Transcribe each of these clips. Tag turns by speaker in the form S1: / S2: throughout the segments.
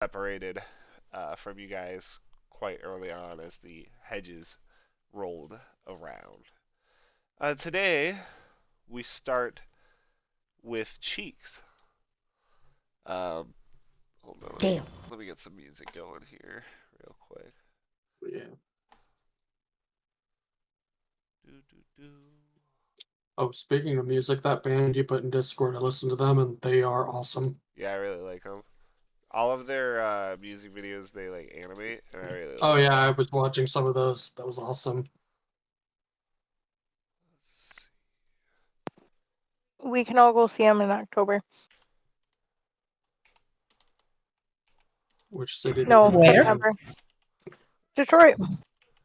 S1: separated from you guys quite early on as the hedges rolled around. Today, we start with Cheeks. Um, Hold on,
S2: Damn.
S1: let me get some music going here real quick.
S3: Yeah.
S1: Do, do, do.
S3: Oh, speaking of music, that band you put in Discord, I listened to them and they are awesome.
S1: Yeah, I really like them. All of their music videos they like animate, and I really
S3: Oh
S1: like
S3: yeah, I
S1: them.
S3: was watching some of those. That was awesome.
S4: We can all go see him in October.
S3: Which city they're
S4: No,
S3: gonna be
S2: Where?
S3: in.
S4: September. Detroit.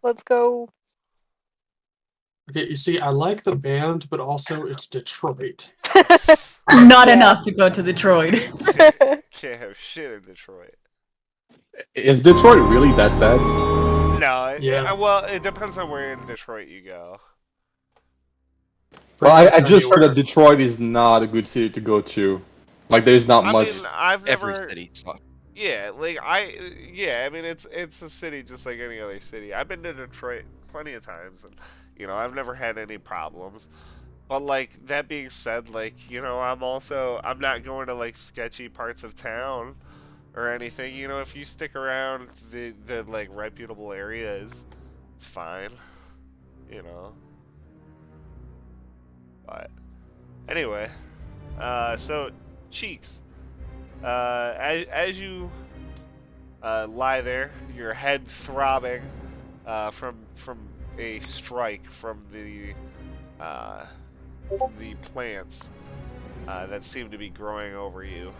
S4: Let's go.
S3: Okay, you see, I like the band, but also it's Detroit.
S2: Not
S4: Yeah.
S2: enough to go to Detroit.
S1: Can't have shit in Detroit.
S5: Is Detroit really that bad?
S1: No,
S3: Yeah,
S1: well, it depends on where in Detroit you go.
S5: Well,
S3: pretty much
S5: I just heard that
S3: anywhere.
S5: Detroit is not a good city to go to. Like, there's not
S1: I mean,
S5: much.
S1: I've
S6: Every
S1: never.
S6: city sucks.
S1: Yeah, I mean, it's a city just like any other city. I've been to Detroit plenty of times, and I've never had any problems. But like that being said, like I'm not going to like sketchy parts of town or anything. If you stick around the like reputable areas, it's fine. You know. But anyway, so Cheeks, as you lie there, your head throbbing from a strike uh, from the plants that seem to be growing over you.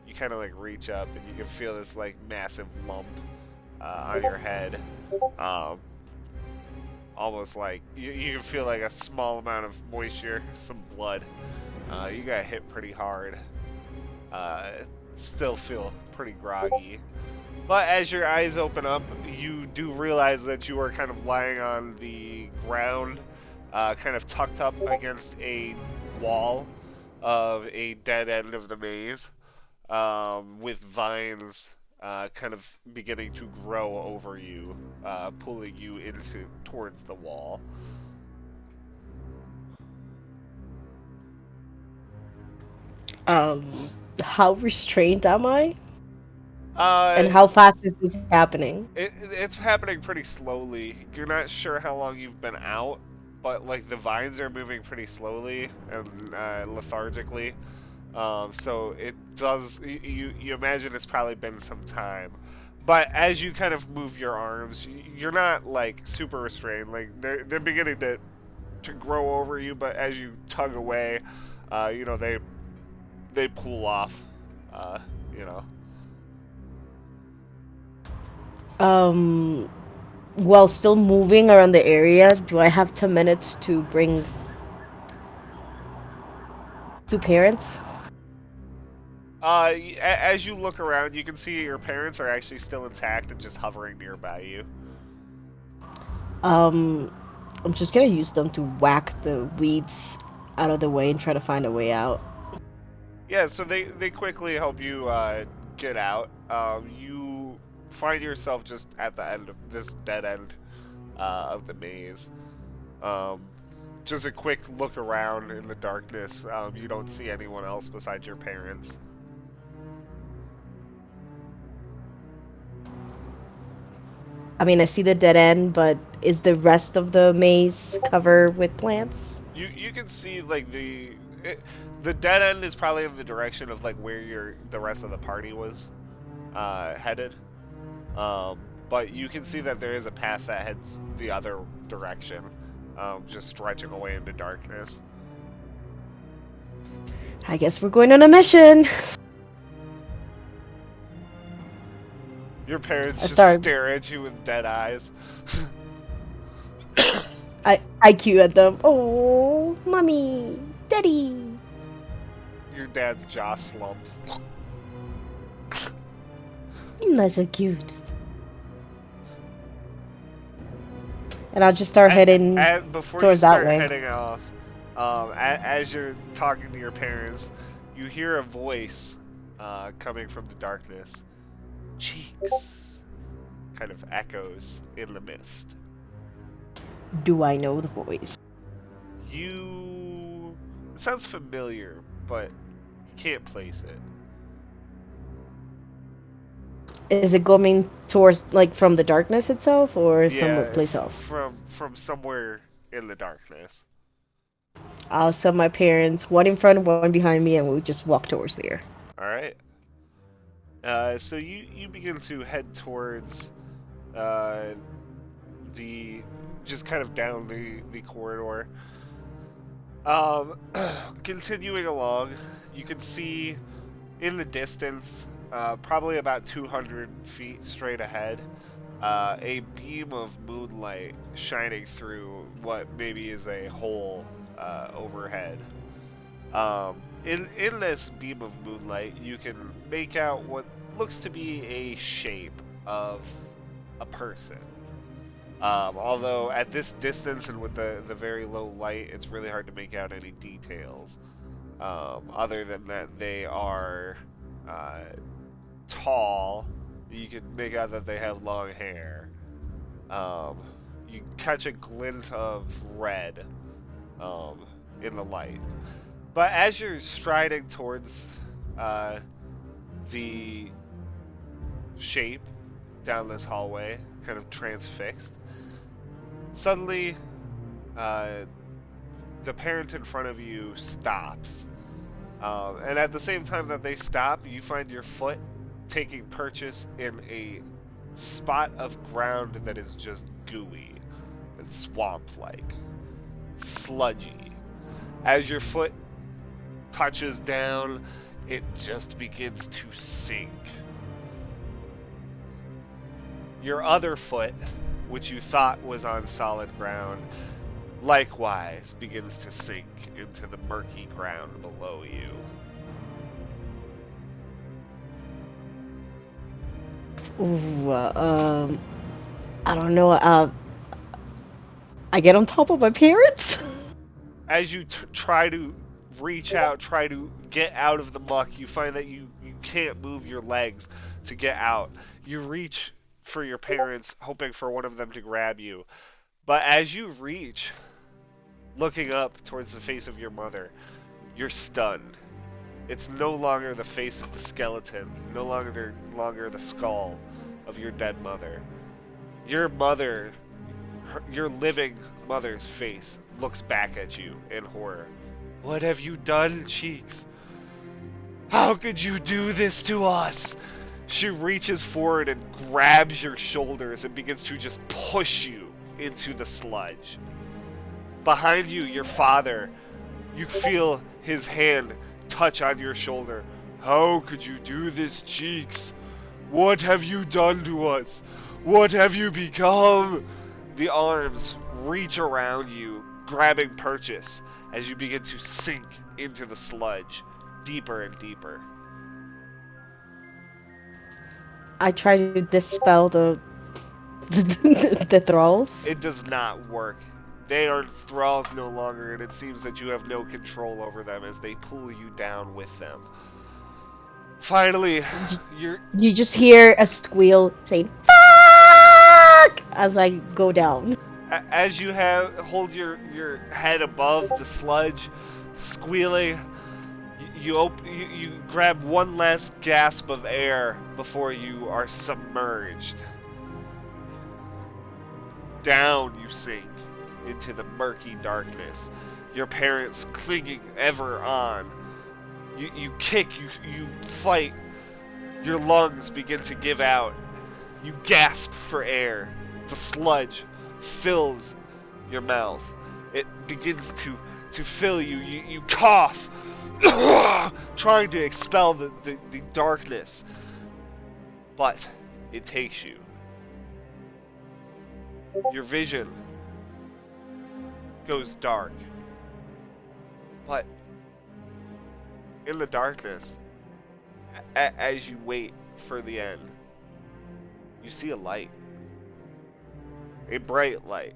S1: You kind of like reach up and you can feel this like massive lump on your head. Um, Almost like you can feel like a small amount of moisture, some blood. You got hit pretty hard. Uh, Still feel pretty groggy. But as your eyes open up, you do realize that you are kind of lying on the ground, kind of tucked up against a wall of a dead end of the maze, with vines kind of beginning to grow over you, pulling you into towards the wall.
S2: Um, how restrained am I?
S1: Uh,
S2: And how fast is this happening?
S1: it's happening pretty slowly. You're not sure how long you've been out, but like the vines are moving pretty slowly and lethargically. So it does. You imagine it's probably been some time, but as you kind of move your arms, you're not like super restrained. Like they're beginning to grow over you, but as you tug away, they pull off. Uh, you know.
S2: Um, while still moving around the area, do I have 10 minutes to bring two parents?
S1: As you look around, you can see your parents are actually still intact and just hovering nearby you.
S2: Um, I'm just gonna use them to whack the weeds out of the way and try to find a way out.
S1: Yeah, so they quickly help you get out. You find yourself just at the end of this dead end of the maze. Um, just a quick look around in the darkness. You don't see anyone else besides your parents.
S2: I mean, I see the dead end, but is the rest of the maze covered with plants?
S1: You can see like the dead end is probably in the direction of like where the rest of the party was headed. Um, but you can see that there is a path that heads the other direction, just stretching away into darkness.
S2: I guess we're going on a mission.
S1: Your parents
S2: I
S1: just
S2: start-
S1: stare at you with dead eyes.
S2: I cue at them. Oh, mommy, daddy.
S1: Your dad's jaw slumps.
S2: That's so cute. And I'll just start heading
S1: Before you
S2: towards that
S1: start
S2: way.
S1: heading off, as you're talking to your parents, you hear a voice coming from the darkness. Cheeks kind of echoes in the mist.
S2: Do I know the voice?
S1: It sounds familiar, but you can't place it.
S2: Is it coming towards, like, from the darkness itself, or
S1: Yeah,
S2: someplace else?
S1: from somewhere in the darkness.
S2: I'll send my parents, one in front, one behind me, and we'll just walk towards there.
S1: All right. So you begin to head towards the just kind of down the corridor. Continuing along, you can see in the distance, probably about 200 feet straight ahead, a beam of moonlight shining through what maybe is a hole overhead. In this beam of moonlight, you can make out what looks to be a shape of a person. Although at this distance and with the very low light, it's really hard to make out any details. Other than that, they are tall. You can make out that they have long hair. You catch a glint of red in the light. But as you're striding towards the shape down this hallway, kind of transfixed, suddenly the parent in front of you stops. And at the same time that they stop, you find your foot taking purchase in a spot of ground that is just gooey and swamp-like, sludgy. As your foot touches down, it just begins to sink. Your other foot, which you thought was on solid ground, likewise begins to sink into the murky ground below you.
S2: Ooh, I don't know. I get on top of my parents.
S1: As you try to reach out, try to get out of the muck, you find that you can't move your legs to get out. You reach for your parents, hoping for one of them to grab you. But as you reach, looking up towards the face of your mother, you're stunned. It's no longer the face of the skeleton, no longer the skull of your dead mother. Your mother, your living mother's face looks back at you in horror. What have you done, Cheeks? How could you do this to us? She reaches forward and grabs your shoulders and begins to just push you into the sludge. Behind you, your father, you feel his hand touch on your shoulder. How could you do this, Cheeks? What have you done to us? What have you become? The arms reach around you, grabbing purchase as you begin to sink into the sludge, deeper and deeper.
S2: I try to dispel the thralls.
S1: It does not work. They are thralls no longer, and it seems that you have no control over them as they pull you down with them. Finally,
S2: You just hear a squeal saying "fuck" as I go down.
S1: as you hold your head above the sludge, squealing. You grab one last gasp of air before you are submerged. Down you sink into the murky darkness, your parents clinging ever on. You kick, you fight, your lungs begin to give out. You gasp for air. The sludge fills your mouth. It begins to fill you. You cough, trying to expel the darkness. But it takes you. Your vision goes dark. But in the darkness, as you wait for the end, you see a light. A bright light.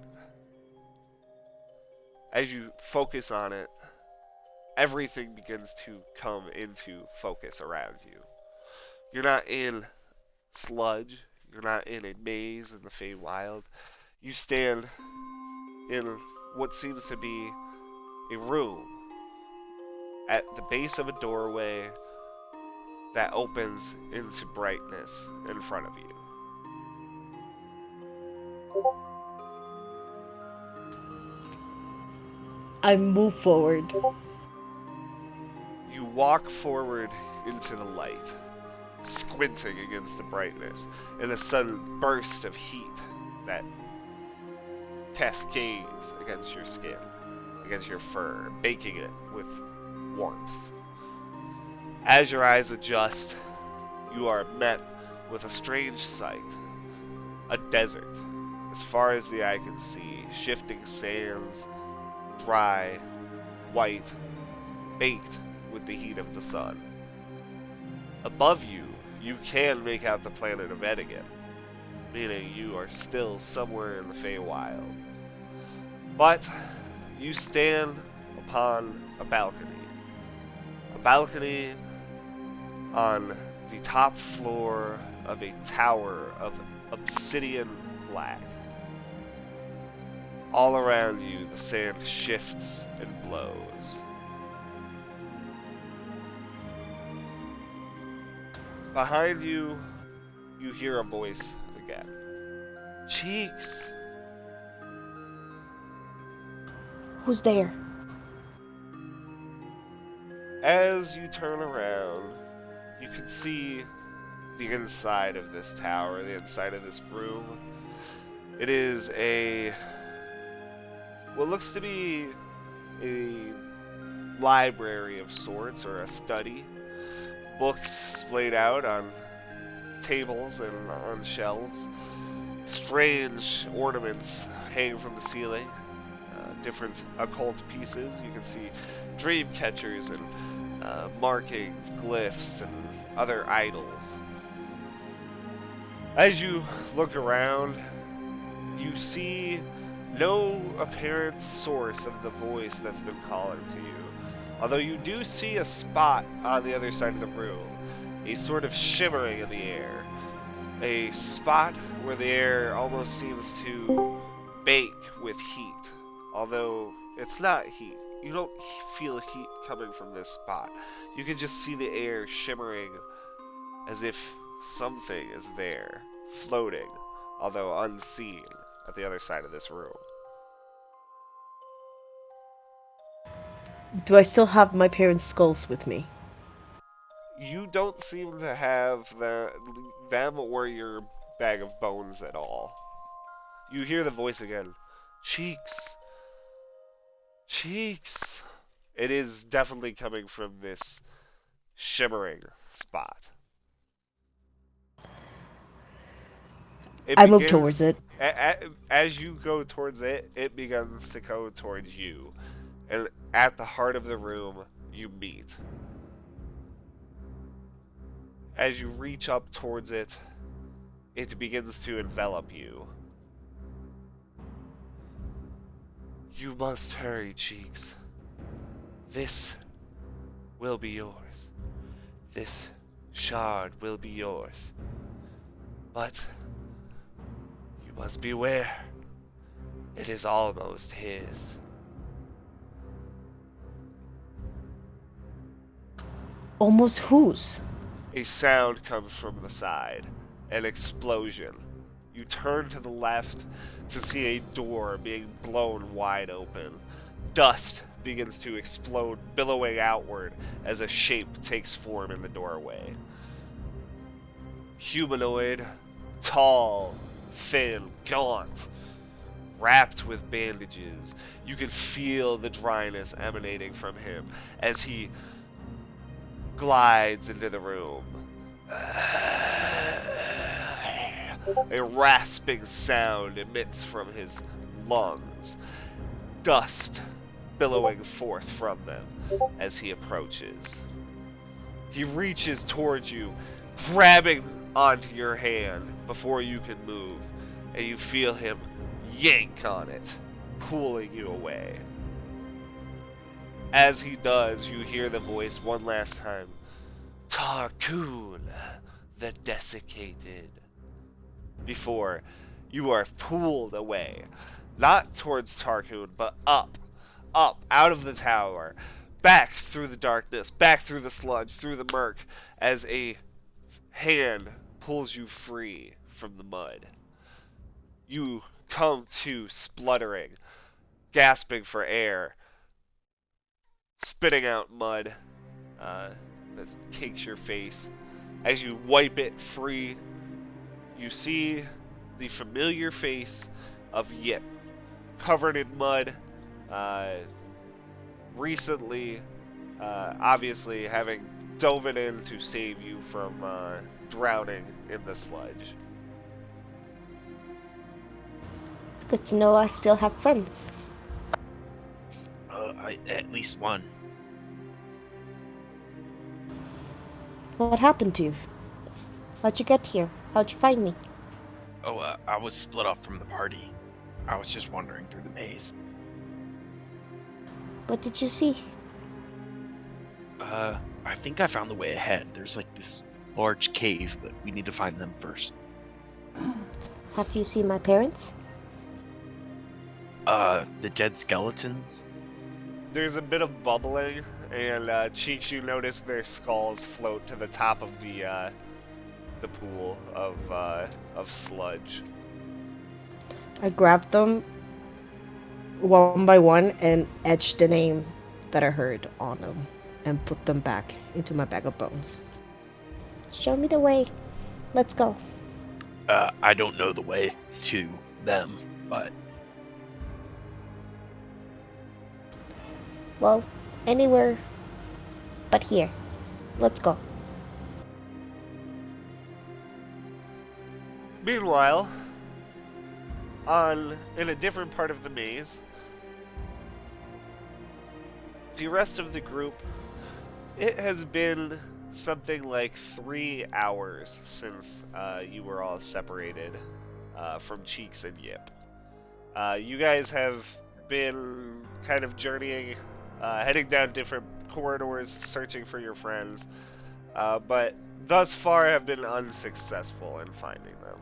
S1: As you focus on it, everything begins to come into focus around you. You're not in sludge. You're not in a maze in the Feywild. You stand in what seems to be a room at the base of a doorway that opens into brightness in front of you.
S2: I move forward.
S1: You walk forward into the light, squinting against the brightness, in a sudden burst of heat that cascades against your skin, against your fur, baking it with warmth. As your eyes adjust, you are met with a strange sight. A desert, as far as the eye can see, shifting sands, dry, white, baked with the heat of the sun. Above you, you can make out the planet of Edigan, meaning you are still somewhere in the Feywild. But you stand upon a balcony on the top floor of a tower of obsidian black. All around you, the sand shifts and blows. Behind you, you hear a voice again. Cheeks!
S2: Who's there?
S1: As you turn around, you can see the inside of this tower, the inside of this room. It is what looks to be a library of sorts, or a study. Books splayed out on tables and on shelves. Strange ornaments hang from the ceiling. Different occult pieces. You can see dream catchers and markings, glyphs, and other idols. As you look around, you see no apparent source of the voice that's been calling to you. Although you do see a spot on the other side of the room, a sort of shimmering in the air. A spot where the air almost seems to bake with heat. Although it's not heat. You don't feel heat coming from this spot. You can just see the air shimmering as if something is there, floating, although unseen, at the other side of this room.
S2: Do I still have my parents' skulls with me?
S1: You don't seem to have them or your bag of bones at all. You hear the voice again. Cheeks! Cheeks! It is definitely coming from this shimmering spot.
S2: I move towards it.
S1: As you go towards it, it begins to go towards you. And at the heart of the room, you meet. As you reach up towards it, it begins to envelop you. You must hurry, Cheeks. This will be yours. This shard will be yours. But you must beware. It is almost his.
S2: Almost whose?
S1: A sound comes from the side. An explosion. You turn to the left to see a door being blown wide open. Dust begins to explode, billowing outward as a shape takes form in the doorway. Humanoid, tall, thin, gaunt, wrapped with bandages. You can feel the dryness emanating from him as he glides into the room. A rasping sound emits from his lungs, dust billowing forth from them as he approaches. He reaches towards you, grabbing onto your hand before you can move, and you feel him yank on it, pulling you away. As he does, you hear the voice one last time. Tarkoon, the desiccated. Before you are pulled away, not towards Tarkoon, but up, out of the tower, back through the darkness, back through the sludge, through the murk, as a hand pulls you free from the mud. You come to spluttering, gasping for air, spitting out mud that cakes your face. As you wipe it free, you see the familiar face of Yip, covered in mud, recently, obviously having dove in to save you from drowning in the sludge.
S2: It's good to know I still have friends.
S6: At least one.
S2: What happened to you? How'd you get here? How'd you find me?
S6: Oh, I was split off from the party. I was just wandering through the maze.
S2: What did you see?
S6: I think I found the way ahead. There's like this large cave, but we need to find them first.
S2: Have you seen my parents?
S6: The dead skeletons?
S1: There's a bit of bubbling, and Cheeks, you notice their skulls float to the top of the pool of sludge.
S2: I grabbed them one by one and etched the name that I heard on them and put them back into my bag of bones. Show me the way. Let's go.
S6: I don't know the way to them, but
S2: Well, anywhere but here. Let's go.
S1: Meanwhile, in a different part of the maze, the rest of the group, it has been something like 3 hours since you were all separated from Cheeks and Yip. You guys have been kind of journeying, heading down different corridors, searching for your friends, but thus far have been unsuccessful in finding them.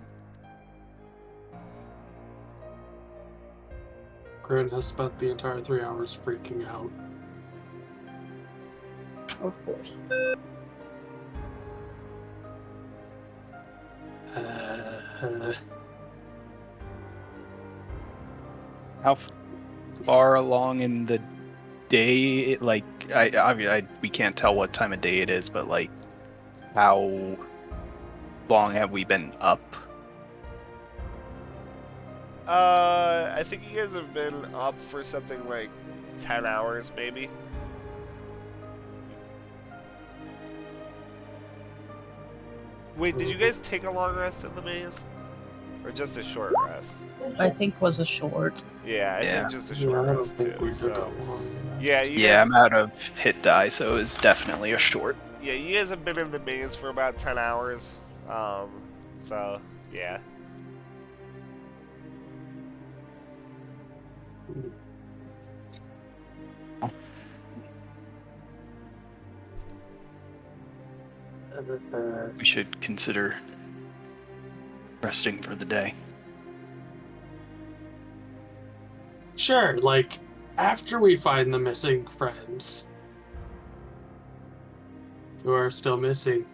S3: Grin has spent the entire 3 hours freaking out.
S7: Of course.
S8: How far along in the day? Like, we can't tell what time of day it is, but like, how long have we been up?
S1: I think you guys have been up for something like 10 hours, maybe. Wait, did you guys take a long rest in the maze? Or just a short rest?
S7: I think was a short.
S1: Yeah, I
S8: Yeah.
S1: think just a
S3: Yeah,
S1: short
S3: I don't
S1: rest
S3: think
S1: too.
S3: we took
S1: So,
S3: a long rest.
S1: yeah, you
S8: Yeah,
S1: guys,
S8: I'm out of hit die, so it's definitely a short.
S1: yeah, you guys have been in the maze for about 10 hours. So, yeah.
S8: We should consider resting for the day.
S3: Sure, like, after we find the missing friends who are still missing.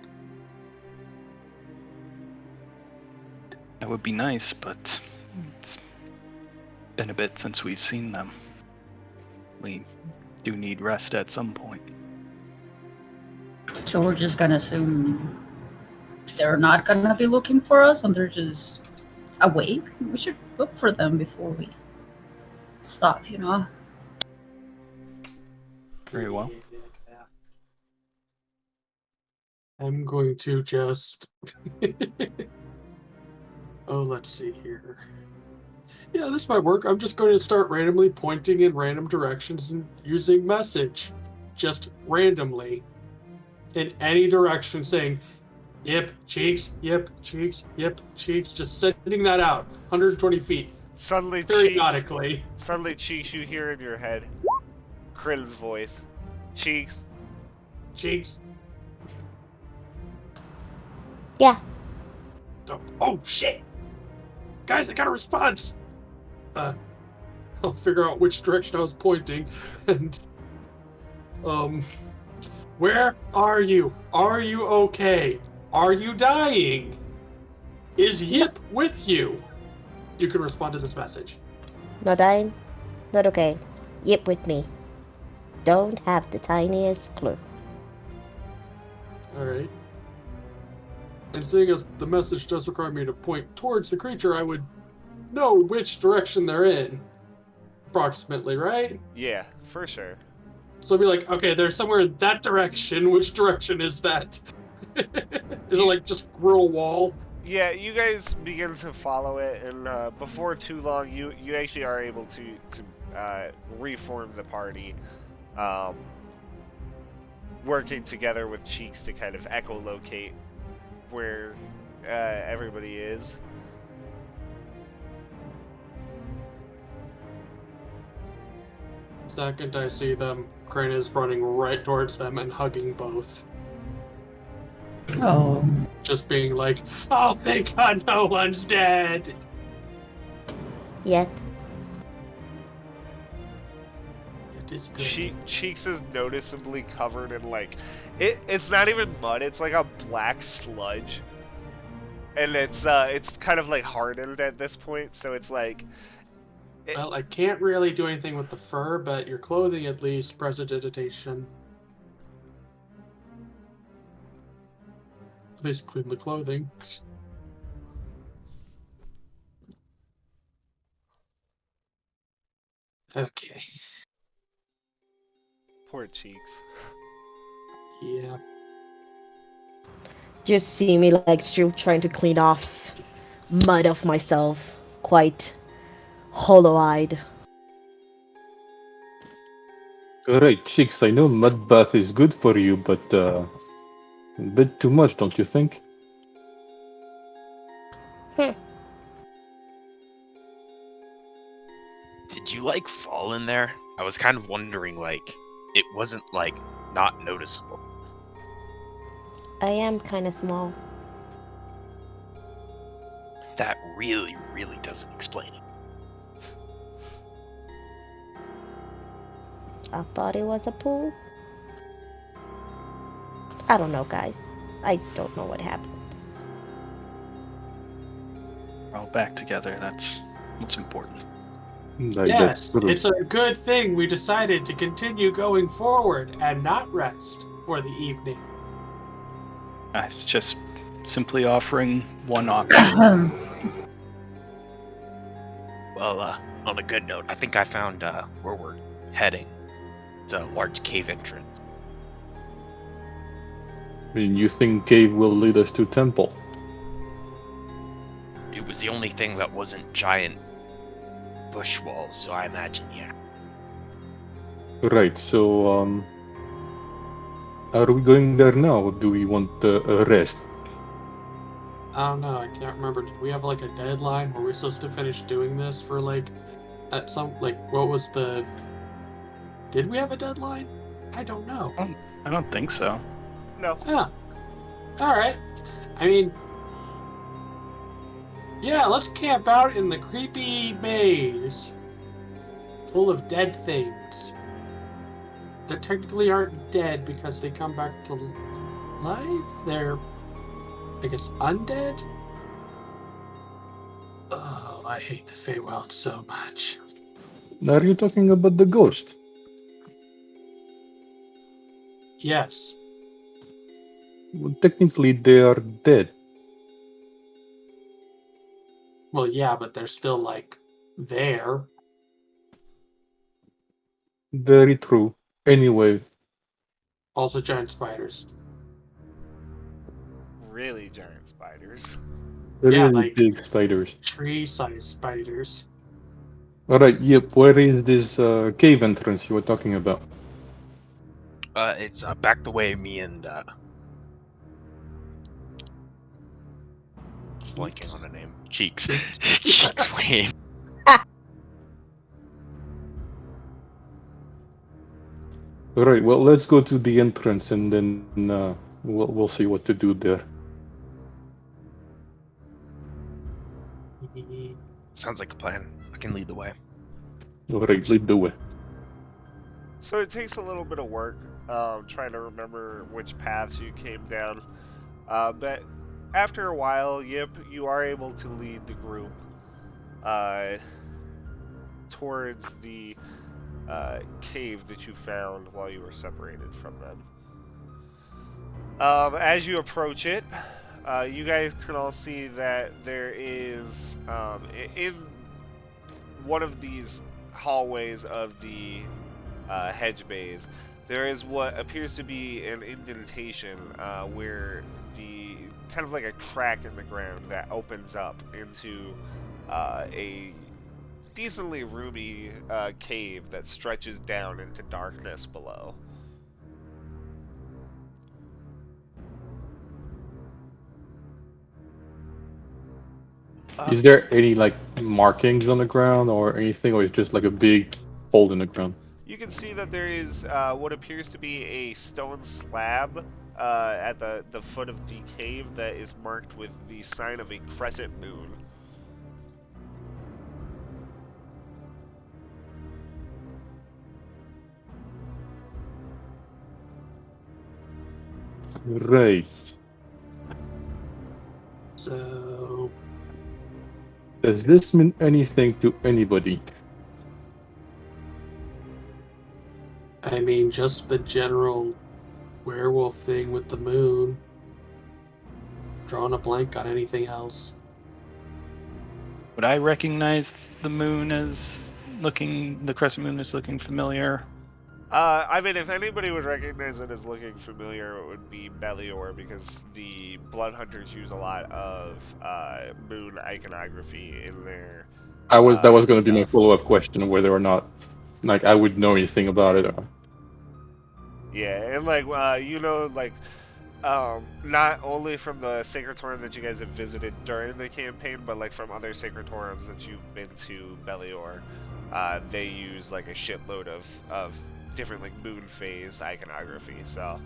S8: That would be nice, but it's been a bit since we've seen them. We do need rest at some point.
S7: So we're just gonna assume they're not gonna be looking for us and they're just awake. We should look for them before we stop, you know?
S8: Very well.
S3: I'm going to just... Oh, let's see here. Yeah, this might work. I'm just going to start randomly pointing in random directions and using message. Just randomly. In any direction, saying, yip, cheeks, yip, cheeks, yip, cheeks. Just sending that out. 120 feet.
S1: Suddenly,
S3: Periodically.
S1: Cheeks, you hear in your head Krill's voice. Cheeks,
S3: Cheeks.
S2: Yeah.
S3: Oh shit! Guys, I gotta respond! I'll figure out which direction I was pointing, and... Where are you? Are you okay? Are you dying? Is Yip with you? You can respond to this message.
S2: Not dying? Not okay. Yep, with me. Don't have the tiniest clue.
S3: Alright. And seeing as the message does require me to point towards the creature, I would know which direction they're in. Approximately, right?
S1: Yeah, for sure.
S3: So I'd be like, okay, they're somewhere in that direction. Which direction is that? Is it like just through a wall?
S1: Yeah, you guys begin to follow it, and before too long, you actually are able to reform the party, working together with Cheeks to kind of echolocate where everybody is.
S3: Second I see them, Crane is running right towards them and hugging both.
S7: Oh.
S3: Just being like, oh, thank God no one's dead!
S2: Yet.
S3: It is good.
S1: Cheeks is noticeably covered in like it's not even mud, it's like a black sludge. And it's kind of like hardened at this point, so it's like
S3: Well, I can't really do anything with the fur, but your clothing at least prestidigitation. At least clean the clothing. Okay.
S1: poor Cheeks.
S3: Yeah.
S2: Just see me like still trying to clean off mud of myself. Quite hollow-eyed.
S5: Alright, chicks, I know mud bath is good for you, but a bit too much, don't you think?
S6: Did you like fall in there? I was kind of wondering, like, it wasn't like not noticeable.
S2: I am kind of small.
S6: That really, really doesn't explain it.
S2: I thought it was a pool. I don't know, guys. I don't know what happened.
S8: We're all back together. That's what's important.
S5: Like,
S3: Yes,
S5: that's true.
S3: it's a good thing we decided to continue going forward and not rest for the evening.
S8: Just simply offering one option.
S6: Well, on a good note, I think I found where we're heading. It's a large cave entrance.
S5: I mean, you think cave will lead us to temple?
S6: It was the only thing that wasn't giant bush walls, so I imagine, yeah.
S5: Right, so, are we going there now, or do we want a rest?
S3: I don't know, I can't remember. Did we have like a deadline? Were we supposed to finish doing this for like at some like what was the did we have a deadline? I don't know.
S8: I don't think so.
S1: No.
S3: Yeah. Alright. I mean yeah, let's camp out in the creepy maze. Full of dead things. That technically aren't dead because they come back to life. They're I guess undead? Oh, I hate the Feywild so much.
S5: Are you talking about the ghost?
S3: Yes.
S5: Well, technically, they are dead.
S3: Well, yeah, but they're still, like, there.
S5: Very true. Anyway,
S3: Also giant spiders.
S1: Really giant spiders.
S3: Yeah,
S5: really
S3: like
S5: big spiders.
S3: tree-sized spiders.
S5: Alright, yep, where is this cave entrance you were talking about?
S6: It's back the way me and blanking on the name. Cheeks. Cheeks way.
S5: Alright, well, let's go to the entrance and then we'll see what to do there.
S6: Sounds like a plan. I can lead the way.
S5: Alright, lead the way.
S1: So it takes a little bit of work trying to remember which paths you came down. But after a while, Yip, you are able to lead the group towards the cave that you found while you were separated from them. As you approach it, you guys can all see that there is, in one of these hallways of the hedge bays, there is what appears to be an indentation where the kind of like a crack in the ground that opens up into a decently roomy cave that stretches down into darkness below.
S5: Is there any like markings on the ground or anything, or is it just like a big hole in the ground?
S1: You can see that there is what appears to be a stone slab at the foot of the cave that is marked with the sign of a crescent moon.
S5: Right.
S3: So,
S5: Does this mean anything to anybody?
S3: I mean, just the general werewolf thing with the moon. Drawing a blank on anything else.
S8: Would I recognize the moon as the crescent moon is looking familiar?
S1: I mean, if anybody would recognize it as looking familiar, it would be Belior, because the Blood Hunters use a lot of moon iconography in their
S5: That was going to be my
S1: stuff.
S5: follow-up question, whether or not like I would know anything about it.
S1: Yeah, and like like not only from the Sacratorum that you guys have visited during the campaign, but like from other Sacratorums that you've been to Belior, they use like a shitload of different like moon phase iconography. So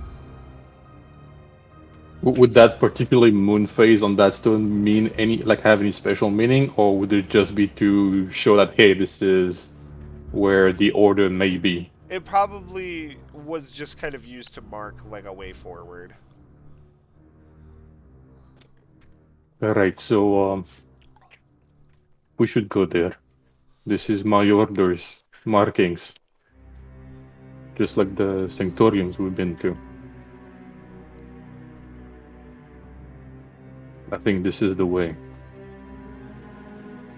S5: Would that particularly moon phase on that stone mean have any special meaning, or would it just be to show that, hey, this is where the order may be?
S1: it probably was just kind of used to mark like a way forward.
S5: Alright, so we should go there. This is my orders, markings, just like the sanctoriums we've been to. I think this is the way.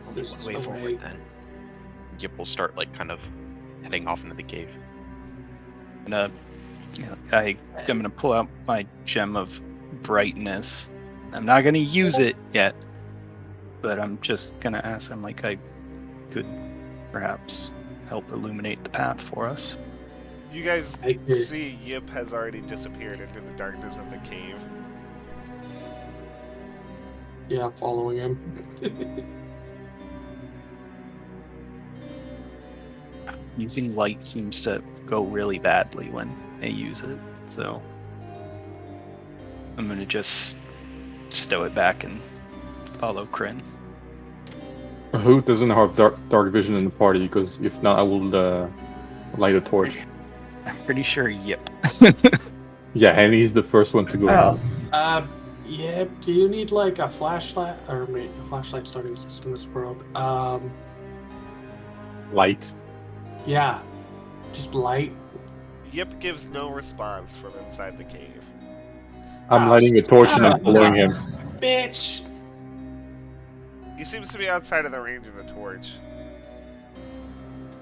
S6: Only
S3: This
S6: one
S3: is
S6: way
S3: the
S6: forward
S3: way.
S6: then. Yip will start like kind of heading off into the cave.
S8: And I'm gonna pull out my gem of brightness. I'm not gonna use it yet, but I'm just gonna ask him like I could perhaps help illuminate the path for us.
S1: You guys
S3: I agree.
S1: see Yip has already disappeared into the darkness of the cave.
S3: Yeah, I'm following him.
S8: Using light seems to go really badly when they use it, so I'm gonna just stow it back and follow Kryn.
S5: Who doesn't have dark vision in the party? Because if not, I will light a torch.
S8: I'm pretty sure Yip.
S5: Yeah, and he's the first one to go.
S7: Oh,
S3: Yeah, do you need like a flashlight? Or wait, a flashlight's not exist in this world.
S5: Light.
S3: Yeah, just light.
S1: Yip gives no response from inside the cave.
S5: I'm
S3: Oh,
S5: lighting a torch and I'm
S3: son of
S5: following
S3: a
S5: him.
S3: Bitch!
S1: He seems to be outside of the range of the torch.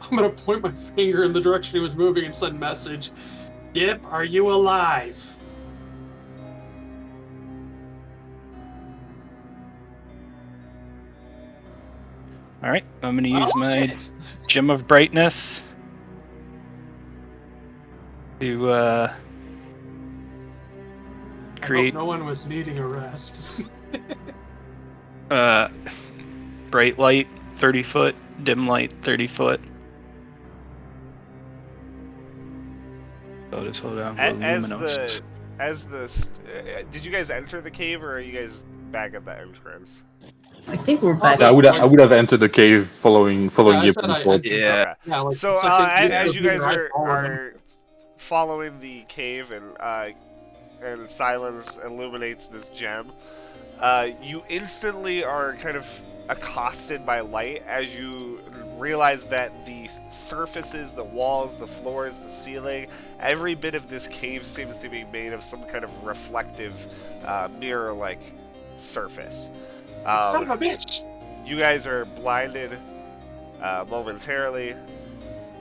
S3: I'm gonna point my finger in the direction he was moving and send message. Yip, are you alive?
S8: All right, I'm gonna use
S3: Oh,
S8: my
S3: shit.
S8: gem of brightness to
S3: I
S8: create
S3: hope no one was needing a rest.
S8: bright light 30 foot, dim light 30 foot. So just hold on for
S1: As
S8: luminous.
S1: did you guys enter the cave, or are you guys back at the entrance.
S7: I think we're back.
S5: Yeah,
S3: Like,
S5: I would have entered the cave following
S3: yeah, I
S5: your
S3: said I
S5: people.
S3: entered.
S8: Yeah.
S1: Okay.
S3: Yeah, like
S1: So
S3: the second
S1: as you guys
S3: I followed him.
S1: are following the cave and silence illuminates this gem, you instantly are kind of accosted by light as you realize that the surfaces, the walls, the floors, the ceiling, every bit of this cave seems to be made of some kind of reflective, mirror-like surface.
S3: Son of a bitch!
S1: You guys are blinded momentarily,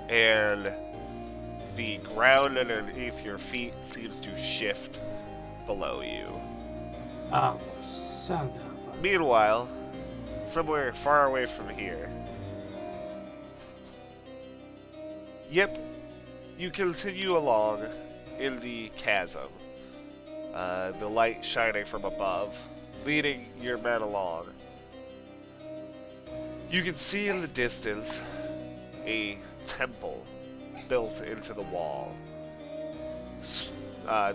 S1: and the ground underneath your feet seems to shift below you.
S3: Oh, son of a...
S1: Meanwhile, somewhere far away from here, yep, you continue along in the chasm, the light shining from above, leading your men along. You can see in the distance a temple built into the wall.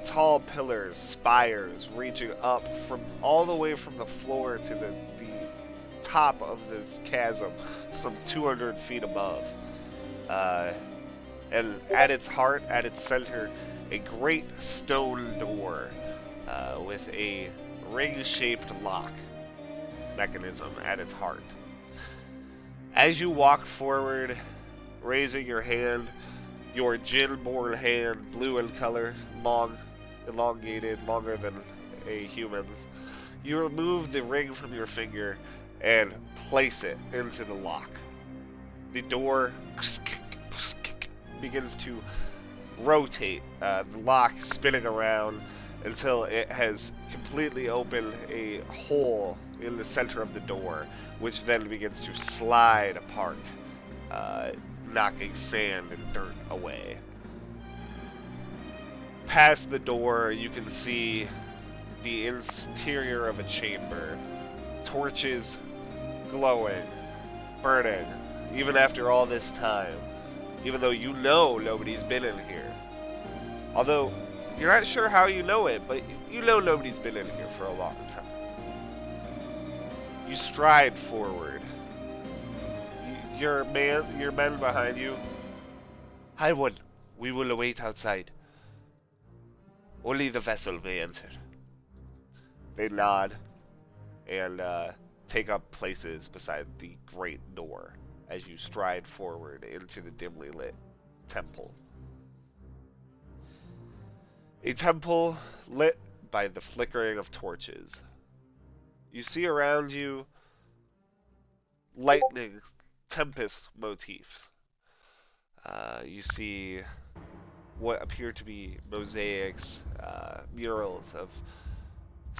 S1: Tall pillars, spires reaching up from all the way from the floor to the top of this chasm, some 200 feet above. And at its heart, at its center, a great stone door with a ring-shaped lock mechanism at its heart. As you walk forward, raising your hand, your Djinn-born hand, blue in color, long, elongated, longer than a human's, you remove the ring from your finger and place it into the lock. The door begins to rotate, the lock spinning around until it has completely opened a hole in the center of the door, which then begins to slide apart, knocking sand and dirt away. Past the door, you can see the interior of a chamber. Torches glowing, burning, even after all this time. Even though you know nobody's been in here. Although, you're not sure how you know it, but you know nobody's been in here for a long time. You stride forward. Your men behind you. High One, we will await outside. Only the vessel may enter. They nod and take up places beside the great door as you stride forward into the dimly lit temple. A temple lit by the flickering of torches. You see around you lightning, Tempest motifs. You see what appear to be mosaics, murals of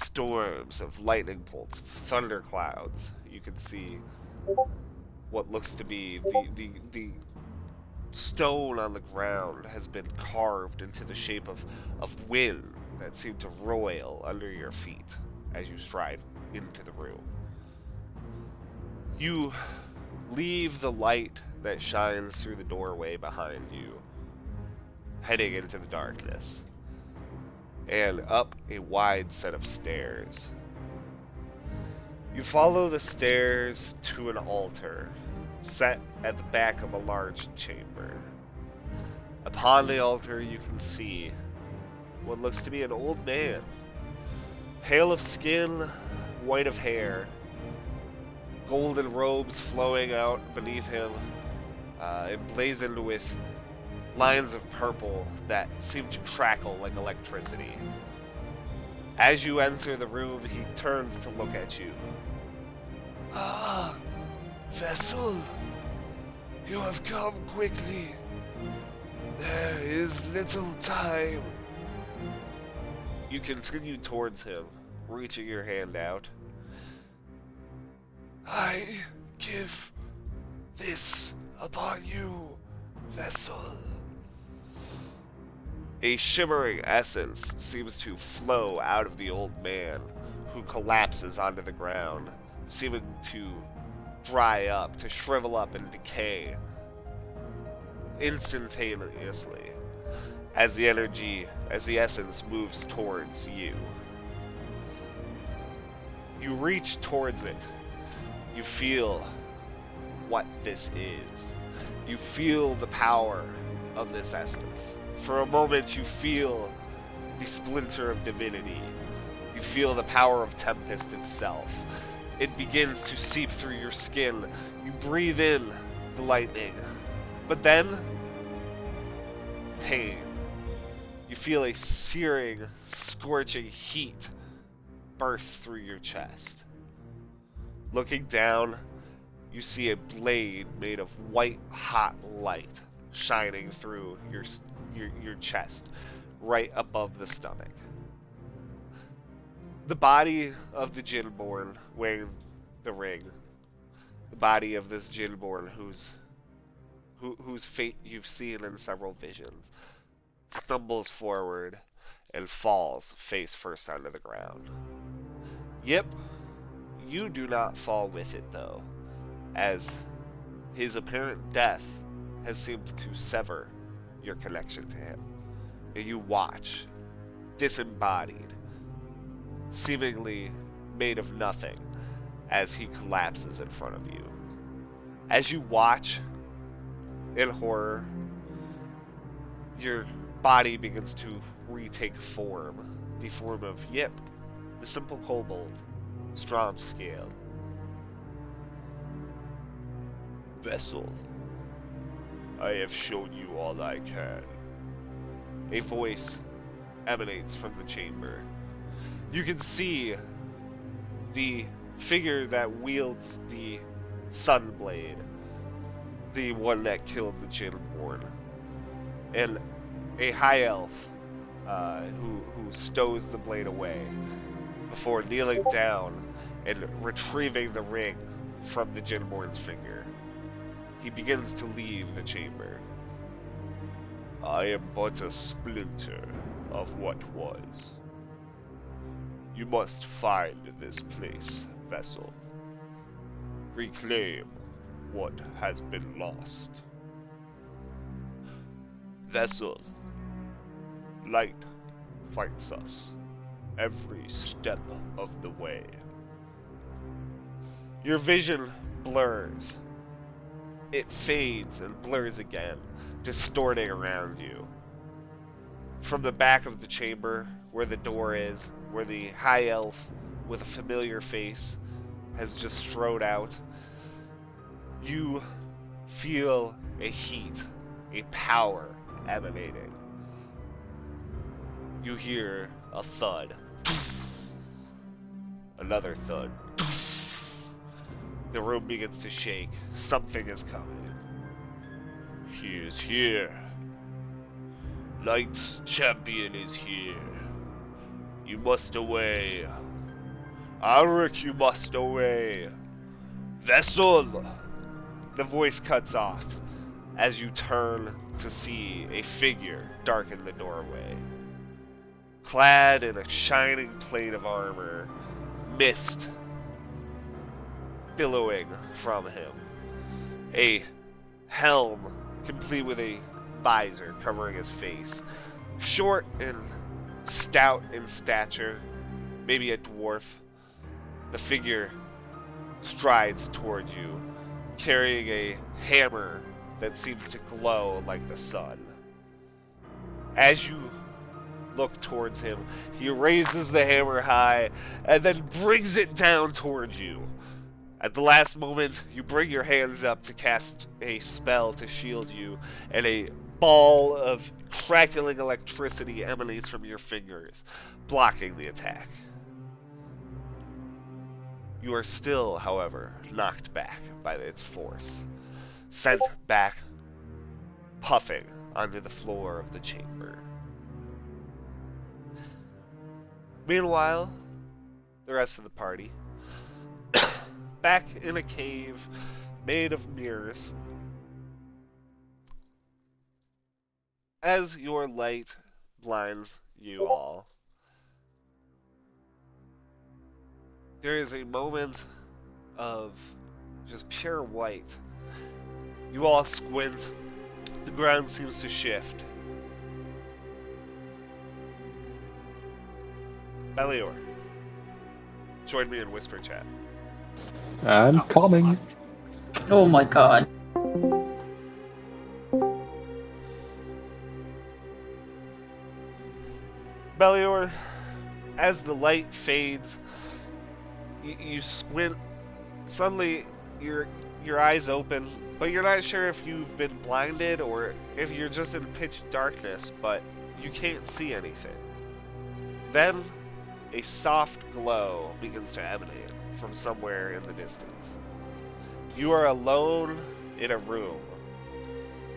S1: storms, of lightning bolts, of thunderclouds. You can see what looks to be the stone on the ground has been carved into the shape of wind that seem to roil under your feet as you stride into the room. You leave the light that shines through the doorway behind you, heading into the darkness, and up a wide set of stairs. You follow the stairs to an altar set at the back of a large chamber. Upon the altar you can see what looks to be an old man, pale of skin, white of hair, golden robes flowing out beneath him, emblazoned with lines of purple that seem to crackle like electricity. As you enter the room, he turns to look at you. Ah, vessel, you have come quickly. There is little time. You continue towards him, reaching your hand out. I give this upon you, vessel. A shimmering essence seems to flow out of the old man, who collapses onto the ground, seeming to dry up, to shrivel up and decay instantaneously as the essence moves towards you. You reach towards it. You feel what this is. You feel the power of this essence. For a moment, you feel the splinter of divinity. You feel the power of Tempest itself. It begins to seep through your skin. You breathe in the lightning. But then, pain. You feel a searing, scorching heat burst through your chest. Looking down, you see a blade made of white hot light shining through your chest, right above the stomach. The body of the Jinborn wearing the ring, the body of this Jinborn whose fate you've seen in several visions, stumbles forward and falls face first onto the ground. Yep, you do not fall with it though, as his apparent death has seemed to sever your connection to him. And you watch, disembodied, seemingly made of nothing, as he collapses in front of you. As you watch in horror, your body begins to retake form, the form of Yip, the simple kobold, Strom scaled. Vessel, I have shown you all I can. A voice emanates from the chamber. You can see the figure that wields the Sunblade, the one that killed the Jinborn, and a high elf who stows the blade away before kneeling down and retrieving the ring from the Jinborn's finger. He begins to leave the chamber. I am but a splinter of what was. You must find this place, Vessel. Reclaim what has been lost. Vessel, light fights us every step of the way. Your vision blurs. It fades and blurs again, distorting around you. From the back of the chamber, where the door is, where the high elf with a familiar face has just strode out, you feel a heat, a power emanating. You hear a thud. Another thud. The room begins to shake. Something is coming. He is here. Light's champion is here. You must away. Alric, you must away. Vessel! The voice cuts off as you turn to see a figure darken the doorway. Clad in a shining plate of armor, mist billowing from him. A helm complete with a visor covering his face. Short and stout in stature, maybe a dwarf, the figure strides toward you, carrying a hammer that seems to glow like the sun. As you look towards him, he raises the hammer high and then brings it down towards you. At the last moment, you bring your hands up to cast a spell to shield you, and a ball of crackling electricity emanates from your fingers, blocking the attack. You are still, however, knocked back by its force, sent back, puffing onto the floor of the chamber. Meanwhile, the rest of the party, back in a cave made of mirrors, as your light blinds you all, there is a moment of just pure white. You all squint. The ground seems to shift. Belior, join me in whisper chat.
S5: I'm coming.
S7: Oh my god.
S1: Bellior, as the light fades, you squint. Suddenly, your eyes open, but you're not sure if you've been blinded or if you're just in pitch darkness, but you can't see anything. Then, a soft glow begins to emanate from somewhere in the distance. You are alone in a room.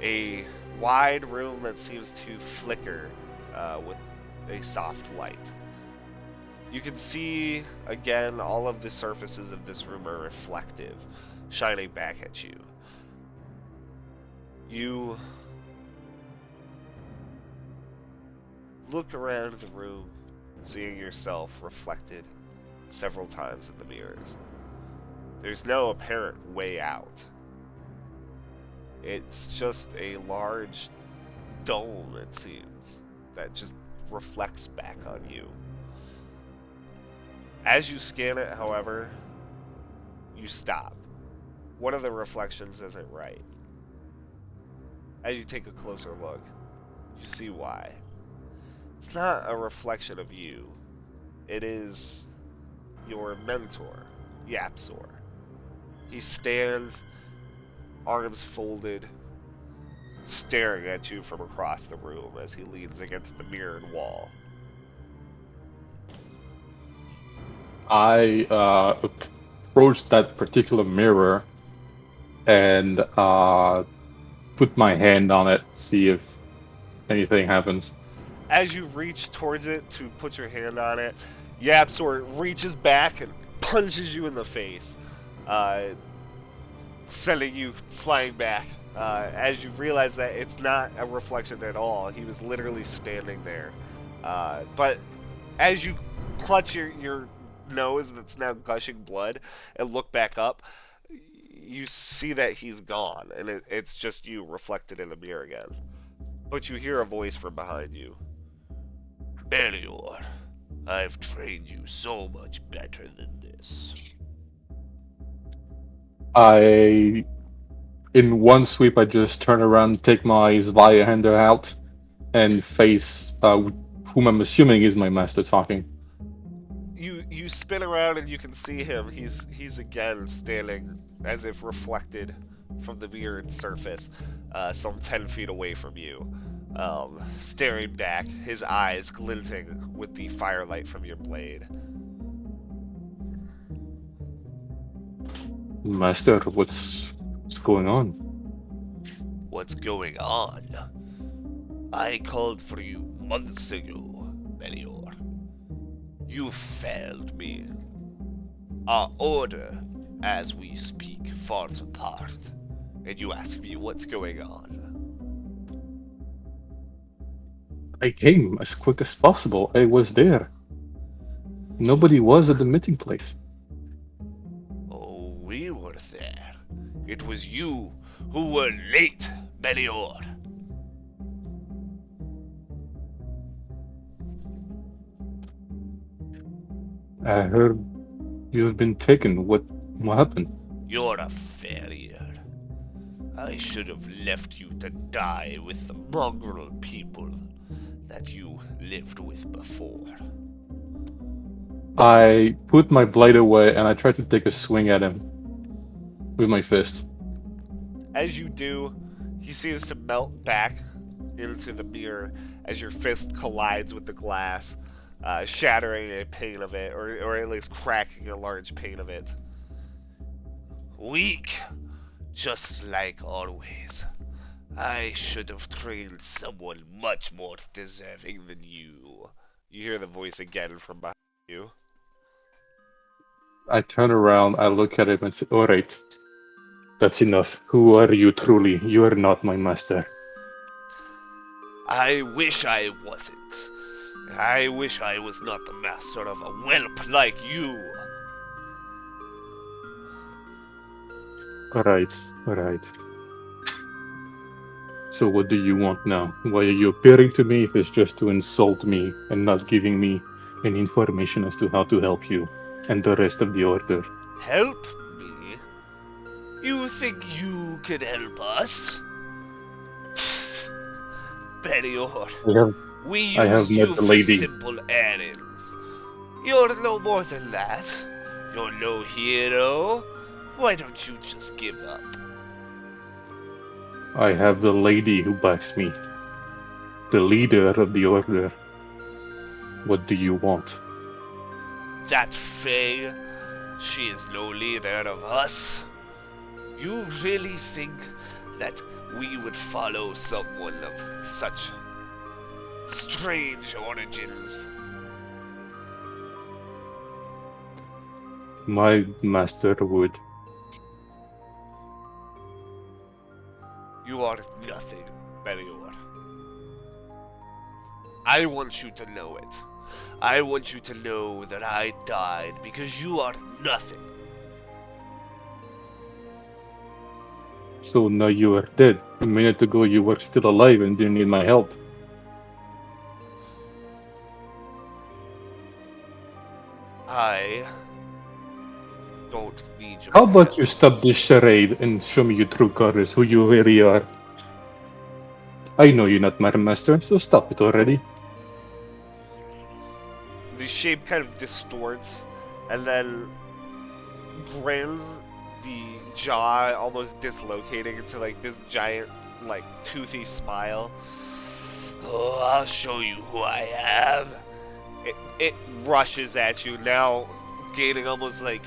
S1: A wide room that seems to flicker with a soft light. You can see, again, all of the surfaces of this room are reflective, shining back at you. You look around the room, seeing yourself reflected several times in the mirrors. There's no apparent way out. It's just a large dome, it seems, that just reflects back on you. As you scan it, however, you stop. One of the reflections isn't right. As you take a closer look, you see why. It's not a reflection of you. It is your mentor, Yapsor. He stands, arms folded, staring at you from across the room as he leans against the mirrored wall.
S5: I approached that particular mirror and put my hand on it, see if anything happens.
S1: As you reach towards it to put your hand on it, Yapsor reaches back and punches you in the face, sending you flying back. As you realize that it's not a reflection at all, he was literally standing there. But as you clutch your nose that's now gushing blood and look back up, you see that he's gone, and it's just you reflected in the mirror again. But you hear a voice from behind you. Bellior, I've trained you so much better than this.
S5: In one sweep, I just turn around, take my Zweihander out, and face whom I'm assuming is my master talking.
S1: You spin around and you can see him. He's again standing as if reflected from the mirrored surface, some 10 feet away from you, staring back, his eyes glinting with the firelight from your blade.
S5: Master, what's going on?
S1: What's going on? I called for you months ago, Bellior. You failed me. Our order, as we speak, falls apart, and you ask me what's going on.
S5: I came as quick as possible. I was there. Nobody was at the meeting place.
S1: Oh, we were there. It was you who were late, Bellior.
S5: I heard you've been taken. What happened?
S1: You're a failure. I should have left you to die with the mongrel people that you lived with before.
S5: I put my blade away and I tried to take a swing at him with my fist.
S1: As you do, he seems to melt back into the mirror as your fist collides with the glass, shattering a pane of it, or at least cracking a large pane of it. Weak, just like always. I should have trained someone much more deserving than you. You hear the voice again from behind you.
S5: I turn around, I look at him and say, all right, that's enough. Who are you truly? You are not my master.
S1: I wish I wasn't. I wish I was not the master of a whelp like you.
S5: All right. So what do you want now? Why are you appearing to me if it's just to insult me and not giving me any information as to how to help you? and the rest of the order.
S1: Help me? You think you could help us? Belior, we
S5: I have
S1: used
S5: met
S1: you
S5: the
S1: for
S5: lady.
S1: simple errands. You're no more than that. You're no hero. Why don't you just give up?
S5: I have the lady who backs me. The leader of the order. What do you want?
S1: That Faye, she is no leader of us. You really think that we would follow someone of such strange origins?
S5: My master would.
S1: You are nothing, Belior. I want you to know it. I want you to know that I died because you are nothing.
S5: So now you are dead. A minute ago you were still alive and didn't need my help.
S1: I don't need your
S5: How about
S1: help.
S5: you stop this charade and show me your true colors, who you really are? I know you're not my master, so stop it already.
S1: The shape kind of distorts and then grins, the jaw almost dislocating into like this giant, like toothy smile. Oh, I'll show you who I am. It rushes at you, now gaining almost like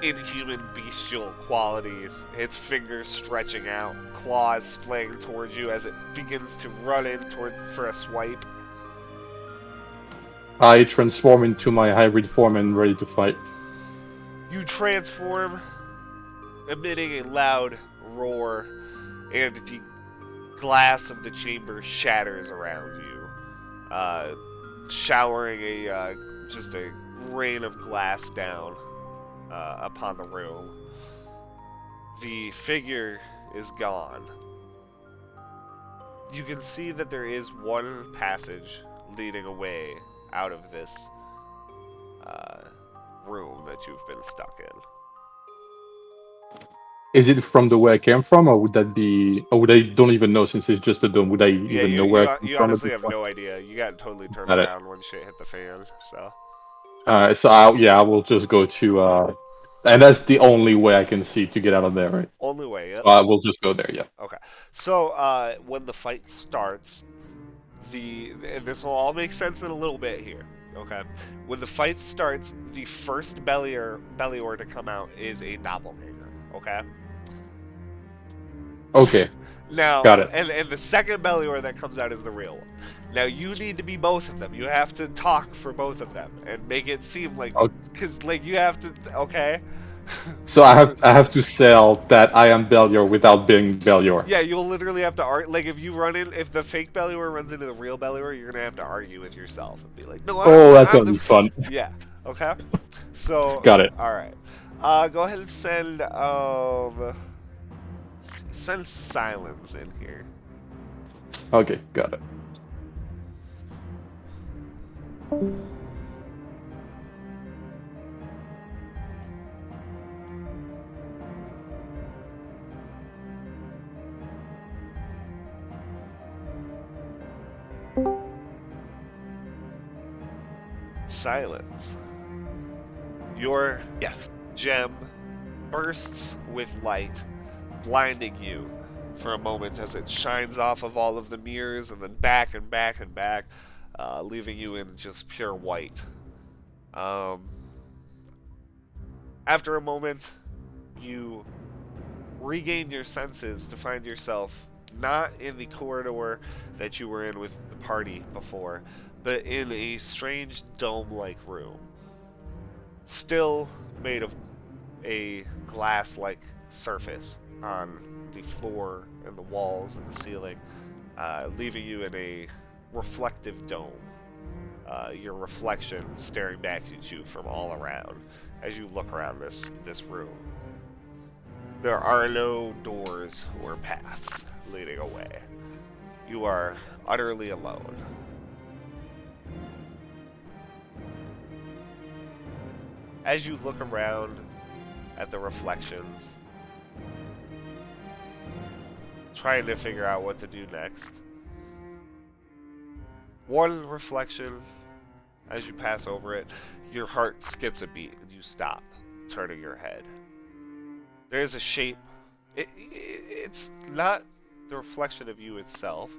S1: inhuman bestial qualities. Its fingers stretching out, claws splaying towards you as it begins to run in for a swipe.
S5: I transform into my hybrid form and ready to fight.
S1: You transform, emitting a loud roar, and the glass of the chamber shatters around you, showering just a rain of glass down upon the room. The figure is gone. You can see that there is one passage leading away out of this room that you've been stuck in.
S5: Is it from the way I came from, or would that be... Or would I don't even know since it's just a dome? Would I
S1: Yeah,
S5: even know where I came
S1: you
S5: from at
S1: honestly
S5: this
S1: have
S5: point?
S1: no idea. You got totally turned
S5: Got it.
S1: around when shit hit the fan, so.
S5: So I will just go to... And that's the only way I can see to get out of there, right?
S1: Only way,
S5: So
S1: yep.
S5: I will just go there, yeah.
S1: Okay. So, when the fight starts, and this will all make sense in a little bit here, okay? When the fight starts, the first Bellior to come out is a doppelganger, okay?
S5: Okay,
S1: Now,
S5: got it.
S1: and the second Bellior that comes out is the real one. Now, you need to be both of them. You have to talk for both of them and make it seem like,
S5: Okay.
S1: because, like, you have to, okay?
S5: So I have to sell that I am Belior without being Belior.
S1: Yeah, you'll literally have to argue. Like, if the fake Bellior runs into the real Bellior, you're gonna have to argue with yourself and be like, no,
S5: Oh, that's
S1: I'm
S5: gonna
S1: the.
S5: be fun.
S1: Yeah. Okay. So,
S5: Got it.
S1: all right. Go ahead and send silence in here.
S5: Okay, got it.
S1: Silence. Your
S6: Yes.
S1: gem bursts with light, blinding you for a moment as it shines off of all of the mirrors and then back and back and back, leaving you in just pure white. After a moment, you regain your senses to find yourself not in the corridor that you were in with the party before, but in a strange dome-like room. Still made of a glass-like surface on the floor and the walls and the ceiling, leaving you in a reflective dome. Your reflection staring back at you from all around as you look around this room. There are no doors or paths leading away. You are utterly alone. As you look around at the reflections, trying to figure out what to do next, one reflection, as you pass over it, your heart skips a beat and you stop, turning your head. There is a shape. It's not the reflection of you itself,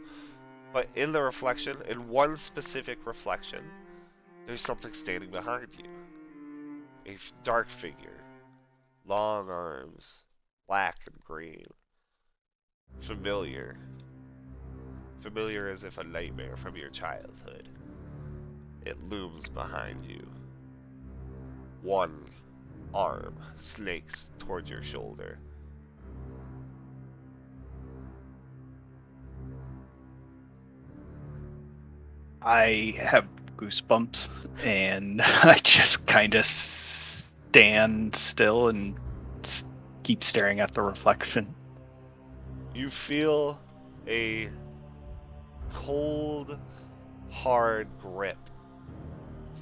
S1: but in the reflection, in one specific reflection, there's something standing behind you. A dark figure, long arms, black and green. Familiar. Familiar as if a nightmare from your childhood. It looms behind you. One arm snakes towards your shoulder.
S8: I have goosebumps, and I just kind of stand still and keep staring at the reflection.
S1: You feel a cold, hard grip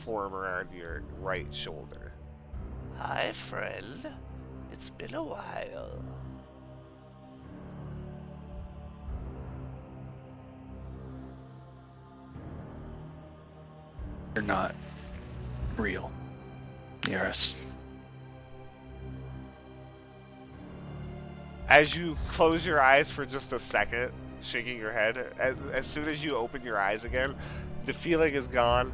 S1: form around your right shoulder. Hi, friend. It's been a while.
S8: You're not real near us.
S1: As you close your eyes for just a second, shaking your head, as soon as you open your eyes again, the feeling is gone.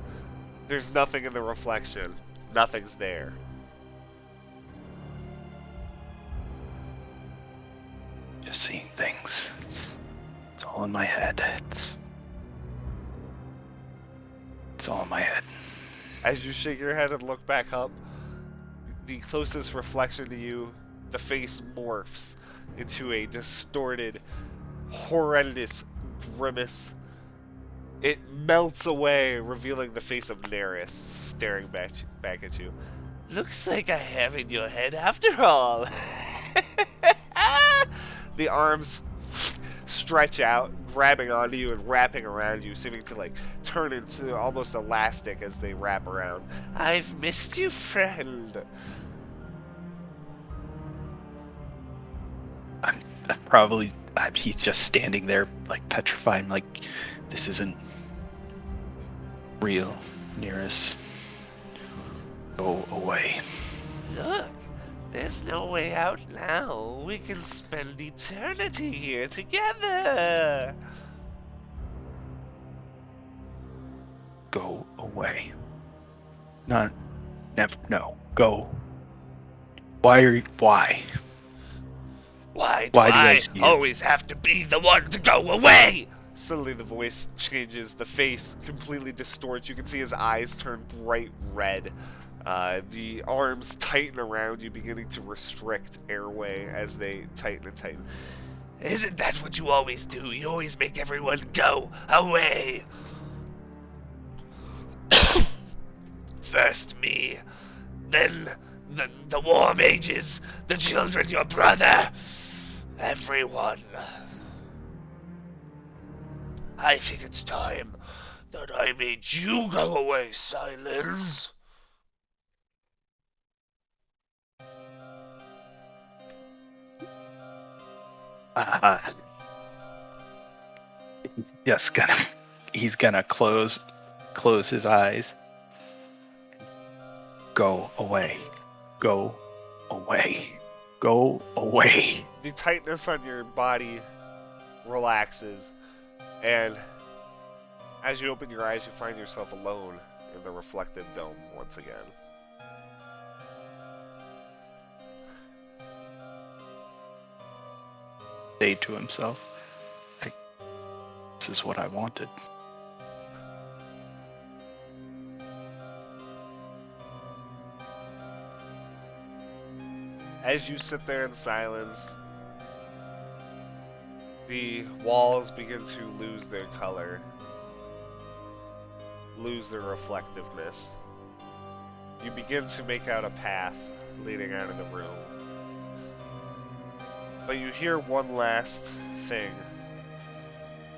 S1: There's nothing in the reflection. Nothing's there.
S8: Just seeing things. It's all in my head. It's all in my head.
S1: As you shake your head and look back up, the closest reflection to you, the face morphs into a distorted, horrendous grimace. It melts away, revealing the face of Neris staring back at you. Looks like I have in your head after all. The arms stretch out, grabbing onto you and wrapping around you, seeming to like turn into almost elastic as they wrap around. I've missed you, friend.
S8: He's just standing there like petrified, like this isn't real near us. Go away.
S1: Look, there's no way out now. We can spend eternity here together.
S8: Go away. Not, never, no. Go. Why?
S1: Why do
S8: Why do I
S1: I
S8: see you?
S1: always have to be the one to go away? Suddenly the voice changes, the face completely distorts. You can see his eyes turn bright red. The arms tighten around you, beginning to restrict airway as they tighten and tighten. Isn't that what you always do? You always make everyone go away. First me, then the war mages, the children, your brother, everyone. I think it's time that I made you go away, Silence.
S8: Yes, he's gonna close his eyes. Go away. Go away. Go away.
S1: The tightness on your body relaxes, and as you open your eyes, you find yourself alone in the reflective dome once again.
S8: Say to himself, this is what I wanted.
S1: As you sit there in silence, the walls begin to lose their color, lose their reflectiveness. You begin to make out a path leading out of the room. But you hear one last thing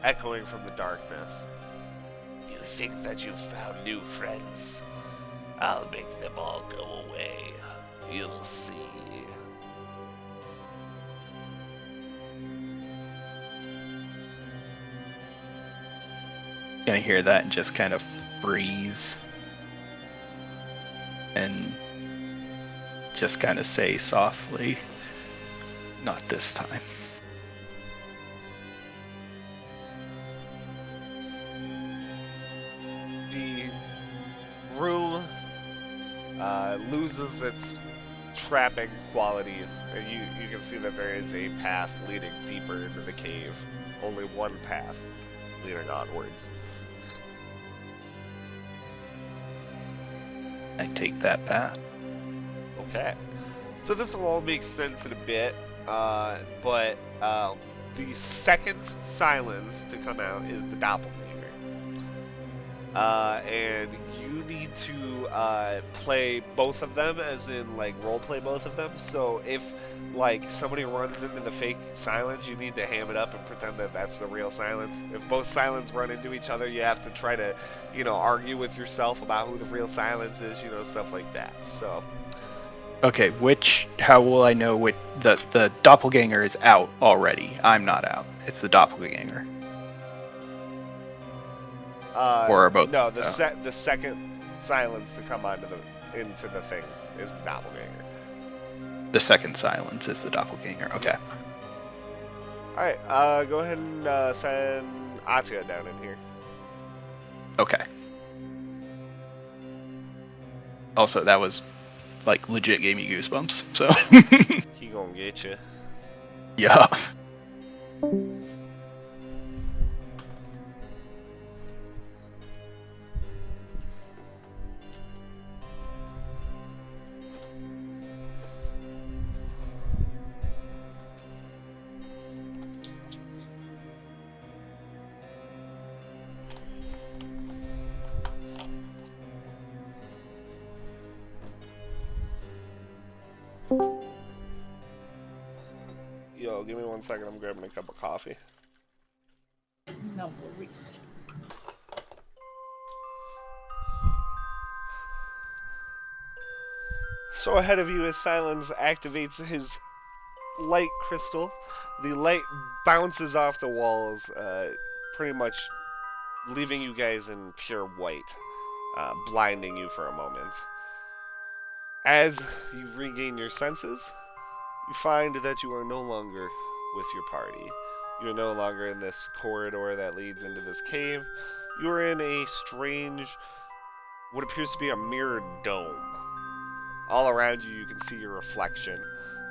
S1: echoing from the darkness. You think that you've found new friends? I'll make them all go away. You'll see.
S8: Gonna hear that and just kind of freeze. And just kind of say softly, not this time.
S1: The room loses its trapping qualities, and you can see that there is a path leading deeper into the cave. Only one path leading onwards.
S8: I take that path.
S1: Okay. So this will all make sense in a bit, but the second silence to come out is the doppelganger. And you need to play both of them, as in like role play both of them. So if like somebody runs into the fake silence, you need to ham it up and pretend that that's the real silence. If both silence run into each other, you have to try to, argue with yourself about who the real silence is, stuff like that. So.
S8: Okay, how will I know which the doppelganger is out already? I'm not out. It's the doppelganger. Or are both?
S1: No, the second silence to come into the thing is the doppelganger.
S8: The second silence is the doppelganger. Okay.
S1: Alright, go ahead and send Atia down in here.
S8: Okay. Also, that was like legit gave me goosebumps. So.
S1: He gonna get you.
S8: Yeah.
S1: Yo, give me 1 second. I'm grabbing a cup of coffee.
S7: No worries.
S1: So ahead of you, as Silence activates his light crystal, the light bounces off the walls, pretty much leaving you guys in pure white, blinding you for a moment. As you regain your senses, you find that you are no longer with your party. You're no longer in this corridor that leads into this cave. You're in a strange, what appears to be a mirrored dome. All around you, you can see your reflection,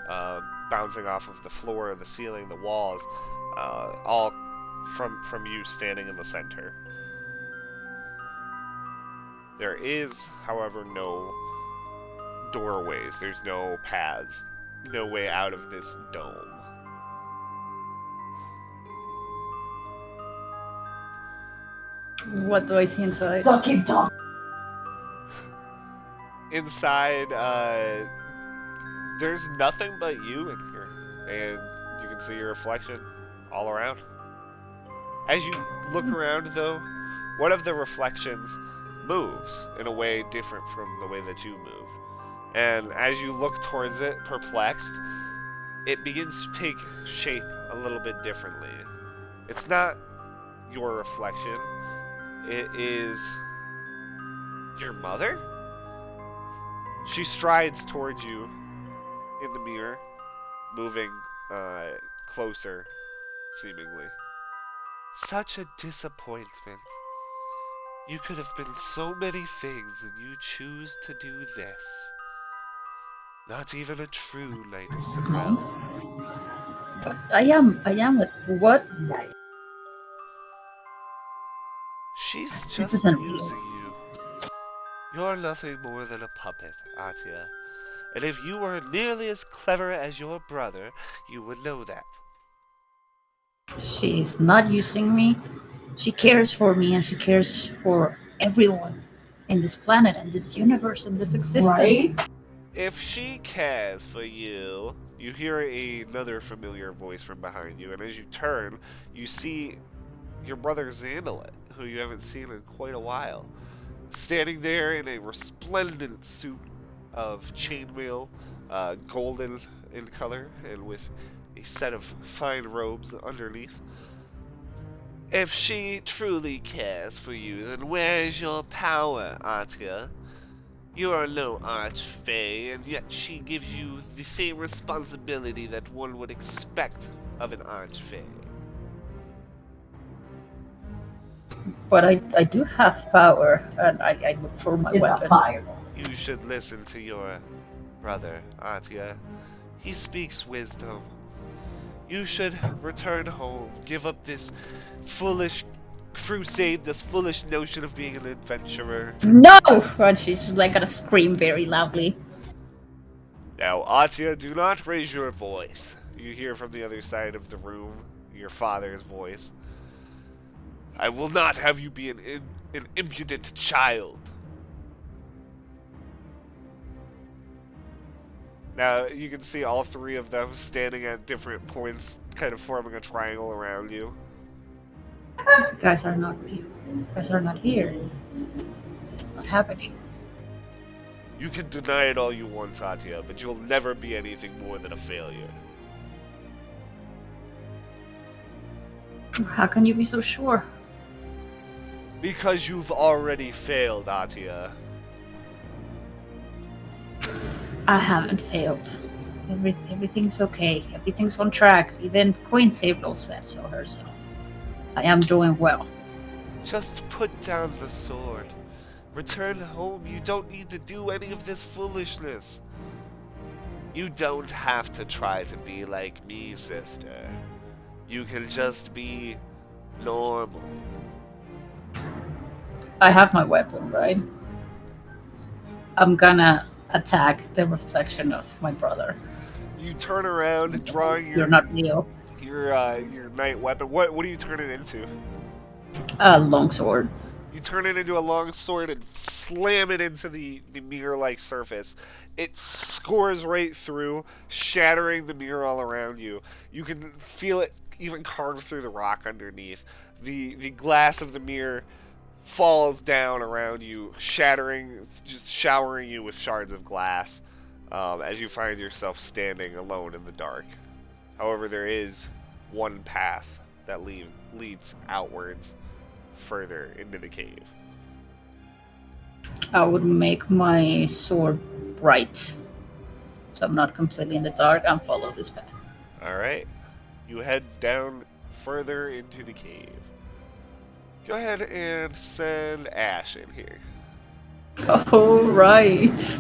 S1: bouncing off of the floor, the ceiling, the walls, all from you standing in the center. There is, however, no doorways. There's no paths. No way out of this dome.
S7: What do I see inside?
S2: So keep talking.
S1: Inside, there's nothing but you in here, and you can see your reflection all around. As you look around, though, one of the reflections moves in a way different from the way that you move. And as you look towards it, perplexed, it begins to take shape a little bit differently. It's not your reflection. It is your mother? She strides towards you in the mirror, moving closer, seemingly. Such a disappointment. You could have been so many things, and you choose to do this. Not even a true Knight of Sorrel.
S7: But I am what?
S1: She's
S7: This
S1: just
S7: isn't
S1: using you. You're nothing more than a puppet, Atia. And if you were nearly as clever as your brother, you would know that.
S7: She is not using me. She cares for me and she cares for everyone in this planet and this universe and this existence.
S2: Right?
S1: If she cares for you, you hear another familiar voice from behind you, and as you turn, you see your brother Xandalet, who you haven't seen in quite a while. standing there in a resplendent suit of chainmail, golden in color, and with a set of fine robes underneath. If she truly cares for you, then where is your power, Artia? You are no archfey, and yet she gives you the same responsibility that one would expect of an archfey.
S7: But I do have power, and I look for my
S9: It's
S7: weapon.
S9: a fireball.
S1: You should listen to your brother, Artia. He speaks wisdom. You should return home, give up this foolish crusade, this foolish notion of being an adventurer.
S7: No! And she's just like gonna scream very loudly.
S1: Now, Artia, do not raise your voice. You hear from the other side of the room your father's voice. I will not have you be an impudent child. Now, you can see all three of them standing at different points, kind of forming a triangle around you.
S7: You guys are not real. You guys are not here. This is not happening.
S1: You can deny it all you want, Artia, but you'll never be anything more than a failure.
S7: How can you be so sure?
S1: Because you've already failed, Artia.
S7: I haven't failed. Everything's okay. Everything's on track. Even Queen Sabril said so herself. I am doing well.
S1: Just put down the sword. Return home. You don't need to do any of this foolishness. You don't have to try to be like me, sister. You can just be normal.
S7: I have my weapon, right? I'm gonna attack the reflection of my brother.
S1: You turn around, drawing
S7: You're not real.
S1: your knight weapon. What do you turn it into?
S7: A longsword.
S1: You turn it into a long sword and slam it into the mirror-like surface. It scores right through, shattering the mirror all around you. You can feel it even carved through the rock underneath. The glass of the mirror falls down around you, shattering, just showering you with shards of glass as you find yourself standing alone in the dark. However, there is one path that leads outwards further into the cave.
S7: I would make my sword bright, so I'm not completely in the dark and follow this path.
S1: Alright. You head down further into the cave. Go ahead and send Ash in here.
S7: All right.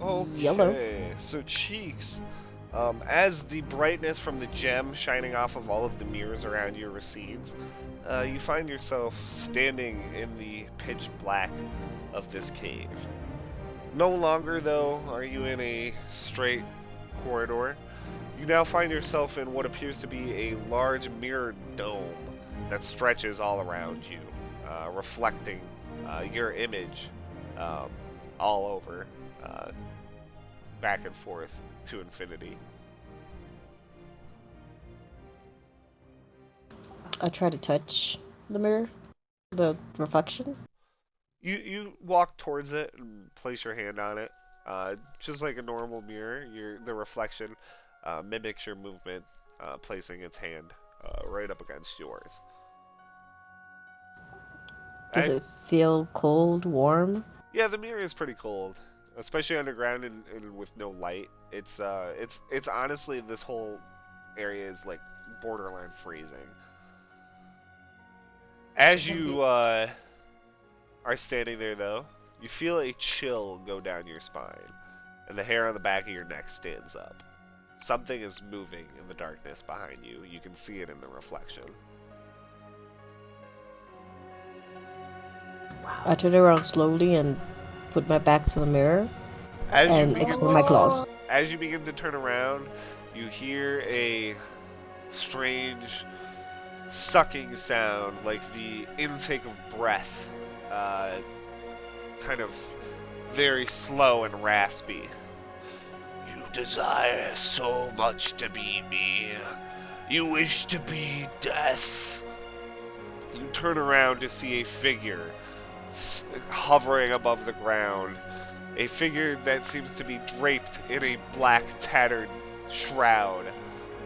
S1: Okay,
S2: Yellow.
S1: so Cheeks, as the brightness from the gem shining off of all of the mirrors around you recedes, you find yourself standing in the pitch black of this cave. No longer, though, are you in a straight corridor. You now find yourself in what appears to be a large mirrored dome that stretches all around you, reflecting your image all over, back and forth to infinity.
S2: I try to touch the mirror, the reflection.
S1: You walk towards it and place your hand on it. Just like a normal mirror, the reflection mimics your movement, placing its hand right up against yours.
S2: Does it feel cold, warm?
S1: Yeah, the mirror is pretty cold, especially underground and with no light. It's honestly, this whole area is like borderline freezing. As you are standing there, though, you feel a chill go down your spine, and the hair on the back of your neck stands up. Something is moving in the darkness behind you. You can see it in the reflection.
S2: I turn around slowly and put my back to the mirror
S1: As you
S2: and
S1: begin
S2: extend my claws.
S1: as you begin to turn around, you hear a strange sucking sound, like the intake of breath, kind of very slow and raspy. You desire so much to be me. You wish to be death. You turn around to see a figure hovering above the ground. A figure that seems to be draped in a black tattered shroud.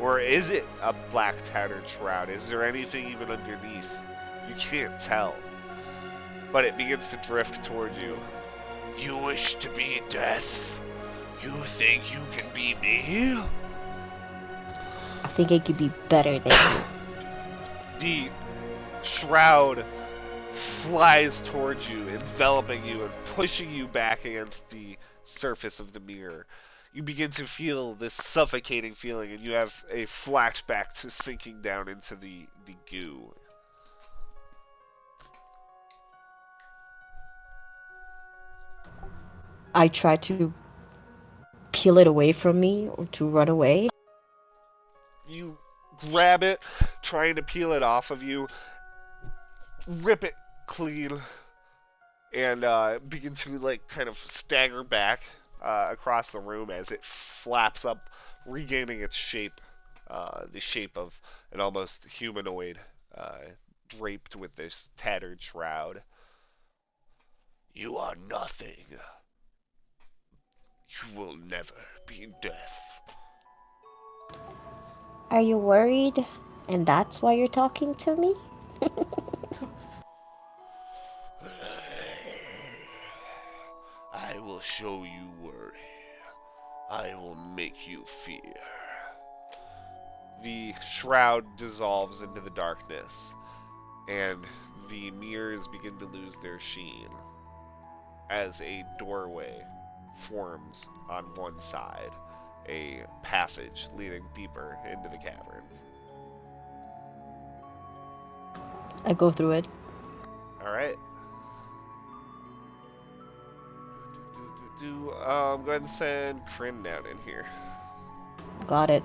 S1: Or is it a black tattered shroud? Is there anything even underneath? You can't tell. But it begins to drift towards you. You wish to be death? You think you can be me?
S2: I think it could be better than you.
S1: The shroud flies towards you, enveloping you and pushing you back against the surface of the mirror. You begin to feel this suffocating feeling, and you have a flashback to sinking down into the goo.
S2: I try to peel it away from me or to run away.
S1: You grab it, trying to peel it off of you, rip it clean, and begin to like kind of stagger back across the room as it flaps up, regaining its shape, the shape of an almost humanoid, draped with this tattered shroud. You are nothing. You will never be death.
S2: Are you worried? And that's why you're talking to me?
S1: I will show you worry. I will make you fear. The shroud dissolves into the darkness, and the mirrors begin to lose their sheen as a doorway forms on one side, a passage leading deeper into the caverns.
S2: I go through it.
S1: Alright. Go ahead and send Kryn down in here.
S2: Got it.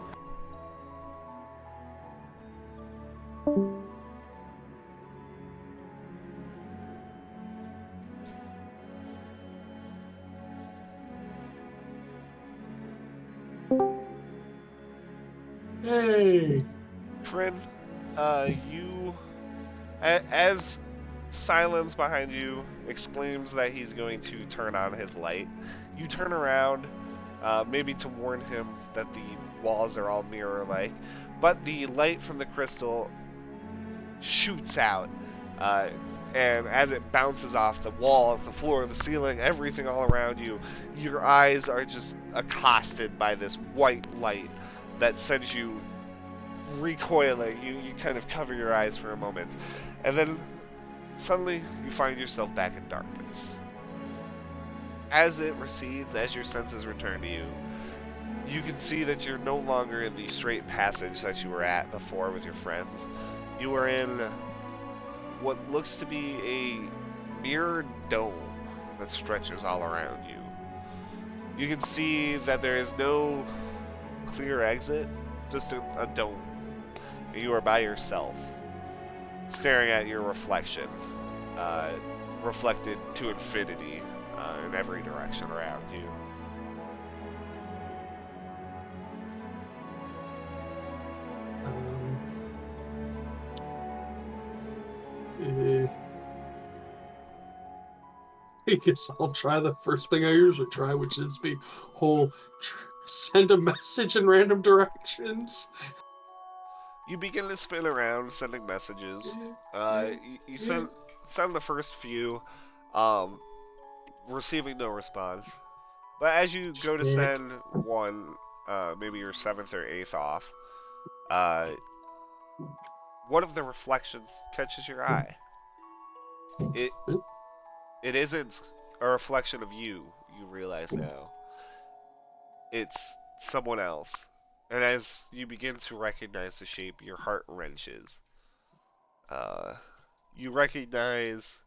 S3: Hey.
S1: Kryn, as Silence behind you exclaims that he's going to turn on his light, you turn around, maybe to warn him that the walls are all mirror-like, but the light from the crystal shoots out, and as it bounces off the walls, the floor, the ceiling, everything all around you, your eyes are just accosted by this white light that sends you recoiling. You kind of cover your eyes for a moment, and then suddenly you find yourself back in darkness. As it recedes, as your senses return to you, you can see that you're no longer in the straight passage that you were at before with your friends. You are in what looks to be a mirrored dome that stretches all around you. You can see that there is no clear exit, just a dome. You are by yourself, staring at your reflection, reflected to infinity in every direction around you.
S3: I guess I'll try the first thing I usually try, which is the whole send a message in random directions.
S1: You begin to spin around, sending messages. You send the first few, receiving no response. But as you go to send one, maybe your 7th or 8th off, one of the reflections catches your eye. It isn't a reflection of you, you realize now. It's someone else. And as you begin to recognize the shape, your heart wrenches. You recognize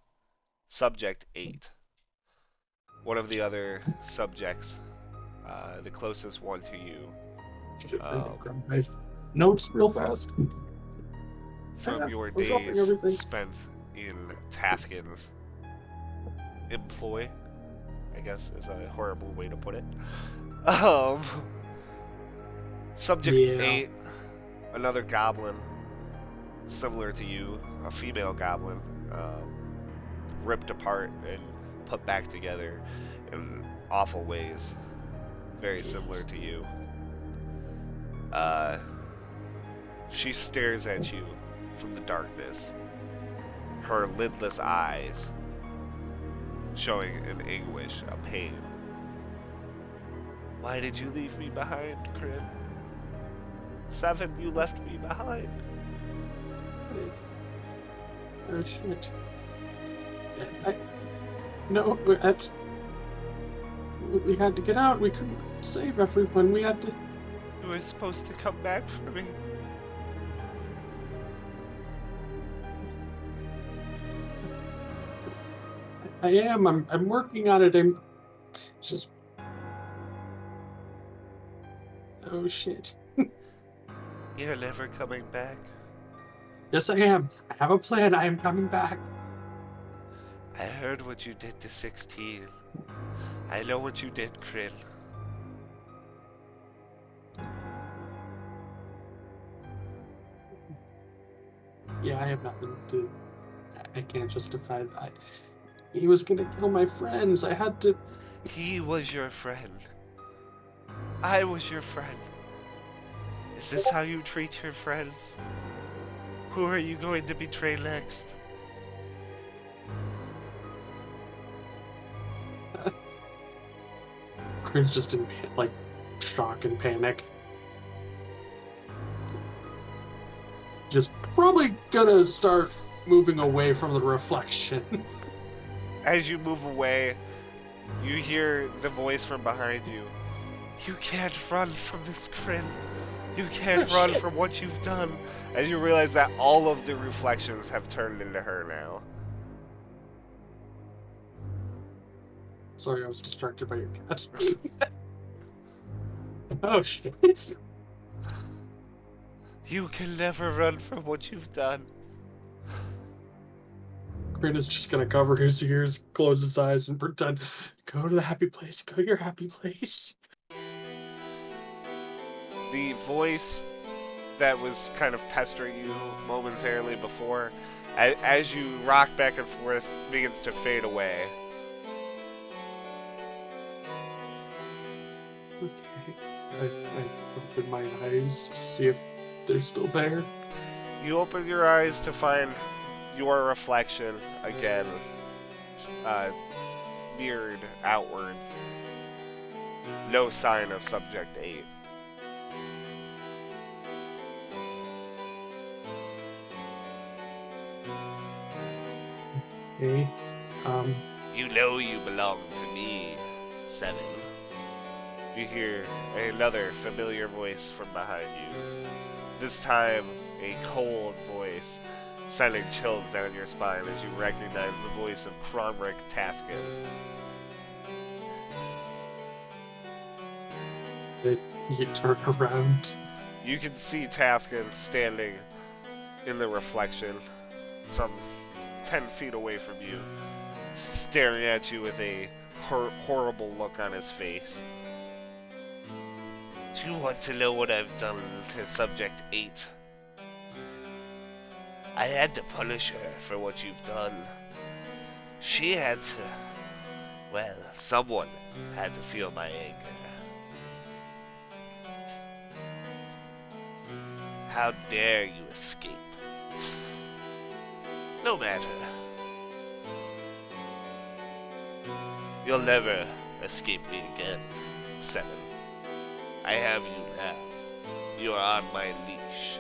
S1: Subject 8. One of the other subjects, the closest one to you,
S3: Grab my notes real fast.
S1: from your
S3: I'm dropping
S1: days
S3: everything.
S1: spent in Tafkin's employ, I guess is a horrible way to put it. Subject
S3: Yeah.
S1: 8, another goblin, similar to you, a female goblin, ripped apart and put back together in awful ways, very similar to you. She stares at you from the darkness, her lidless eyes showing an anguish, a pain. Why did you leave me behind, Kryn? 7, you left me behind.
S3: Oh shit. No, we had to get out. We couldn't save everyone. We had to.
S1: You were supposed to come back for me.
S3: I am. I'm working on it. I'm just. Oh shit.
S1: You're never coming back.
S3: Yes, I am. I have a plan. I am coming back.
S1: I heard what you did to 16. I know what you did, Kryn.
S3: Yeah, I have nothing to. I can't justify that. He was gonna kill my friends. I had to.
S1: He was your friend. I was your friend. Is this how you treat your friends? Who are you going to betray next?
S3: Kryn's just in like shock and panic. Just probably gonna start moving away from the reflection.
S1: As you move away, you hear the voice from behind you. You can't run from this, Kryn. You can't run from what you've done. As you realize that all of the reflections have turned into her now.
S3: Sorry, I was distracted by your cats. Oh shit.
S1: You can never run from what you've done.
S3: Kryn is just gonna cover his ears, close his eyes, and pretend, go to the happy place, go to your happy place.
S1: The voice that was kind of pestering you momentarily before, as you rock back and forth, begins to fade away.
S3: Okay. I open my eyes to see if they're still there.
S1: You open your eyes to find your reflection again, mirrored outwards. No sign of Subject 8.
S3: Okay.
S1: You know you belong to me, 7. You hear another familiar voice from behind you. This time, a cold voice, sending chills down your spine as you recognize the voice of Cromrick Tafkin.
S3: You turn around.
S1: You can see Tafkin standing in the reflection, some 10 feet away from you, staring at you with a horrible look on his face. Do you want to know what I've done to Subject 8? I had to punish her for what you've done. She had to... Well, someone had to feel my anger. How dare you escape? No matter. You'll never escape me again, 7. I have you now. You are on my leash.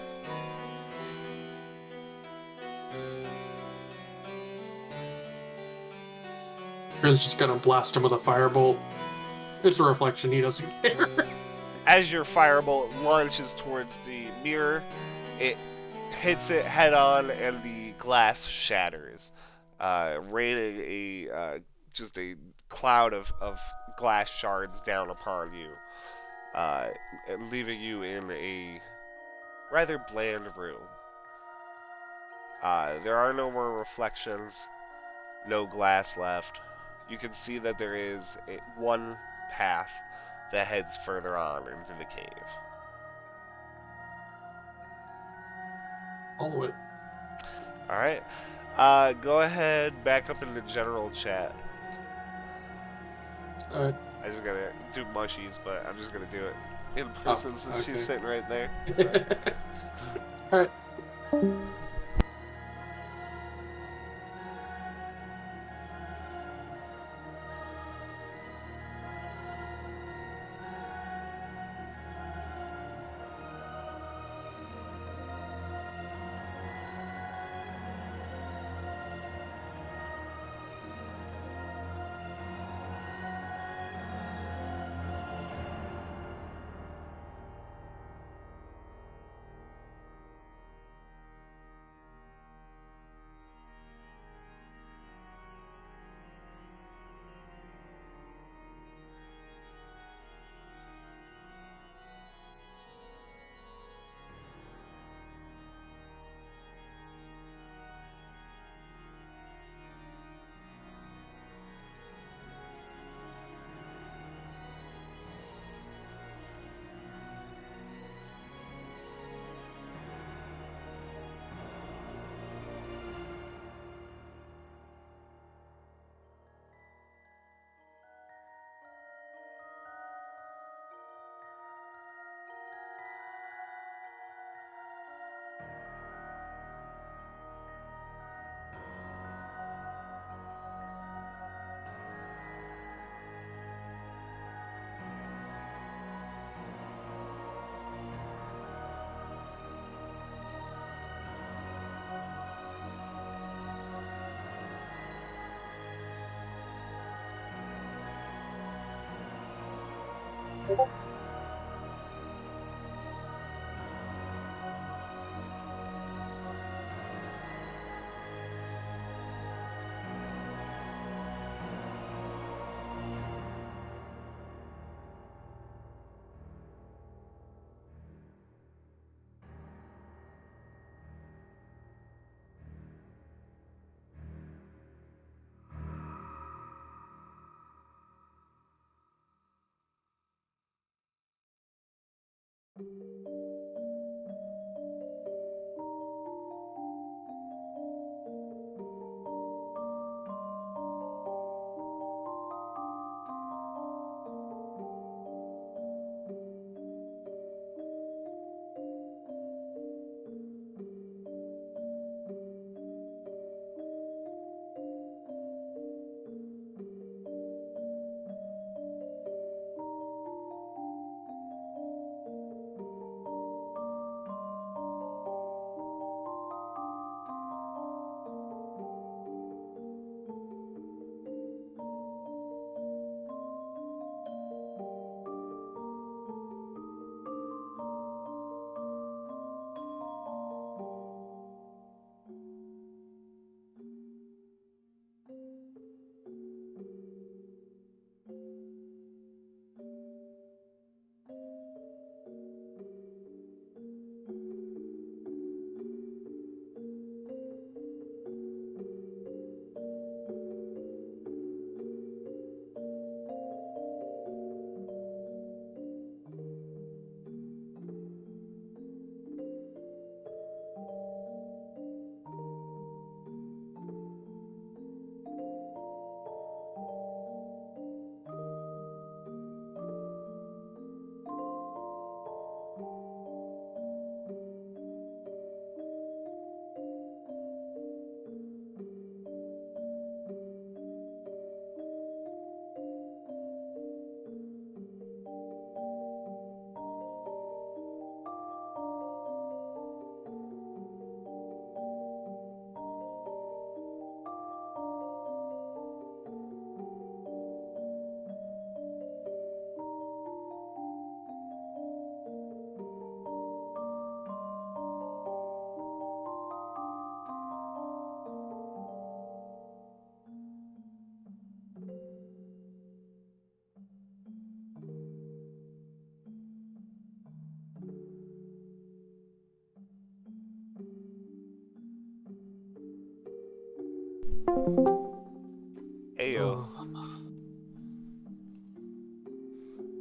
S3: Kryn's just gonna blast him with a firebolt. It's a reflection, he doesn't care.
S1: As your firebolt launches towards the mirror, it hits it head on and the glass shatters. raining just a cloud of glass shards down upon you, uh, leaving you in a rather bland room. There are no more reflections, no glass left. You can see that there is one path that heads further on into the cave.
S3: Follow it.
S1: All right. Go ahead, back up in the general chat.
S3: All right.
S1: I was just gonna do mushies, but I'm just gonna do it in
S3: Oh,
S1: person since
S3: okay.
S1: she's sitting right there. So.
S3: All right.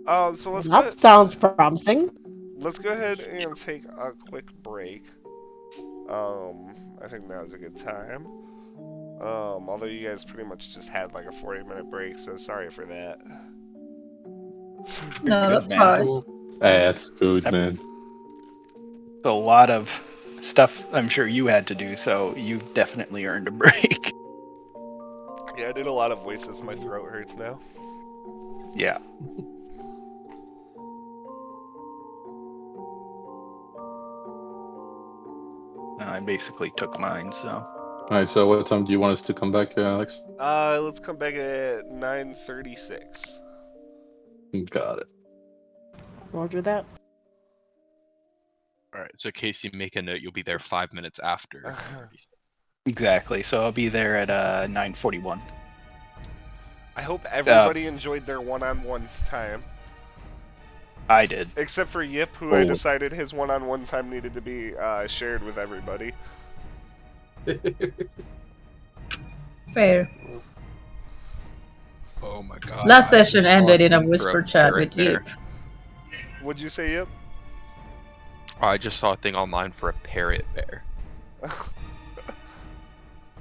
S1: So let's
S2: That sounds promising.
S1: let's go ahead and take a quick break. I think now's a good time. Although you guys pretty much just had like a 40-minute break, so sorry for that.
S7: No,
S8: Good,
S7: that's
S8: man.
S7: fine.
S3: Cool.
S5: That's good,
S8: Yep.
S5: man.
S8: A lot of stuff I'm sure you had to do, so you've definitely earned a break.
S1: Yeah, I did a lot of voices. My throat hurts now.
S8: Yeah. I basically took mine, so.
S5: Alright, so what time do you want us to come back, Alex?
S1: Let's come back at 9:36.
S5: Got it.
S2: Roger that.
S6: All right, so Casey, make a note. You'll be there 5 minutes after.
S8: Exactly. So I'll be there at 9:41.
S1: I hope everybody enjoyed their one-on-one time.
S8: I did.
S1: Except for Yip, who I
S5: Oh.
S1: decided his one-on-one time needed to be shared with everybody.
S7: Fair.
S6: Oh my god.
S7: Last
S6: I
S7: session
S6: saw
S7: ended in a
S6: thing for
S7: whisper chat
S6: parrot
S7: with
S6: bear.
S7: Yip.
S1: What'd you say, Yip?
S6: I just saw a thing online for a parrot bear.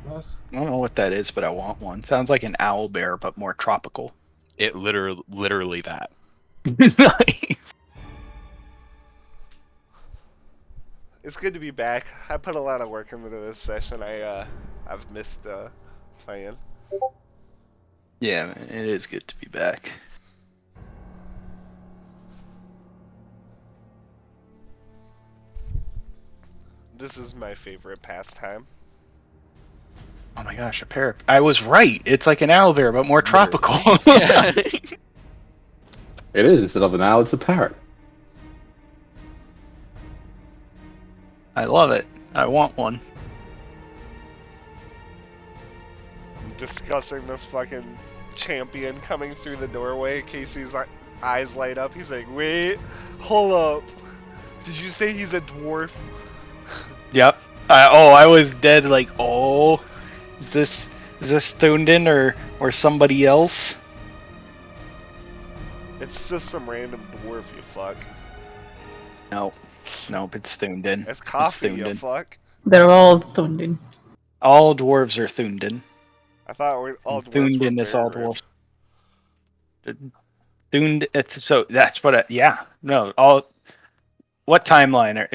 S3: Nice.
S8: I don't know what that is, but I want one. Sounds like an owl bear, but more tropical.
S6: It literally that.
S1: It's good to be back. I put a lot of work into this session. I've missed playing.
S8: Yeah, man, it is good to be back.
S1: This is my favorite pastime.
S8: Oh my gosh, a parrot. I was right. It's like an owl bear, but more tropical.
S6: Yeah.
S5: It is. Instead of an owl, it's a parrot.
S8: I love it. I want one.
S1: Discussing this fucking champion coming through the doorway. Casey's eyes light up. He's like, wait, hold up. Did you say he's a dwarf?
S8: Yep. I was dead. Like, oh, is this Thunden or somebody else?
S1: It's just some random dwarf, you fuck.
S8: Nope, it's Thunden.
S1: It's coffee, you
S8: Thunden.
S1: fuck.
S7: They're all Thundin.
S8: All dwarves are Thunden.
S1: I thought all dwarves were
S8: Thunden is all
S1: Bear
S8: dwarves. So that's what. Yeah. No. All. What timeline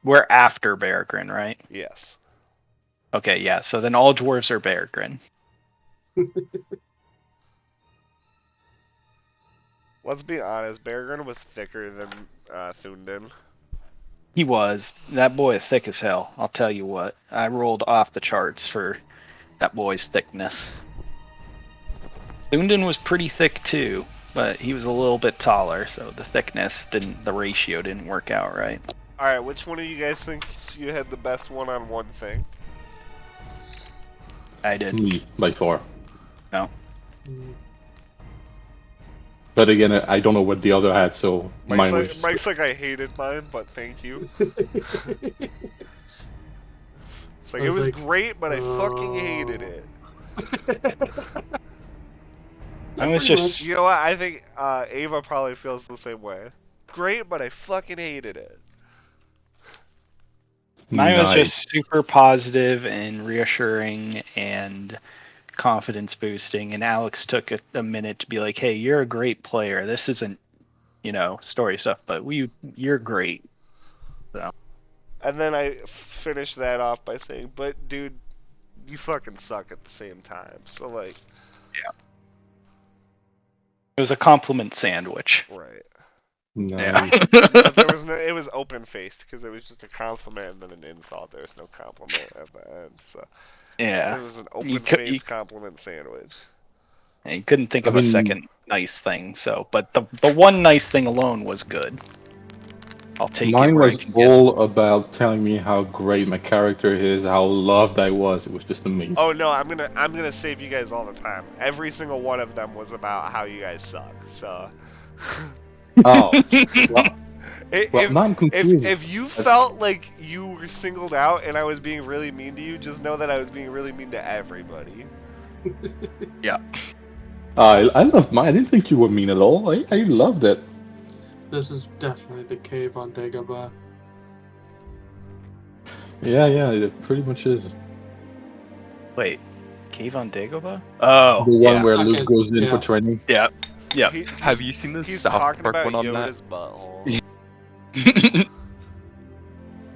S8: we're after Beargrin, right?
S1: Yes.
S8: Okay. Yeah. So then all dwarves are Beargrin.
S1: Let's be honest, Beargrin was thicker than Thunden.
S8: He was. That boy is thick as hell. I'll tell you what. I rolled off the charts for that boy's thickness. Thunden was pretty thick too, but he was a little bit taller, so the ratio didn't work out right.
S1: Alright, which one of you guys thinks you had the best one-on-one thing?
S8: I did.
S5: Me, by far.
S8: No.
S5: But again, I don't know what the other had, so mine was just...
S1: Mike's like, I hated mine, but thank you. It's like, it was great, but I fucking hated it.
S8: I was just...
S1: You know what? I think Ava probably feels the same way. Great, but I fucking hated it.
S8: Mine was
S5: Nice.
S8: just super positive and reassuring and confidence boosting, and Alex took a minute to be like, hey, you're a great player. This isn't, story stuff, but you're great. So.
S1: And then I finished that off by saying, but dude, you fucking suck at the same time. So like...
S8: Yeah. It was a compliment sandwich.
S1: Right.
S5: Nice.
S1: But there was it was open-faced, because it was just a compliment and then an insult. There was no compliment at the end, so...
S8: Yeah.
S1: It was an open-faced compliment sandwich.
S8: And you couldn't think of a second nice thing, but the one nice thing alone was good. I'll take it.
S5: Mine was all about telling me how great my character is, how loved I was. It was just amazing.
S1: Oh no, I'm gonna save you guys all the time. Every single one of them was about how you guys suck. So.
S5: Oh. Well, now I'm confused.
S1: If you felt like you were singled out and I was being really mean to you, just know that I was being really mean to everybody.
S8: Yeah.
S5: I loved mine. I didn't think you were mean at all. I loved it.
S3: This is definitely the cave on Dagobah.
S5: Yeah, it pretty much is.
S8: Wait, Cave on Dagobah? Oh,
S5: The one
S8: yeah.
S5: where Luke
S3: Second,
S5: goes in for
S3: yeah.
S5: training.
S8: Yeah. Yep.
S6: Have you seen the
S1: He's
S6: South
S1: talking
S6: Park
S1: about
S6: one on that?
S1: Yoda's butthole.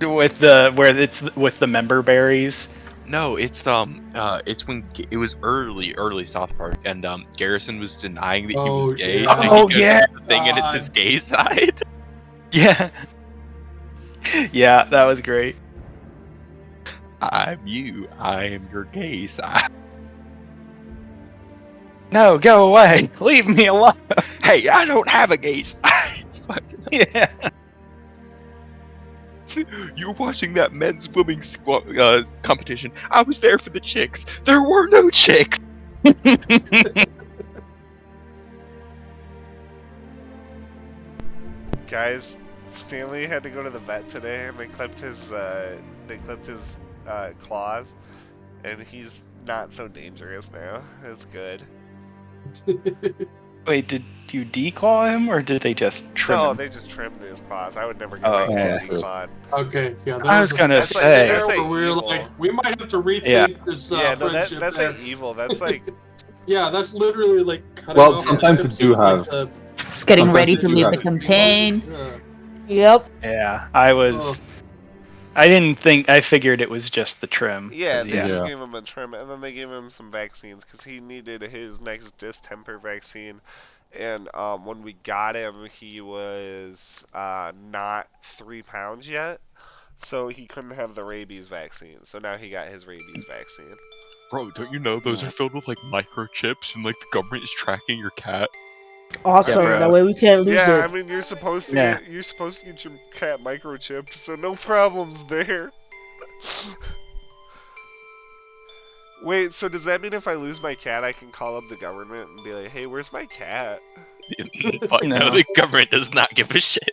S8: With the where it's with the member berries.
S6: No, it's when it was early South Park, and Garrison was denying that he was
S3: Oh,
S6: gay,
S3: yeah.
S6: so he
S8: Oh
S6: goes
S8: yeah.
S6: into the thing and it's his gay side.
S8: Yeah. Yeah, that was great.
S6: I'm you. I am your gay side.
S8: No, go away. Leave me alone.
S6: Hey, I don't have a gay side. Fucking-
S8: Yeah.
S6: You're watching that men's swimming competition. I was there for the chicks. There were no chicks.
S1: Guys, Stanley had to go to the vet today, and they clipped his claws, and he's not so dangerous now. It's good.
S8: Wait, did you declaw him or did they just trim
S1: No,
S8: him?
S1: they just trimmed his claws. I would never get
S8: Oh,
S1: my cat
S8: okay.
S1: declawed.
S3: Okay, yeah, there
S8: I
S3: was
S8: was
S3: a
S8: gonna
S3: step
S8: say.
S3: there
S1: That's like
S3: where we were
S1: evil.
S3: like, we might have to rethink
S8: Yeah.
S3: this
S1: Yeah, no,
S3: friendship
S1: that's
S3: there.
S1: like evil. That's like
S3: Yeah, that's literally like cutting
S5: Well,
S3: off
S5: sometimes
S3: the
S5: you
S3: tips
S5: do
S3: of, like,
S5: have.
S3: the
S7: It's getting
S5: Sometimes
S7: ready
S5: you
S7: to
S5: do
S7: leave
S5: have.
S7: the campaign.
S3: Yeah.
S2: Yep.
S8: Yeah, I
S3: Ugh.
S8: I figured it was just the trim.
S1: Yeah,
S8: 'cause,
S1: they
S8: yeah.
S1: just
S5: Yeah.
S1: gave him a trim, and then they gave him some vaccines because he needed his next distemper vaccine. And when we got him, he was not 3 pounds yet, so he couldn't have the rabies vaccine. So now he got his rabies vaccine.
S6: Bro, don't you know those are filled with like microchips and like the government is tracking your cat?
S2: Awesome.
S8: bro.
S2: That way we can't lose
S1: Yeah, I
S2: it.
S1: mean you're supposed to
S8: Yeah.
S1: get your cat microchipped, so no problems there. Wait, so does that mean if I lose my cat, I can call up the government and be like, "Hey, where's my cat?"
S6: Fuck no,
S8: No.
S6: the government does not give a shit.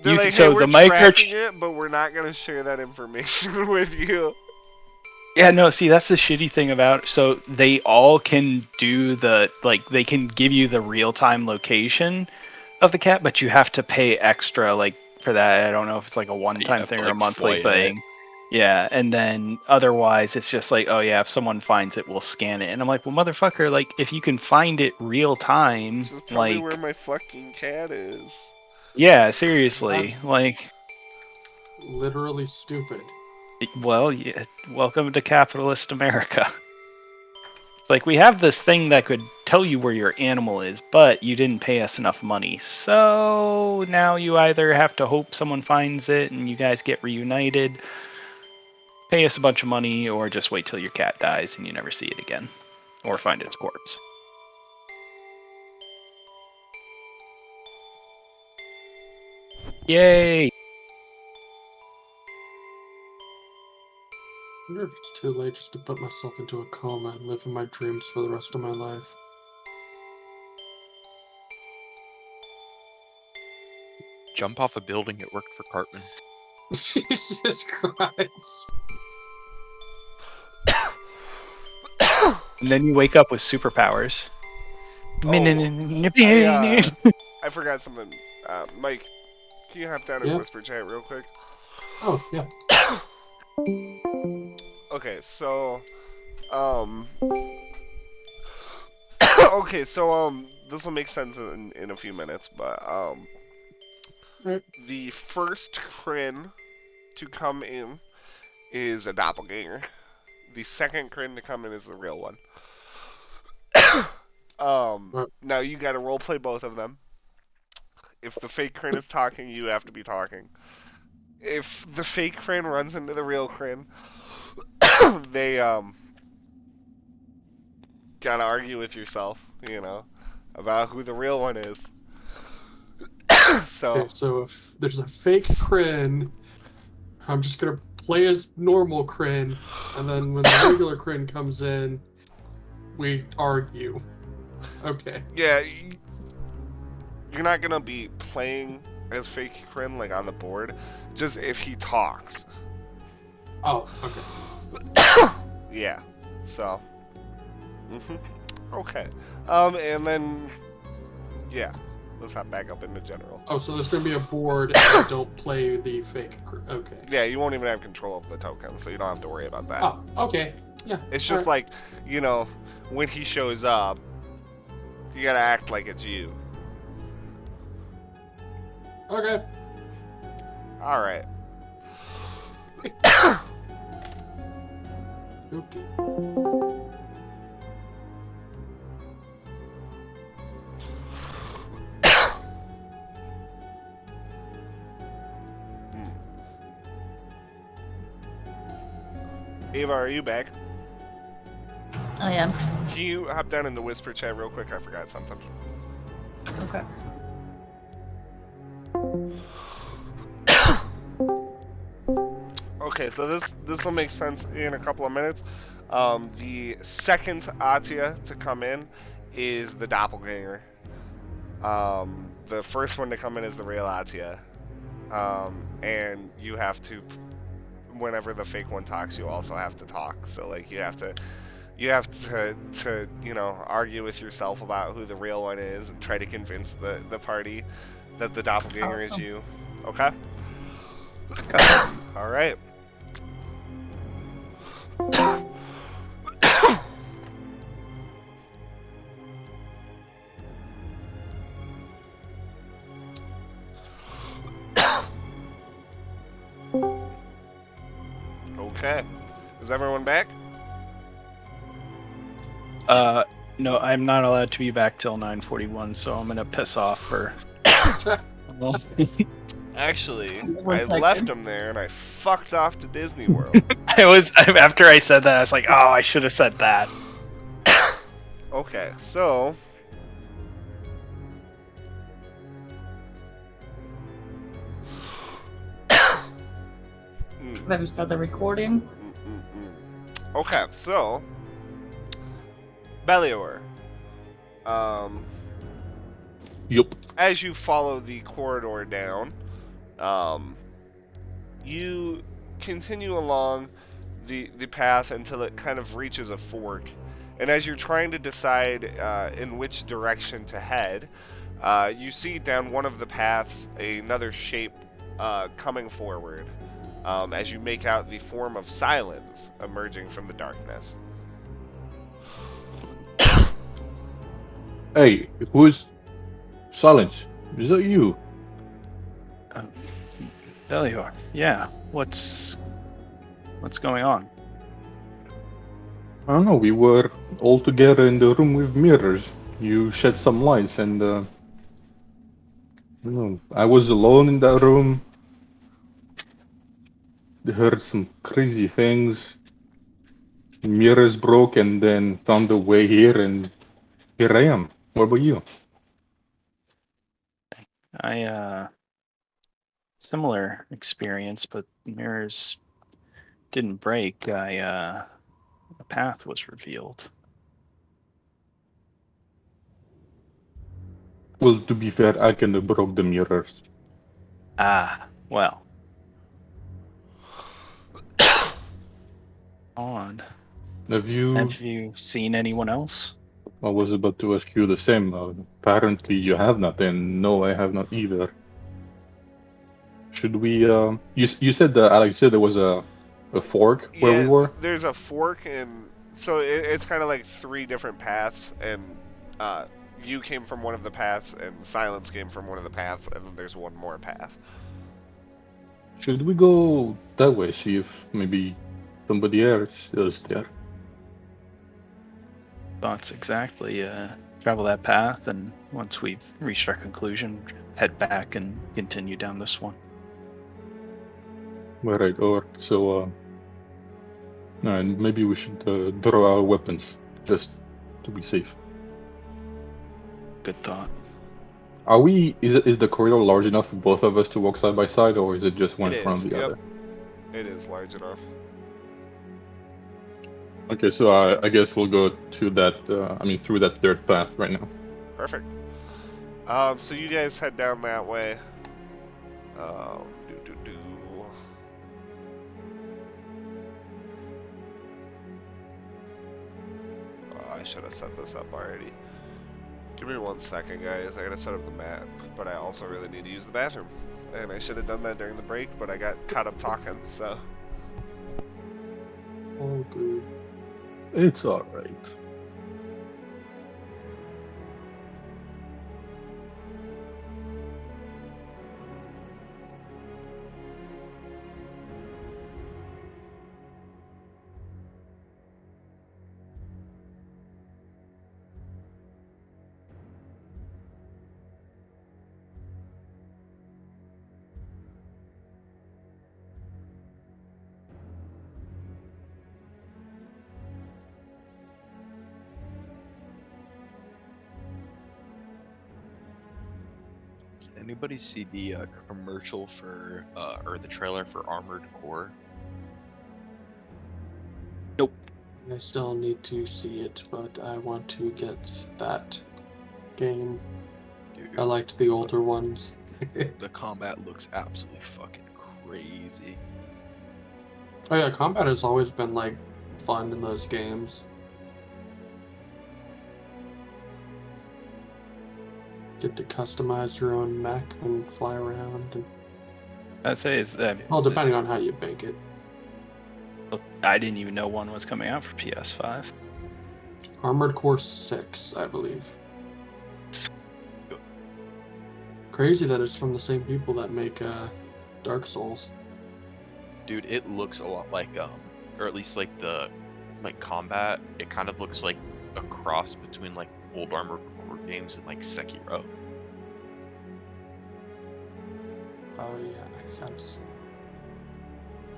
S1: They're like, "Hey,
S8: So
S1: we're
S8: the micro.
S1: tracking it, but we're not gonna share that information with you."
S8: Yeah, no, see, that's the shitty thing about it. So they all can do they can give you the real-time location of the cat, but you have to pay extra, like, for that. I don't know if it's like a one-time
S6: have to,
S8: thing or
S6: like,
S8: a monthly
S6: FOIA it.
S8: thing. Yeah, and then otherwise it's just like, oh yeah, if someone finds it, we'll scan it. And I'm like, well, motherfucker, like, if you can find it real time,
S1: Just tell me
S8: like,
S1: where my fucking cat is.
S8: yeah, seriously,
S3: That's
S8: like,
S3: literally stupid.
S8: well, yeah, welcome to capitalist America. Like, we have this thing that could tell you where your animal is, but you didn't pay us enough money. So now you either have to hope someone finds it and you guys get reunited, pay us a bunch of money, or just wait till your cat dies and you never see it again. Or find its corpse. Yay!
S3: I wonder if it's too late just to put myself into a coma and live in my dreams for the rest of my life.
S6: Jump off a building, it worked for Cartman.
S3: Jesus Christ.
S8: And then you wake up with superpowers.
S1: I forgot something. Mike, can you hop down and
S3: Yeah.
S1: whisper chat real quick?
S3: Oh, yeah.
S1: Okay, so, this will make sense in a few minutes, but,
S3: Alright.
S1: the first Kryn to come in is a doppelganger. The second Kryn to come in is the real one. Now you gotta roleplay both of them. If the fake Kryn is talking, you have to be talking. If the fake Kryn runs into the real Kryn, they, gotta argue with yourself, about who the real one is. So,
S3: Okay, so if there's a fake Kryn, I'm just gonna play as normal Kryn, and then when the regular Kryn comes in, we argue. Okay.
S1: yeah, you're not gonna be playing as fake Kryn, like, on the board, just if he talks.
S3: Oh, okay.
S1: Yeah, so, Okay. And then, yeah, let's hop back up into general.
S3: Oh, so there's going to be a board, and I don't play the fake. Okay.
S1: Yeah, you won't even have control of the token, so you don't have to worry about that.
S3: Oh, okay. Yeah.
S1: It's just like, you know, when he shows up, you gotta act like it's you.
S3: Okay.
S1: All right.
S3: Okay.
S1: Ava, are you back?
S7: I am.
S1: Can you hop down in the whisper chat real quick? I forgot something.
S7: Okay.
S1: Okay, so this will make sense in a couple of minutes. The second Atia to come in is the doppelganger. The first one to come in is the real Atia. And you have to, whenever the fake one talks, you also have to talk. So like you have to argue with yourself about who the real one is and try to convince the party that the doppelganger is
S7: Awesome.
S1: you. Okay? All right. Okay. Is everyone back?
S8: No, I'm not allowed to be back till 9:41, so I'm gonna piss off for.
S1: Actually,
S7: One
S1: I
S7: second.
S1: left him there and I fucked off to Disney World.
S8: After I said that, I was like, oh, I should have said that.
S1: Okay, so
S7: Have you started recording?
S1: Okay, so Belior.
S5: Yup.
S1: As you follow the corridor down, you continue along the path until it kind of reaches a fork. And as you're trying to decide in which direction to head, you see down one of the paths another shape coming forward as you make out the form of Silence emerging from the darkness.
S5: Hey, who's Silence? Is that you?
S8: Belior, yeah. What's going on?
S5: I don't know. We were all together in the room with mirrors. You shed some lights, and I was alone in that room. Heard some crazy things. Mirrors broke, and then found a way here, and here I am. What about you?
S8: Similar experience, but mirrors didn't break. A path was revealed.
S5: Well, to be fair, I kind of broke the mirrors.
S8: Ah, well. Odd.
S5: Have you
S8: seen anyone else?
S5: I was about to ask you the same. Apparently you have not, and no, I have not either. Should we, you said that, Alex, you said there was a fork where we
S1: Yeah,
S5: were?
S1: there's a fork, and so it's kind of like three different paths, and you came from one of the paths, and Silence came from one of the paths, and then there's one more path.
S5: Should we go that way, see if maybe somebody else is there?
S8: Thoughts exactly. Travel that path, and once we've reached our conclusion, head back and continue down this one.
S5: Alright, so, and maybe we should draw our weapons, just to be safe.
S8: Good thought.
S5: Is the corridor large enough for both of us to walk side by side, or is it just one in front of the other?
S1: It is large enough.
S5: Okay, so I guess we'll go to that, through that third path right now.
S1: Perfect. So you guys head down that way. I should have set this up already. Give me 1 second, guys. I gotta set up the map, but I also really need to use the bathroom. And I should have done that during the break, but I got caught up talking, so.
S3: All good.
S5: It's alright.
S6: Anybody see the commercial for or the trailer for Armored Core?
S8: Nope.
S3: I still need to see it, but I want to get that game.
S6: Dude,
S3: I liked the older ones.
S6: the combat looks absolutely fucking crazy.
S3: Oh yeah, combat has always been like fun in those games. Get to customize your own mech and fly around. And,
S8: I'd say is
S3: well, depending on how you bank it.
S8: I didn't even know one was coming out for PS5.
S3: Armored Core 6, I believe. Crazy that it's from the same people that make Dark Souls.
S6: Dude, it looks a lot like or at least like the combat. It kind of looks like a cross between like old Armored Core games and like Sekiro.
S3: Oh yeah, I gotta see.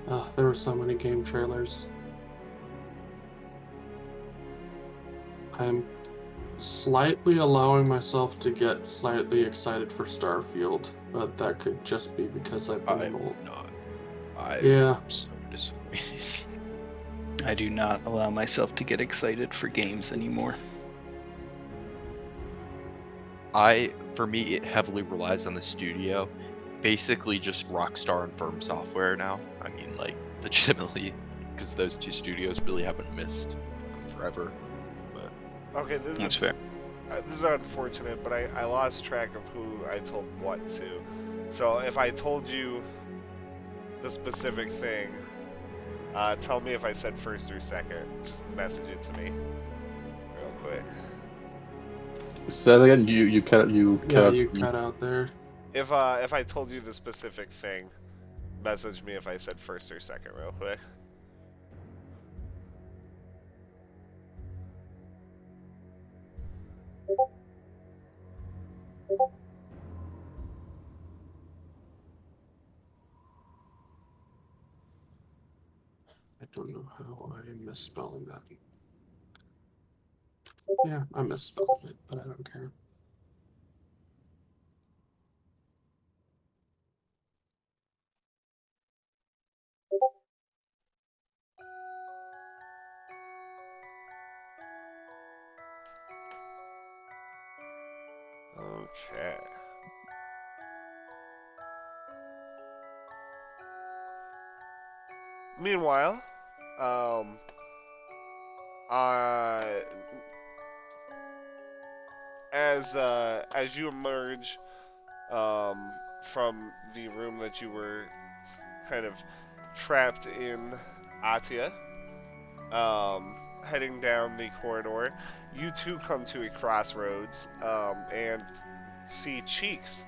S3: Oh, there were so many game trailers. I'm slightly allowing myself to get slightly excited for Starfield, but that could just be because I've been old.
S6: I'm so disappointed.
S8: I do not allow myself to get excited for games anymore.
S6: For me, it heavily relies on the studio. Basically just Rockstar and Firm Software now. I mean, like, legitimately, because those two studios really haven't missed forever. But
S1: Okay,
S8: That's fair.
S1: this is unfortunate, but I lost track of who I told what to. So if I told you the specific thing, tell me if I said first or second. Just message it to me real quick.
S5: Say that again. You cut.
S3: Yeah, you cut out there.
S1: If I told you the specific thing, message me if I said first or second real quick.
S3: I don't know how I'm misspelling that. Yeah, I'm misspelling it, but I don't care.
S1: Okay. Meanwhile, as you emerge from the room that you were kind of trapped in, Atia, heading down the corridor, you too come to a crossroads and see Cheeks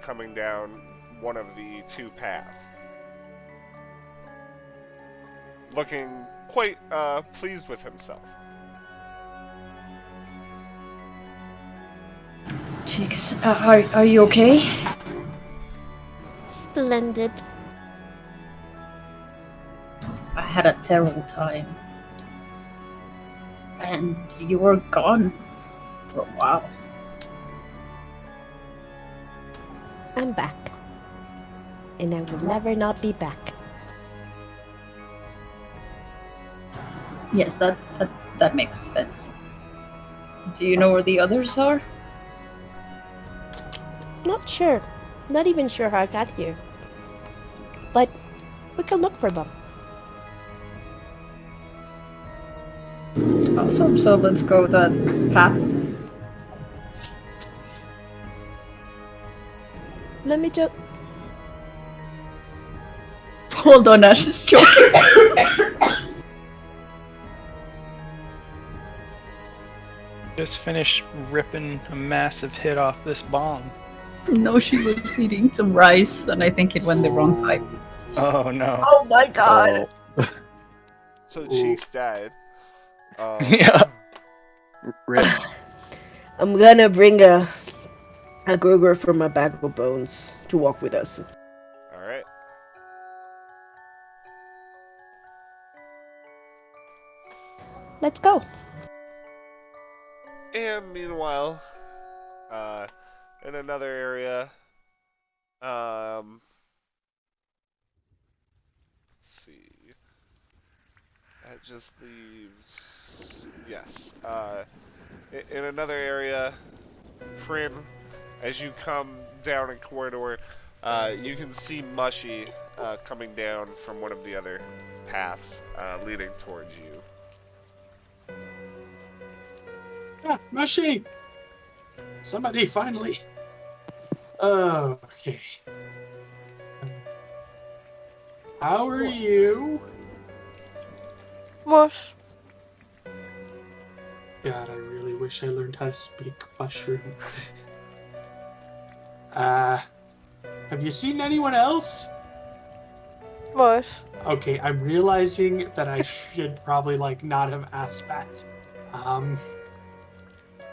S1: coming down one of the two paths, looking quite pleased with himself.
S7: Chicks, are you okay?
S2: Splendid.
S7: I had a terrible time. And you were gone for a while.
S2: I'm back. And I will never not be back.
S7: Yes, that makes sense. Do you know where the others are?
S2: Not sure. Not even sure how I got here. But we can look for them.
S7: Awesome. So let's go that path.
S2: Let me just.
S7: Hold on, Ash is choking.
S8: Just finished ripping a massive hit off this bomb.
S7: No, she was eating some rice, and I think it went the wrong pipe.
S8: Oh no.
S2: Oh my god!
S5: Oh,
S1: So Cheeks died.
S8: Yeah. Rip.
S2: I'm gonna bring a Groger from my bag of bones to walk with us.
S1: All right.
S2: Let's go.
S1: And meanwhile, in another area, let's see. That just leaves. Yes. In another area, Prin, as you come down a corridor, you can see Mushy coming down from one of the other paths leading towards you.
S3: Ah, Mushy! Somebody finally. Okay. How are you?
S4: Mush.
S3: God, I really wish I learned how to speak mushroom. Have you seen anyone else?
S4: Mush.
S3: Okay, I'm realizing that I should probably not have asked that.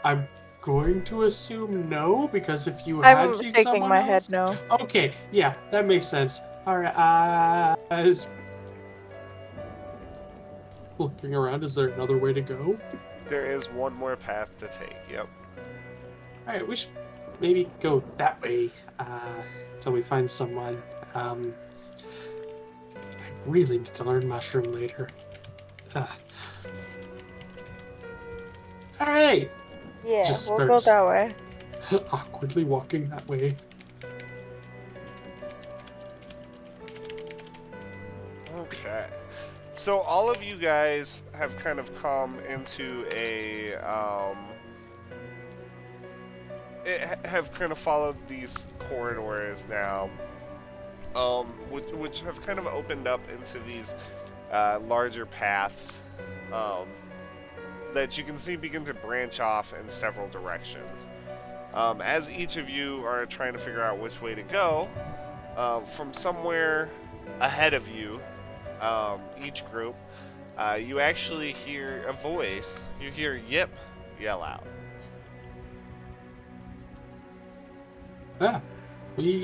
S3: I'm going to assume no, because if you had
S4: I'm
S3: seen
S4: shaking
S3: someone
S4: my
S3: else,
S4: head no.
S3: okay, yeah, that makes sense. All right, looking around, is there another way to go?
S1: There is one more path to take. Yep.
S3: All right, we should maybe go that way until we find someone. I really need to learn mushroom later. All right.
S4: Yeah,
S3: Just
S4: we'll go
S3: starts
S4: that way.
S3: awkwardly walking that way.
S1: Okay. So all of you guys have kind of come into have kind of followed these corridors now, which have kind of opened up into these larger paths that you can see begin to branch off in several directions. As each of you are trying to figure out which way to go, from somewhere ahead of you, each group, you actually hear a voice. You hear "Yip" yell out.
S3: We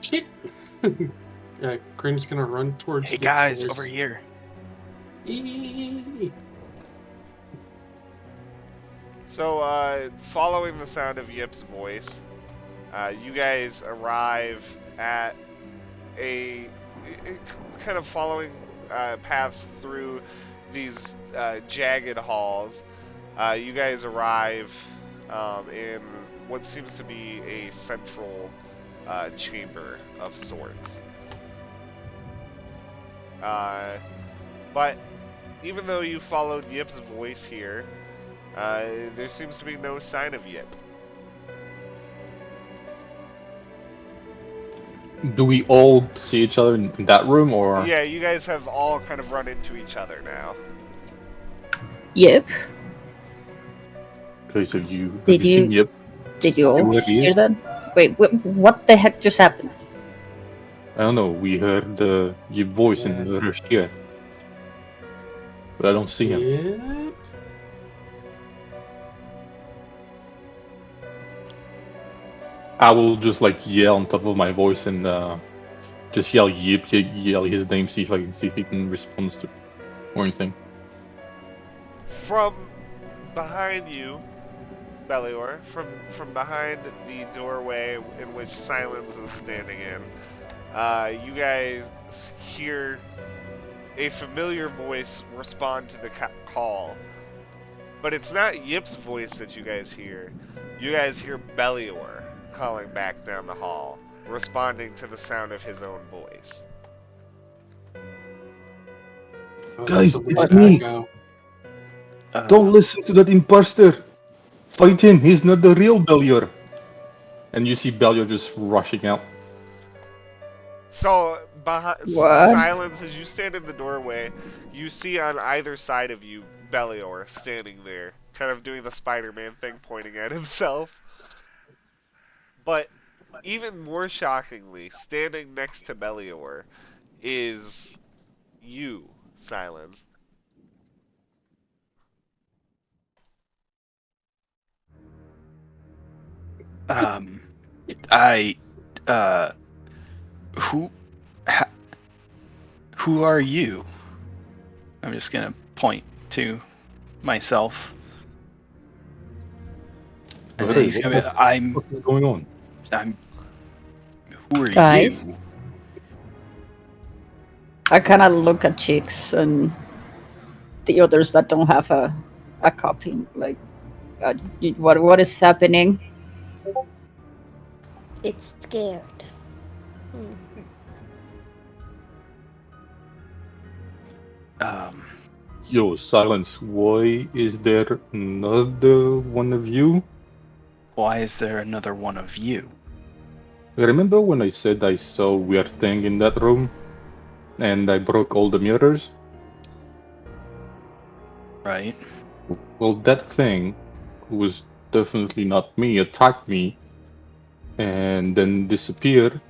S3: shit. Crin's gonna run towards
S8: Hey
S3: Yip's
S8: guys,
S3: voice.
S8: over here.
S1: So, following the sound of Yip's voice, you guys arrive at a kind of following paths through these jagged halls. You guys arrive in what seems to be a central chamber of sorts. But even though you followed Yip's voice here, there seems to be no sign of Yip.
S5: do we all see each other in that room, or?
S1: Yeah, you guys have all kind of run into each other now.
S7: Yep.
S5: Okay, so you
S7: Did
S5: have you seen
S7: you-
S5: Yip?
S7: Did you all
S5: Where he
S7: hear
S5: is?
S7: that? Wait, what the heck just happened?
S5: I don't know. We heard Yip voice and rushed here, but I don't see him.
S3: Yep.
S5: I will just yell on top of my voice and just yell Yip, yell his name, see if he can respond to or anything.
S1: From behind you, Belior, from behind the doorway in which Silence is standing in, you guys hear a familiar voice respond to the call. But it's not Yip's voice that you guys hear. You guys hear Belior calling back down the hall, responding to the sound of his own voice.
S3: Oh,
S5: Guys,
S3: so where
S5: it's
S3: did I
S5: me.
S3: go?
S5: Don't listen to that imposter. Fight him. He's not the real Belior. And you see Belior just rushing out.
S1: So,
S7: What?
S1: Silence, as you stand in the doorway, you see on either side of you Belior standing there, kind of doing the Spider-Man thing, pointing at himself. But even more shockingly, standing next to Belior is you, Silence.
S8: I, who, who are you? I'm just gonna point to myself. And then
S5: Hey,
S8: he's
S5: what
S8: gonna
S5: the
S8: be, I'm,
S5: fuck is going on?
S8: who are
S7: Guys?
S8: you?
S7: I kind of look at Chicks and the others that don't have a copy. Like, what is happening?
S2: It's scared.
S5: Yo, Silence, why is there another one of you?
S8: Why is there another one of you?
S5: Remember when I said I saw a weird thing in that room? And I broke all the mirrors?
S8: Right?
S5: Well, that thing, who was definitely not me, attacked me and then disappeared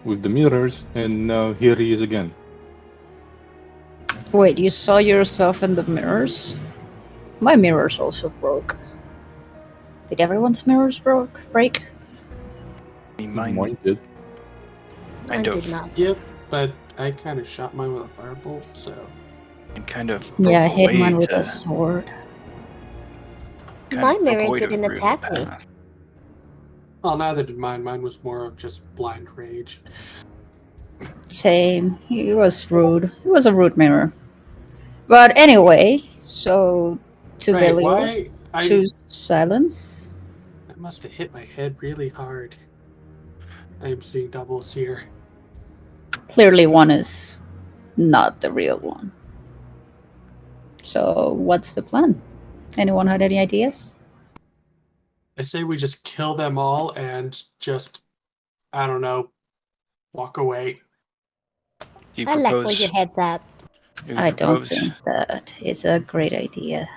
S5: with the mirrors, and now here he is again.
S7: Wait, you saw yourself in the mirrors? My mirrors also broke. Did everyone's mirrors break?
S8: I mean,
S5: Mine did.
S2: Mine
S8: Kind
S2: did
S8: of.
S2: not.
S3: Yep, but I kind of shot mine with a firebolt, so.
S8: And kind of
S7: Yeah, I
S8: broke
S7: hit
S8: away
S7: mine with
S8: to
S7: a sword.
S2: My
S8: broke
S2: mirror
S8: away to
S2: didn't
S8: ruin the
S2: attack me.
S8: path.
S3: Well, neither did mine. Mine was more of just blind rage.
S7: Same. He was rude. He was a rude mirror. But anyway, so to
S3: Right,
S7: Belial,
S3: why?
S7: choose silence.
S3: That must have hit my head really hard. I am seeing doubles here.
S7: Clearly, one is not the real one. So, what's the plan? Anyone had any ideas?
S3: I say we just kill them all and just, I don't know, walk away.
S8: Do you
S2: I like where
S8: propose?
S2: your head's at.
S8: Do you
S7: I don't
S8: propose?
S7: think that is a great idea.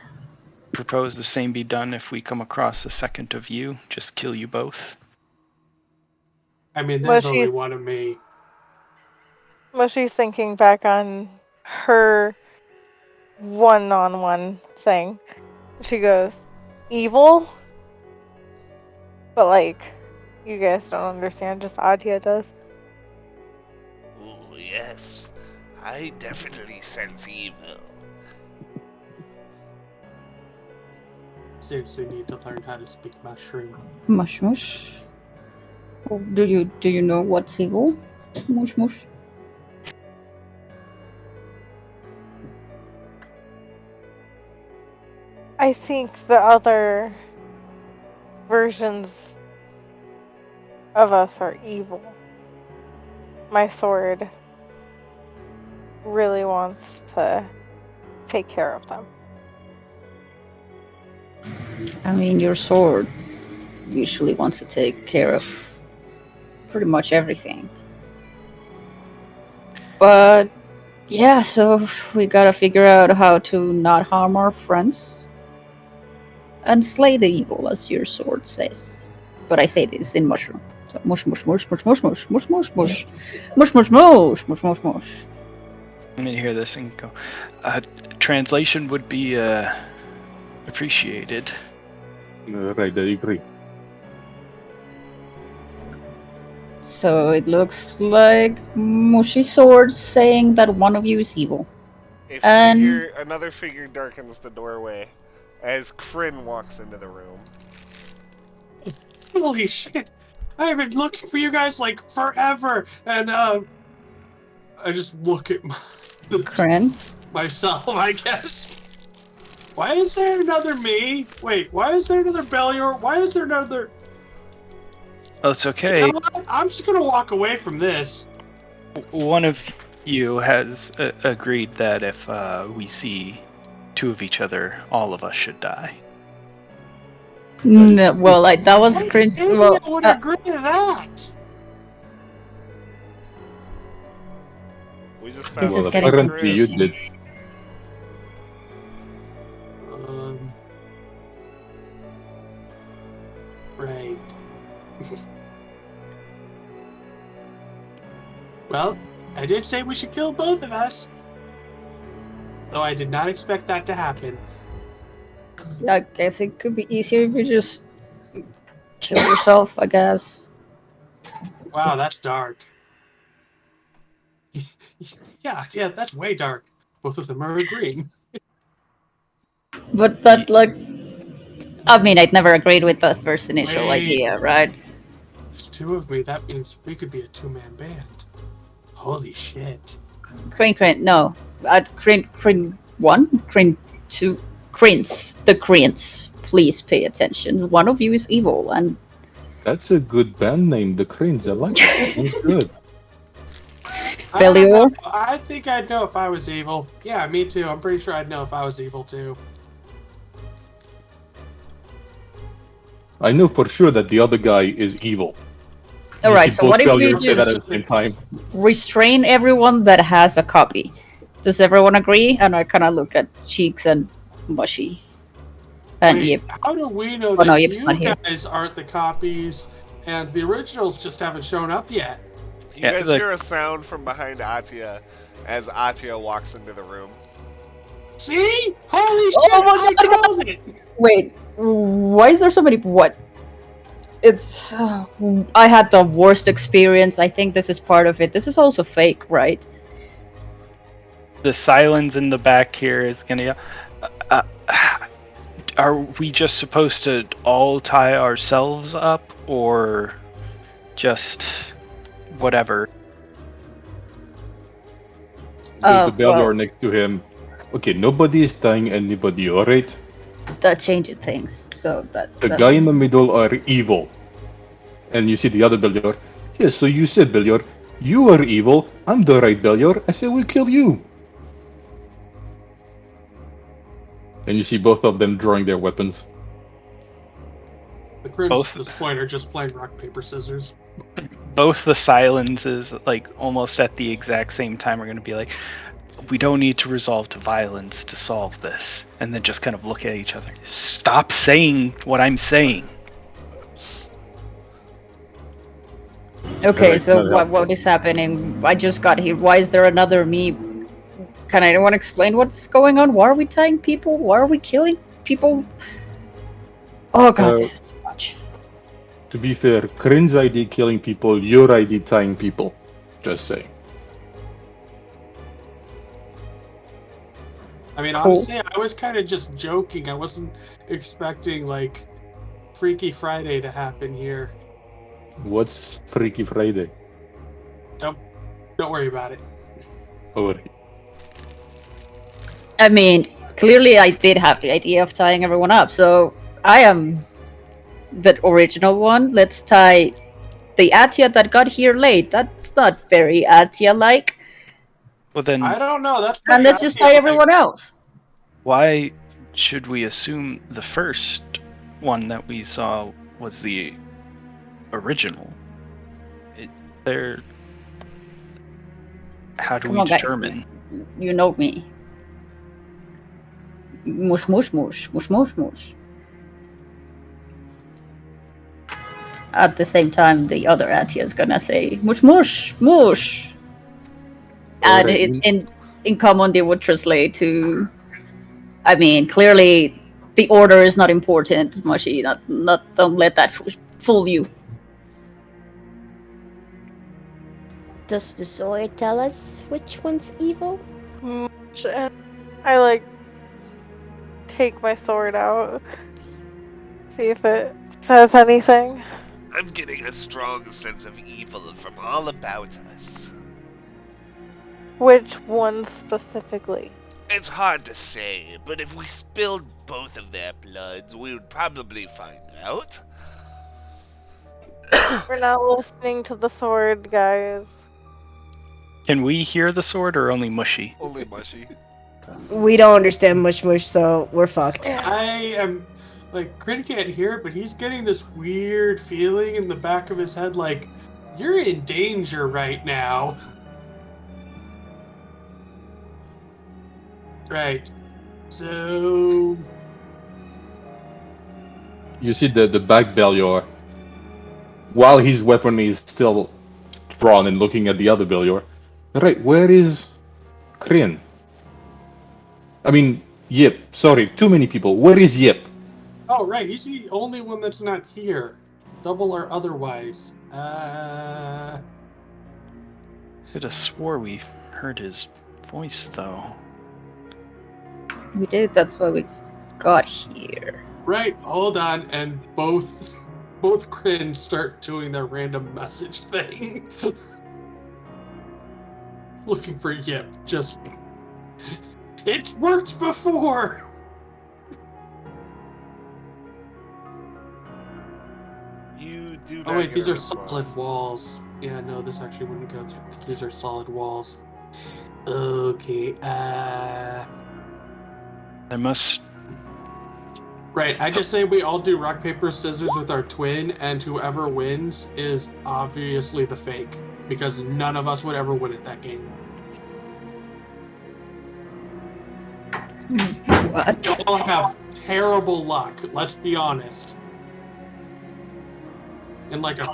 S8: Propose the same be done if we come across a second of you. Just kill you both.
S3: I mean, there's
S4: Was
S3: only
S4: she
S3: one of me.
S4: was she thinking back on her one-on-one thing? She goes, evil? But like, you guys don't understand, just Adya does.
S1: Ooh, yes. I definitely sense evil.
S3: Seriously need to learn how to speak mushroom.
S7: Mush mush. Oh, do you know what's evil? Mush mush.
S4: I think the other versions of us are evil. My sword really wants to take care of them.
S7: I mean, your sword usually wants to take care of pretty much everything. But yeah, so we gotta figure out how to not harm our friends and slay the evil, as your sword says. But I say this in mushroom. So mush mush mush mush mush mush mush mush mush mush mush mush mush mush mush.
S8: I'm gonna hear this and go. Translation would be appreciated.
S5: Right, I agree.
S7: So it looks like Mushy Sword saying that one of you is evil.
S1: A
S7: And
S1: figure, another figure darkens the doorway as Kryn walks into the room.
S3: Holy shit! I have been looking for you guys like forever, and I just look at
S7: Kren.
S3: myself, I guess. Why is there another me? Wait, why is there another Belior? Why is there another?
S8: Oh, it's okay.
S3: You know what? I'm just gonna walk away from this.
S8: One of you has agreed that if we see two of each other, all of us should die.
S7: No, well, like that was
S3: What
S7: cringe.
S3: idiot
S7: Well,
S3: would agree to that?
S1: We just
S2: This
S1: found
S2: is
S5: Well,
S2: getting
S5: apparently you
S2: confusing.
S5: did.
S3: Right. Well, I did say we should kill both of us. Though I did not expect that to happen.
S7: I guess it could be easier if you just kill yourself. I guess.
S3: Wow, that's dark. yeah, that's way dark. Both of them are agreeing.
S7: But that, like, I mean, I'd never agreed with the first initial
S3: Wait.
S7: idea, right?
S3: There's two of me. That means we could be a two-man band. Holy shit.
S7: Crane, no. Crane 1, Crane 2, Cranes, the Cranes. Please pay attention. One of you is evil, and
S5: That's a good band name, the Cranes. I like it. Sounds good.
S3: I don't know.
S7: Bellior?
S3: I think I'd know if I was evil. Yeah, me too. I'm pretty sure I'd know if I was evil too.
S5: I know for sure that the other guy is evil. You
S7: Alright,
S5: see
S7: so
S5: both
S7: what if we
S5: failures say that at
S7: just
S5: the same time.
S7: restrain everyone that has a copy? Does everyone agree? And I kind of look at Cheeks and Mushy. And
S3: Wait,
S7: Yip.
S3: how do we know
S7: Oh,
S3: that
S7: no, Yip's
S3: you
S7: not here.
S3: guys aren't the copies and the originals just haven't shown up yet?
S1: You
S8: Yeah,
S1: guys
S8: like-
S1: hear a sound from behind Atia as Atia walks into the room.
S3: See? Holy
S7: Oh
S3: shit!
S7: my
S3: I
S7: God.
S3: called it!
S7: Wait, why is there so many? What? It's. I had the worst experience. I think this is part of it. This is also fake, right?
S8: The silence in the back here is gonna. Are we just supposed to all tie ourselves up, or just whatever?
S5: There's the Bellior
S7: Well,
S5: next to him. Okay, nobody is tying anybody, alright?
S7: that changes things. So
S5: The guy in the middle are evil. And you see the other Bellior. Yes, so you said, Bellior, you are evil. I'm the right Bellior. I said we kill you. And you see both of them drawing their weapons.
S3: The Crims
S8: Both.
S3: at this point are just playing rock, paper, scissors.
S8: Both the silences, like almost at the exact same time, are gonna be like, we don't need to resolve to violence to solve this, and then just kind of look at each other. Stop saying what I'm saying.
S7: Okay,
S5: Alright,
S7: so
S5: no,
S7: what is happening? I just got here. Why is there another me? Can anyone explain what's going on? Why are we tying people? Why are we killing people? Oh god, this is too much.
S5: To be fair, Crin's ID killing people, your ID tying people. Just saying.
S3: I mean,
S7: Cool.
S3: honestly, I was kind of just joking. I wasn't expecting, like, Freaky Friday to happen here.
S5: What's Freaky Friday?
S3: Don't worry about it.
S5: Alright.
S7: I mean, clearly I did have the idea of tying everyone up, so I am the original one. Let's tie the Atia that got here late. That's not very Atia-like.
S8: Well then,
S3: I don't know. That's
S7: And
S3: pretty
S7: let's just tie
S3: obvious,
S7: everyone else.
S8: why should we assume the first one that we saw was the original? Is there? How do
S7: Come
S8: we
S7: on, guys.
S8: determine?
S7: You know me. Mush, mush, mush, mush, mush, mush. At the same time, the other Atia is gonna say mush, mush, mush. And
S5: Alright,
S7: in common, they would translate to. I mean, clearly, the order is not important, Mushy. Not. Don't let that fool you.
S2: Does the sword tell us which one's evil?
S4: And I like take my sword out, see if it says anything.
S1: I'm getting a strong sense of evil from all about us.
S4: Which one specifically?
S1: It's hard to say, but if we spilled both of their bloods, we would probably find out.
S4: We're not listening to the sword, guys.
S8: Can we hear the sword or only Mushy?
S1: Only Mushy.
S2: We don't understand mush, so we're fucked.
S3: I am like Crit can't hear it, but he's getting this weird feeling in the back of his head, like you're in danger right now. Right. So
S5: You see the back Belior, while his weapon is still drawn and looking at the other Belior. Right, where is Kryn? I mean, Yip. Sorry, too many people. Where is Yip?
S3: oh right, he's the only one that's not here. Double or otherwise.
S8: Could have swore we heard his voice though.
S7: We did. That's why we got here.
S3: Right, hold on, and both Crin start doing their random message thing. Looking for Yip, just it's worked before.
S1: You do.
S3: Oh
S1: not
S3: wait,
S1: get
S3: these
S1: a
S3: are
S1: response.
S3: solid walls. Yeah, no, this actually wouldn't go through because these are solid walls. Okay,
S8: There must.
S3: right, I just say we all do rock, paper, scissors with our twin, and whoever wins is obviously the fake, because none of us would ever win at that game.
S7: What?
S3: You all have terrible luck, let's be honest. And like a,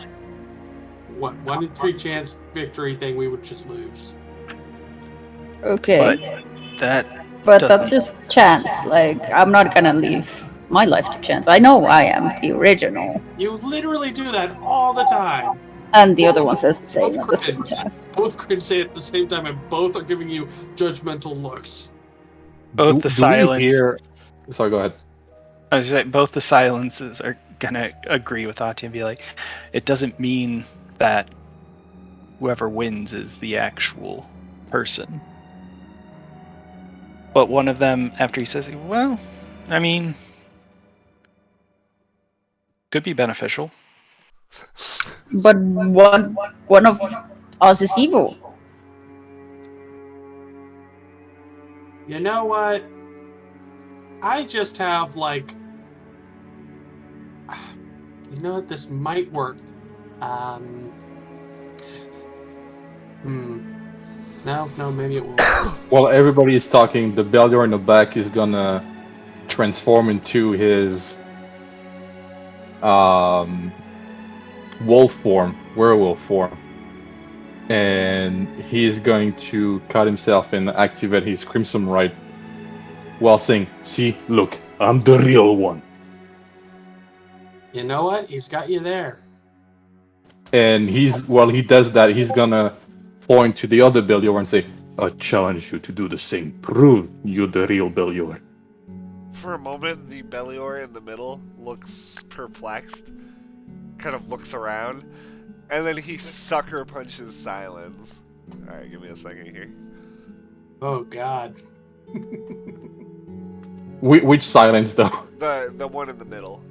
S3: 1 in 3 chance victory thing, we would just lose.
S7: Okay.
S8: That.
S7: But
S8: doesn't-
S7: that's just chance. Like, I'm not gonna leave my life to chance. I know I am the original.
S3: You literally do that all the time.
S7: And the other one says the same
S3: Both
S7: at the same
S3: crins.
S7: time.
S3: Both crins say it at the same time, and both are giving you judgmental looks.
S8: Both the silence.
S5: Do we hear... Sorry, go ahead.
S8: I was saying both the silences are gonna agree with Ati and be like, it doesn't mean that whoever wins is the actual person. But one of them, after he says, well, I mean, could be beneficial.
S7: But one of us is evil.
S3: You know what? I just have like, you know what? This might work. No, maybe it won't.
S5: While everybody is talking, the Belior in the back is gonna transform into his wolf form, werewolf form. And he's going to cut himself and activate his Crimson Right while saying, see, look, I'm the real one.
S3: You know what? He's got you there.
S5: And while he does that, he's gonna point to the other Belior and say, I challenge you to do the same. Prove you're the real Belior.
S1: For a moment, the Belior in the middle looks perplexed, kind of looks around, and then he sucker punches Silence. Alright, give me a second here.
S3: Oh God.
S5: Which Silence, though?
S1: The one in the middle.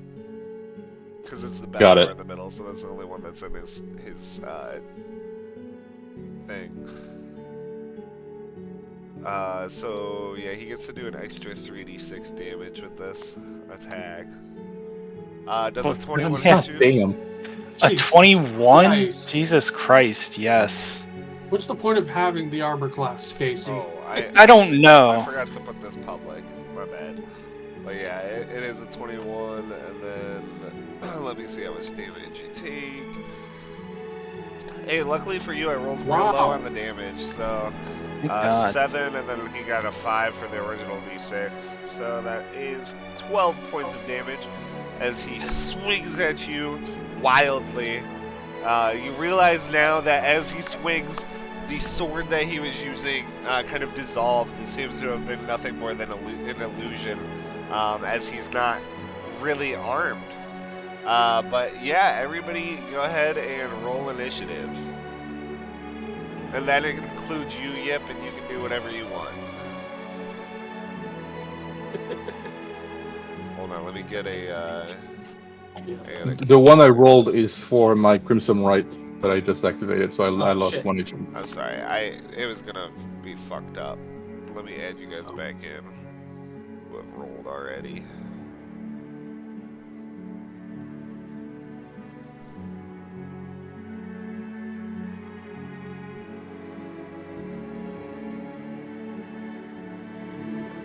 S1: Because it's the
S5: Got
S1: Belior
S5: it.
S1: in the middle, so that's the only one that's in his thing. So yeah, he gets to do an extra 3d6 damage with this attack. Does
S8: Well,
S1: a 21
S8: doesn't
S1: hit you?
S5: Damn.
S8: A
S3: Jesus
S8: 21?
S3: Christ.
S8: Jesus Christ, yes.
S3: What's the point of having the armor class, Casey?
S1: Oh,
S8: I don't know.
S1: I forgot to put this public. My bad. But yeah, it is a 21, and then let me see how much damage you take. Hey, luckily for you, I rolled real
S3: Wow.
S1: low on the damage, so
S8: Thank God.
S1: 7, and then he got a 5 for the original d6. So that is 12 points of damage as he swings at you wildly. You realize now that as he swings, the sword that he was using kind of dissolves. It seems to have been nothing more than an illusion, as he's not really armed. But yeah, everybody go ahead and roll initiative. And that includes you, Yip, and you can do whatever you want. Hold on, let me get a,
S5: The one I rolled is for my Crimson Right that I just activated, so I lost
S3: shit.
S5: 1 HP.
S1: I'm sorry, it was gonna be fucked up. let me add you guys back in who have rolled already.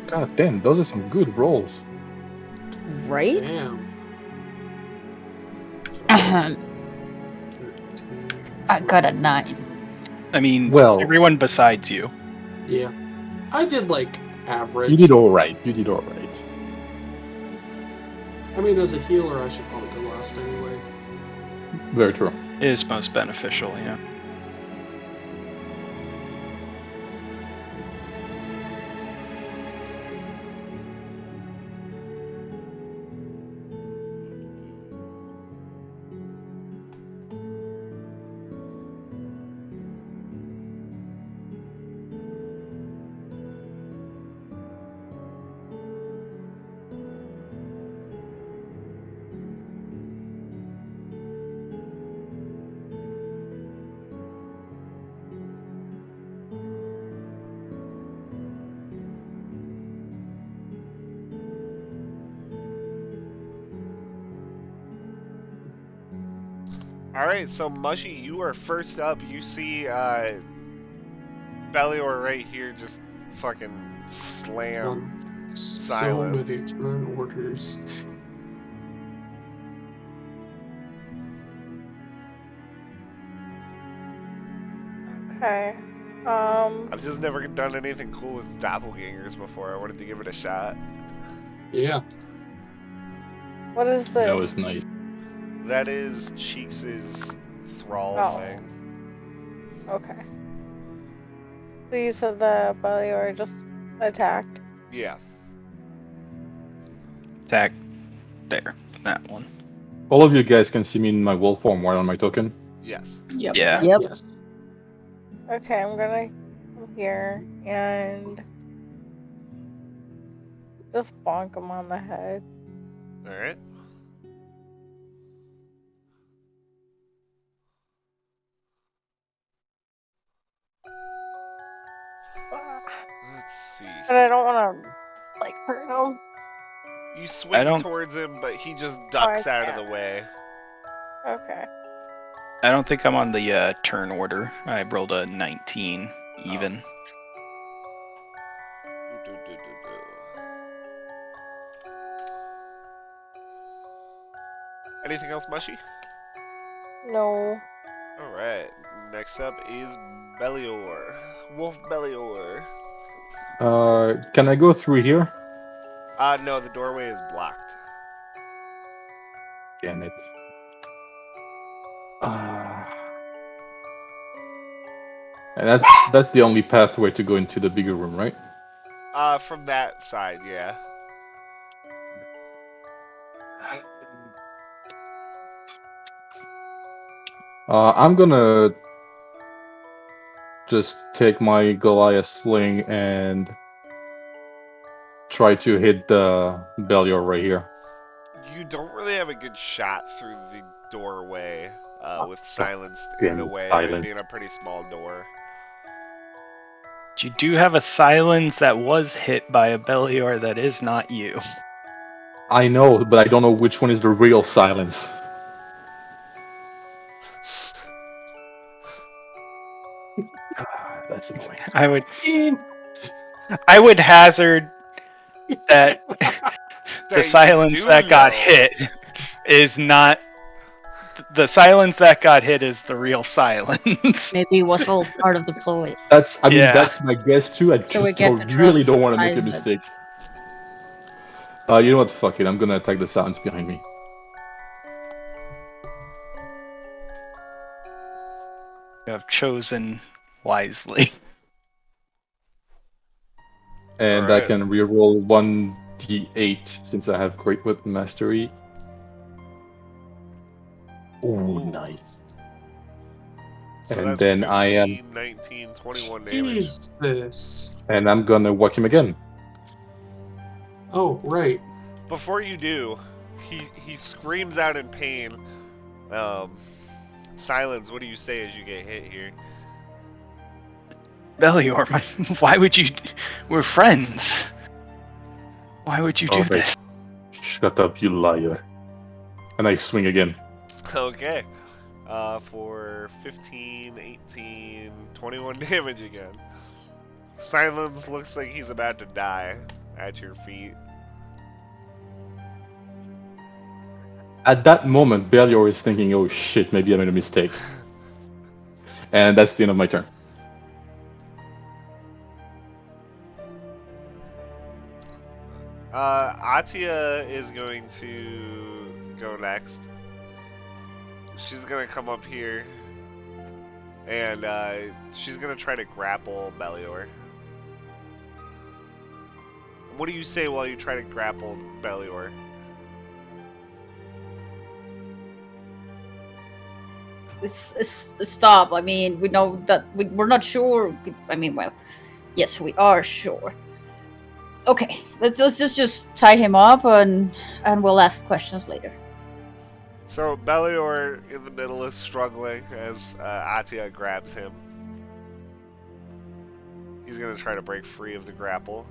S5: God damn, those are some good rolls.
S2: Right?
S3: Damn.
S7: Ahem.
S3: 13.
S7: I got a 9.
S8: I mean,
S5: Well-
S8: everyone besides you.
S3: Yeah. I did like average.
S5: You did all right. You did all right.
S3: I mean, as a healer, I should probably go last anyway.
S5: Very true.
S8: It is most beneficial, yeah.
S1: Alright, so Mushy, you are first up. You see Belior right here just fucking slam
S3: So
S1: silence.
S3: many turn orders.
S4: Okay.
S1: I've just never done anything cool with doppelgangers before. I wanted to give it a shot.
S3: Yeah.
S4: What is this?
S5: That was nice.
S1: That is Cheeks' thrall
S4: Oh.
S1: thing.
S4: Okay. So you said the Belior just attacked.
S1: Yeah.
S8: Attack there. That one.
S5: All of you guys can see me in my wolf form, right, on my token?
S1: Yes.
S7: Yep.
S8: Yeah.
S2: Yep.
S3: Yes.
S4: Okay, I'm gonna come here and just bonk him on the head.
S1: Alright. Let's see.
S4: But I don't want to like hurt him.
S1: You
S8: I
S1: swing
S8: don't-
S1: towards him, but he just ducks
S4: I
S1: out of
S4: can't.
S1: the way.
S4: Okay.
S8: I don't think I'm on the turn order. I rolled a 19 even.
S1: Anything else, Mushy?
S4: No.
S1: Alright. Next up is Belior. Wolf Belior.
S5: Can I go through here?
S1: No, the doorway is blocked.
S5: Damn it. And that's the only pathway to go into the bigger room, right?
S1: From that side, yeah.
S5: I'm gonna just take my Goliath sling and try to hit the Belior right here.
S1: You don't really have a good shot through the doorway with silenced
S5: damn
S1: in the
S5: it,
S1: way of it
S5: silence.
S1: being a pretty small door.
S8: You do have a silence that was hit by a Belior that is not you.
S5: I know, but I don't know which one is the real silence. That's annoying.
S8: I would hazard that the
S1: That
S8: silence
S1: you do
S8: that got
S1: know.
S8: hit is not the silence that got hit is the real silence.
S7: Maybe it was all part of the ploy.
S5: That's
S8: Yeah.
S5: that's my guess too. I
S7: So we
S5: just
S7: get to
S5: really
S7: trust
S5: don't want to make a
S7: Isaac.
S5: mistake. You know what? Fuck it. I'm gonna attack the silence behind me.
S8: You have chosen wisely.
S5: And I
S1: Alright.
S5: can reroll 1d8 since I have Great Weapon Mastery. Ooh,
S1: Ooh.
S5: nice.
S1: So
S5: And
S1: that's
S5: then
S1: 15,
S5: I am,
S1: 19, 21 damage.
S3: Jesus.
S5: and I'm gonna whack him again.
S3: Oh, right.
S1: Before you do, he screams out in pain. Silence, what do you say as you get hit here?
S8: Belior, why would you? We're friends. Why would you do
S5: Alright.
S8: this?
S5: Shut up, you liar. And I swing again.
S1: Okay. For 15, 18, 21 damage again. Silence looks like he's about to die at your feet.
S5: At that moment, Belior is thinking, oh shit, maybe I made a mistake. And that's the end of my turn.
S1: Atia is going to go next. She's gonna come up here, and she's gonna try to grapple Belior. What do you say while you try to grapple Belior?
S7: Stop. I mean, we know that we're not sure. I mean, well, yes, we are sure. Okay, let's just tie him up and we'll ask questions later.
S1: So Belior in the middle is struggling as Atia grabs him. He's gonna try to break free of the grapple,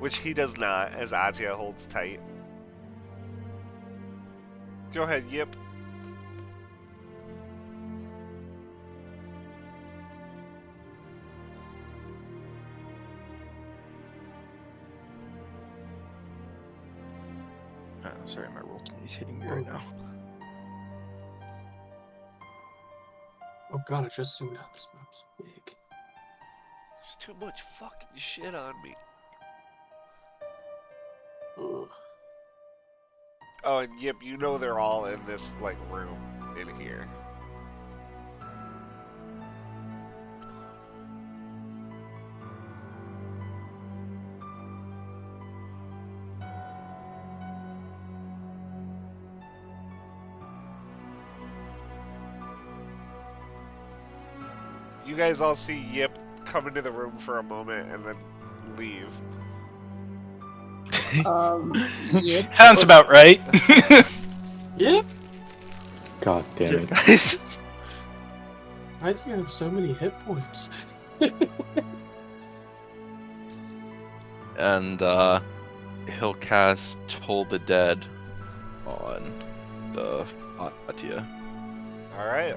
S1: which he does not, as Atia holds tight. Go ahead, Yip.
S6: Sorry, my roll 20 is hitting me right now.
S3: Oh god, I just zoomed out. This map's big.
S1: There's too much fucking shit on me.
S3: Ugh.
S1: Oh, and Yip, you know they're all in this, like, room in here. You guys all see Yip come into the room for a moment and then leave.
S7: Yep.
S8: Sounds about right.
S3: Yep.
S5: God damn it.
S6: Guys.
S3: Why do you have so many hit points?
S6: And he'll cast Toll the Dead on the Atia.
S1: Alright.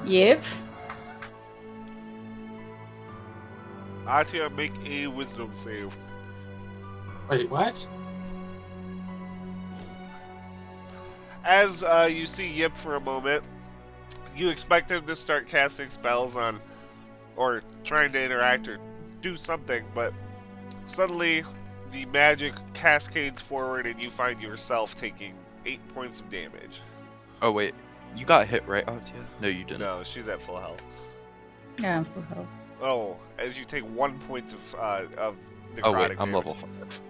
S7: Yep.
S1: Atia, make a wisdom save.
S3: Wait, what?
S1: As you see Yip for a moment, you expect him to start casting spells on, or trying to interact or do something, but suddenly the magic cascades forward and you find yourself taking 8 points of damage.
S6: Oh wait, you got hit, right, Atia? No, you didn't.
S1: No, she's at full health.
S7: Yeah, I'm full health.
S1: Oh, as you take 1 point of necrotic
S6: Oh wait, I'm
S1: damage.
S6: level 5.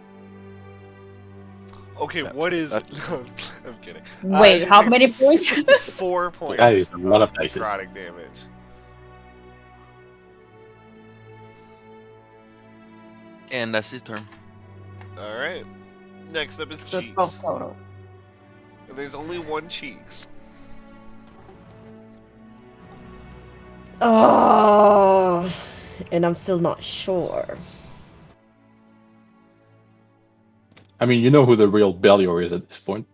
S1: Okay,
S6: That's-
S1: what is...
S6: that's-
S1: I'm kidding.
S7: Wait,
S1: You
S7: how
S1: take
S7: many points?
S1: 4 points
S5: That is a lot of dice.
S1: necrotic damage.
S6: And that's his turn.
S1: Alright. Next up is
S7: So
S1: Cheeks.
S7: 12 total.
S1: There's only one Cheeks.
S2: Oh, and I'm still not sure.
S5: I mean, you know who the real Belior is at this point.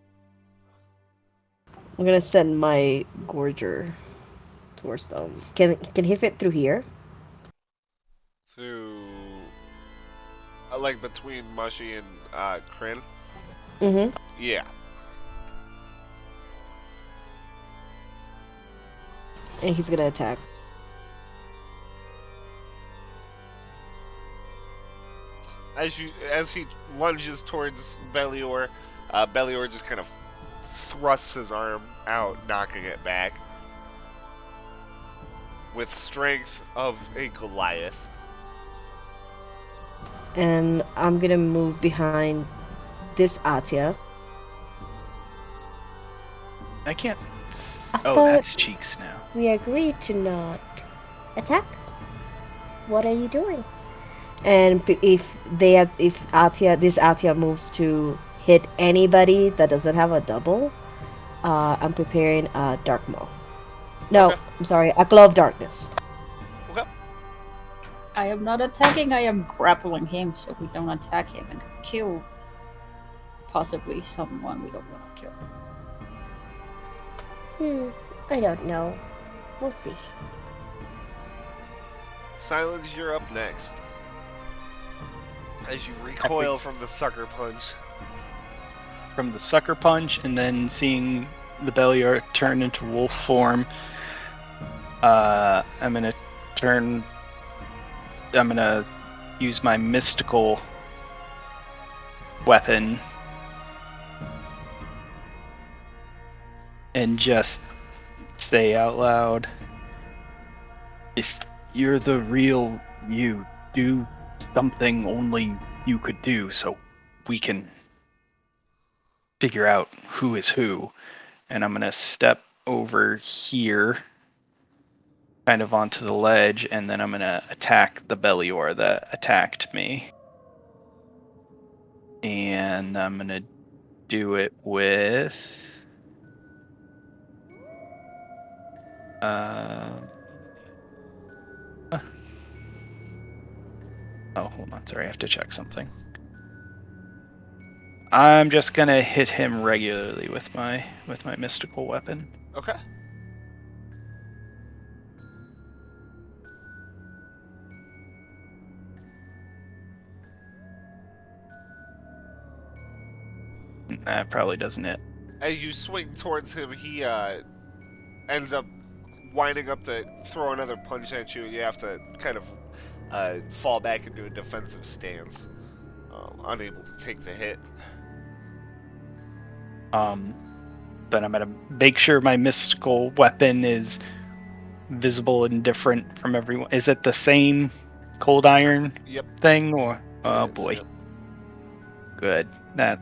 S2: I'm gonna send my Gorger towards them. Can he fit through here?
S1: Through... like between Mushy and Kryn?
S2: Mm-hmm.
S1: Yeah.
S2: And he's gonna attack.
S1: As he lunges towards Belior, Belior just kind of thrusts his arm out, knocking it back. With strength of a Goliath.
S2: And I'm gonna move behind this Atia.
S8: I can't.
S2: I
S8: Oh,
S2: thought-
S8: that's Cheeks now.
S2: We agreed to not attack. What are you doing? And if this Atia moves to hit anybody that doesn't have a double, I'm preparing a dark maw. No,
S1: Okay.
S2: I'm sorry, a glow of darkness.
S1: Okay.
S7: I am not attacking, I am grappling him so we don't attack him and kill possibly someone we don't want to kill.
S2: I don't know. We'll see.
S1: Silence, you're up next. As you recoil from the sucker punch.
S8: From the sucker punch, and then seeing the Beliar turn into wolf form, I'm gonna use my mystical weapon and just say out loud, if you're the real you, do something only you could do so we can figure out who is who. And I'm gonna step over here kind of onto the ledge, and then I'm gonna attack the Belior that attacked me. And I'm gonna do it with oh, hold on, sorry, I have to check something. I'm just gonna hit him regularly with my mystical weapon.
S1: Okay.
S8: That probably doesn't hit.
S1: As you swing towards him, he ends up winding up to throw another punch at you. You have to kind of fall back into a defensive stance, unable to take the hit.
S8: But I'm gonna make sure my mystical weapon is visible and different from everyone. Is it the same cold iron thing, or oh boy,
S1: yep.
S8: Good. That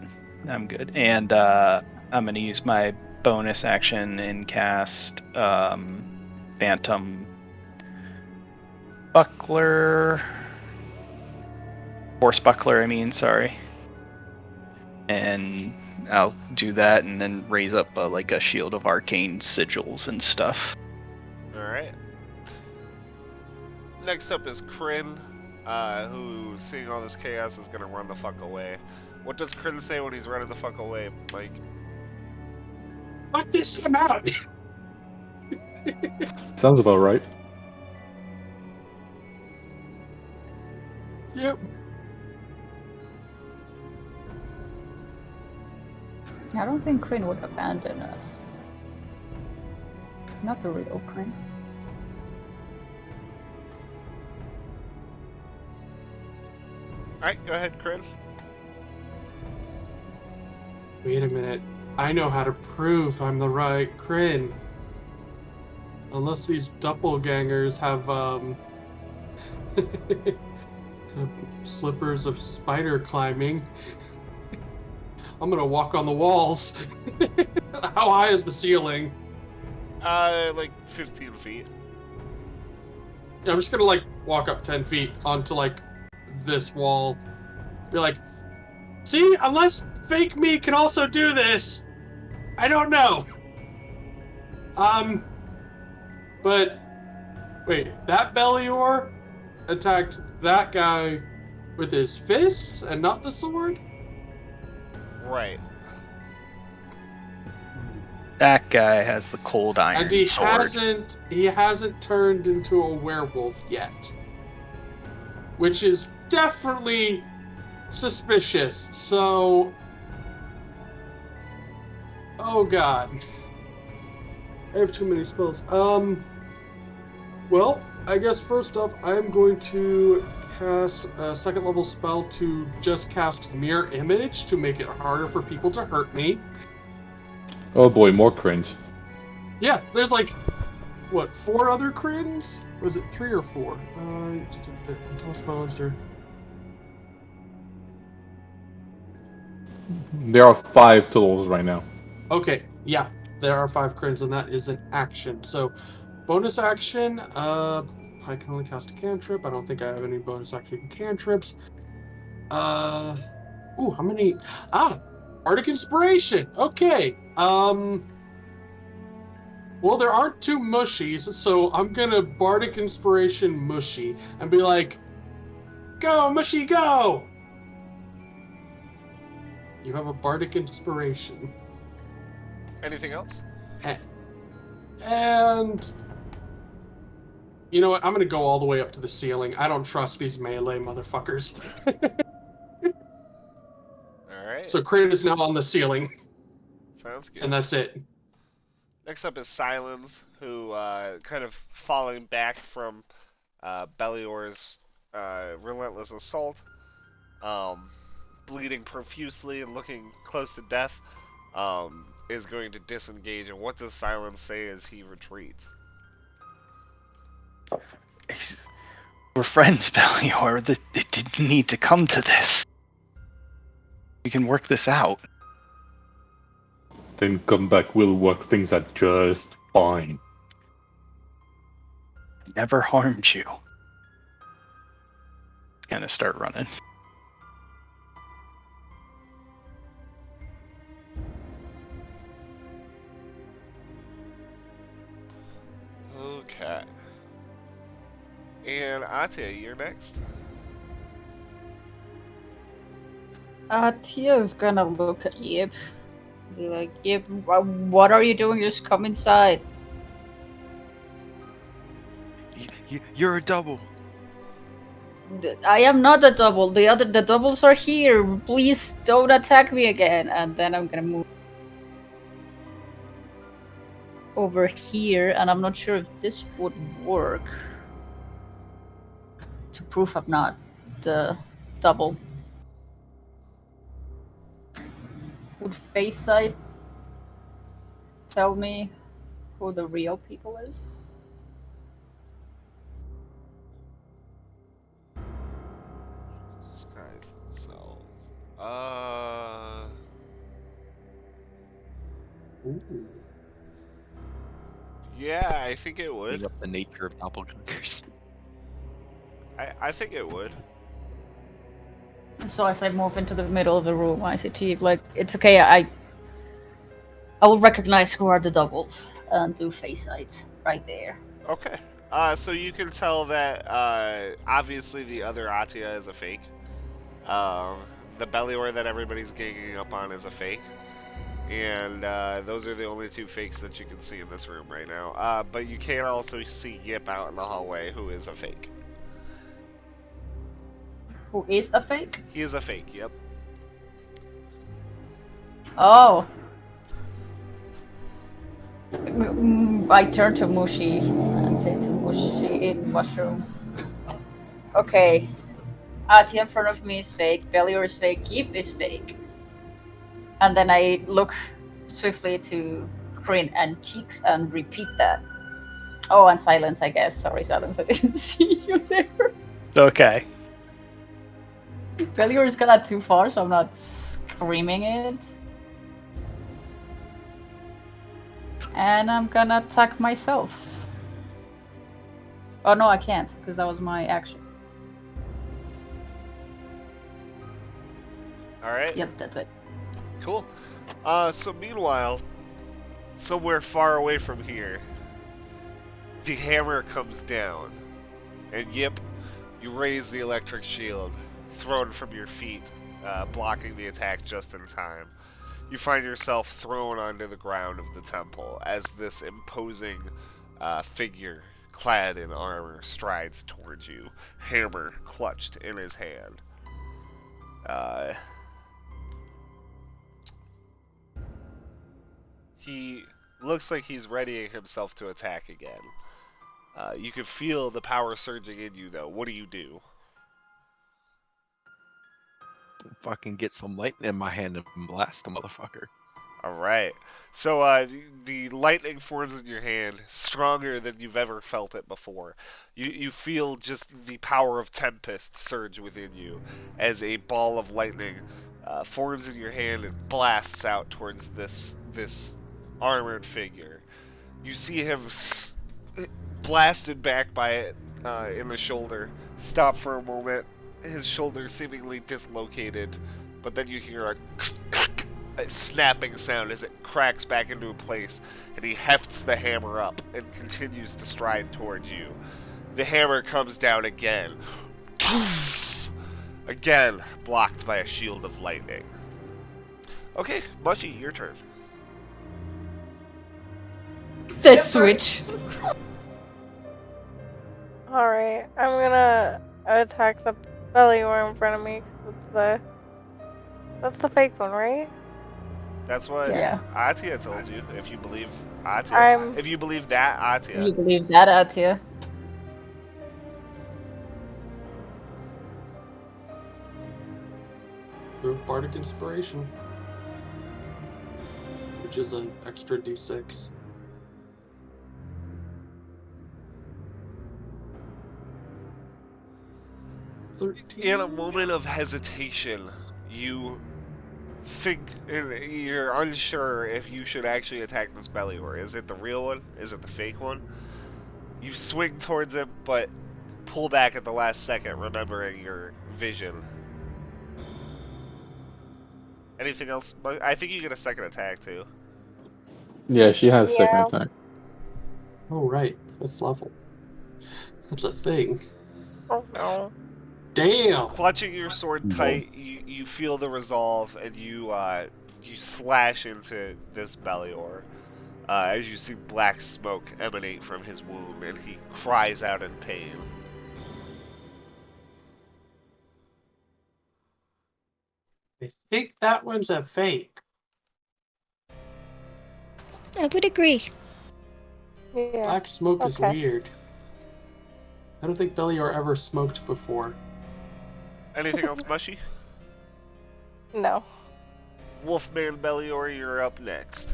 S8: I'm good. And I'm gonna use my bonus action and cast Phantom Buckler, Force Buckler. I mean, sorry. And I'll do that, and then raise up like a shield of arcane sigils and stuff.
S1: All right. Next up is Kryn, who, seeing all this chaos, is gonna run the fuck away. What does Kryn say when he's running the fuck away, Mike?
S3: Fuck this him out!
S5: Sounds about right.
S3: Yep.
S7: I don't think Kryn would abandon us. Not the real Kryn.
S1: Alright, go ahead, Kryn.
S3: Wait a minute. I know how to prove I'm the right Kryn. Unless these doppelgangers have, slippers of spider climbing. I'm gonna walk on the walls. How high is the ceiling?
S1: Like 15 feet.
S3: Yeah, I'm just gonna, like, walk up 10 feet onto, like, this wall. Be like, see, unless fake me can also do this, I don't know. But wait, that Belior attacked that guy with his fists and not the sword?
S1: Right.
S8: That guy has the cold iron
S3: And he
S8: sword.
S3: hasn't turned into a werewolf yet. Which is definitely suspicious. So, oh god. I have too many spells. Well, I guess first off, I'm going to cast a second level spell to just cast Mirror Image to make it harder for people to hurt me.
S5: Oh boy, more cringe.
S3: Yeah, there's like, what, 4 other crins? Was it 3 or 4? Toss monster.
S5: There are 5 totals right now.
S3: Okay, yeah, there are 5 crins, and that is an action. So, bonus action, I can only cast a cantrip. I don't think I have any bonus action cantrips. Ooh, how many? Bardic Inspiration. Okay. Well, there aren't two mushies, so I'm gonna Bardic Inspiration Mushy and be like, "Go, Mushy, go!" You have a Bardic Inspiration.
S1: Anything else?
S3: And you know what? I'm gonna go all the way up to the ceiling. I don't trust these melee motherfuckers.
S1: All right.
S3: So Crit is now on the ceiling,
S1: Sounds good.
S3: and that's it.
S1: Next up is Silence, who kind of falling back from Belior's relentless assault, bleeding profusely and looking close to death, is going to disengage. And what does Silence say as he retreats?
S8: We're friends, Belior. It didn't need to come to this. We can work this out.
S5: Then come back, we'll work things out just fine.
S8: Never harmed you. Gonna start running.
S1: Okay. And Atia, you're next.
S7: Tia's gonna look at Yip. Be like, Yip, what are you doing? Just come inside.
S6: You're a double.
S7: I am not a double. The doubles are here. Please don't attack me again. And then I'm gonna move over here, and I'm not sure if this would work. To prove I'm not the double. Would face sight tell me who the real people is?
S1: Disguise themselves.
S3: Ooh.
S1: Yeah, I think it would.
S6: Bring up the nature of doppelgangers.
S1: I think it would.
S7: So as I move into the middle of the room, I say to you, like, it's okay, I will recognize who are the doubles and do face sight right there.
S1: Okay. So you can tell that obviously the other Atia is a fake. The Belior that everybody's ganging up on is a fake. And those are the only two fakes that you can see in this room right now. But you can also see Yip out in the hallway, who is a fake.
S7: Who is a fake?
S1: He is a fake, yep.
S7: Oh. I turn to Mushi and say to Mushi in mushroom. Okay. Atia in front of me is fake, Belior is fake, Yip is fake. And then I look swiftly to Crin and Cheeks and repeat that. Oh, and Silence, I guess. Sorry, Silence, I didn't see you there.
S8: Okay.
S7: Belior is kinda too far, so I'm not screaming it. And I'm gonna attack myself. Oh no, I can't, because that was my action.
S1: Alright.
S7: Yep, that's it.
S1: Cool. So meanwhile, somewhere far away from here, the hammer comes down. And Yip, you raise the electric shield, thrown from your feet, blocking the attack just in time. You find yourself thrown onto the ground of the temple as this imposing figure, clad in armor, strides towards you, hammer clutched in his hand. He looks like he's readying himself to attack again. You can feel the power surging in you, though. What do you do?
S6: Fucking get some lightning in my hand and blast the motherfucker.
S1: Alright. So, the lightning forms in your hand, stronger than you've ever felt it before. You feel just the power of Tempest surge within you as a ball of lightning forms in your hand and blasts out towards this armored figure. You see him blasted back by it in the shoulder, stop for a moment, his shoulder seemingly dislocated, but then you hear a a snapping sound as it cracks back into place, and he hefts the hammer up and continues to stride towards you. The hammer comes down again. Again, blocked by a shield of lightning. Okay, Mushy, your turn.
S7: The switch.
S4: Alright, I'm gonna attack the belly or in front of me. 'Cause that's the fake one, right?
S1: That's what
S7: Yeah.
S1: Atia told you, if you believe Atia.
S4: I'm-
S1: If you believe that, Atia.
S7: You believe that, Atia?
S3: Move Bardic Inspiration, which is an extra d6.
S1: In a moment of hesitation, you think you're unsure if you should actually attack this belly or is it the real one? Is it the fake one? You swing towards it, but pull back at the last second, remembering your vision. Anything else? I think you get a second attack too.
S5: Yeah, she has
S4: Yeah.
S5: second attack.
S3: Oh, right. That's level. That's a thing.
S4: Oh no.
S3: Damn!
S1: Clutching your sword
S5: Whoa.
S1: tight, you feel the resolve, and you slash into this Bellior. As you see black smoke emanate from his wound, and he cries out in pain.
S3: I think that one's a fake.
S2: I would agree.
S4: Yeah.
S3: Black smoke is
S4: Okay.
S3: weird. I don't think Bellior ever smoked before.
S1: Anything else, Mushy?
S4: No.
S1: Wolfman Bellior, you're up next.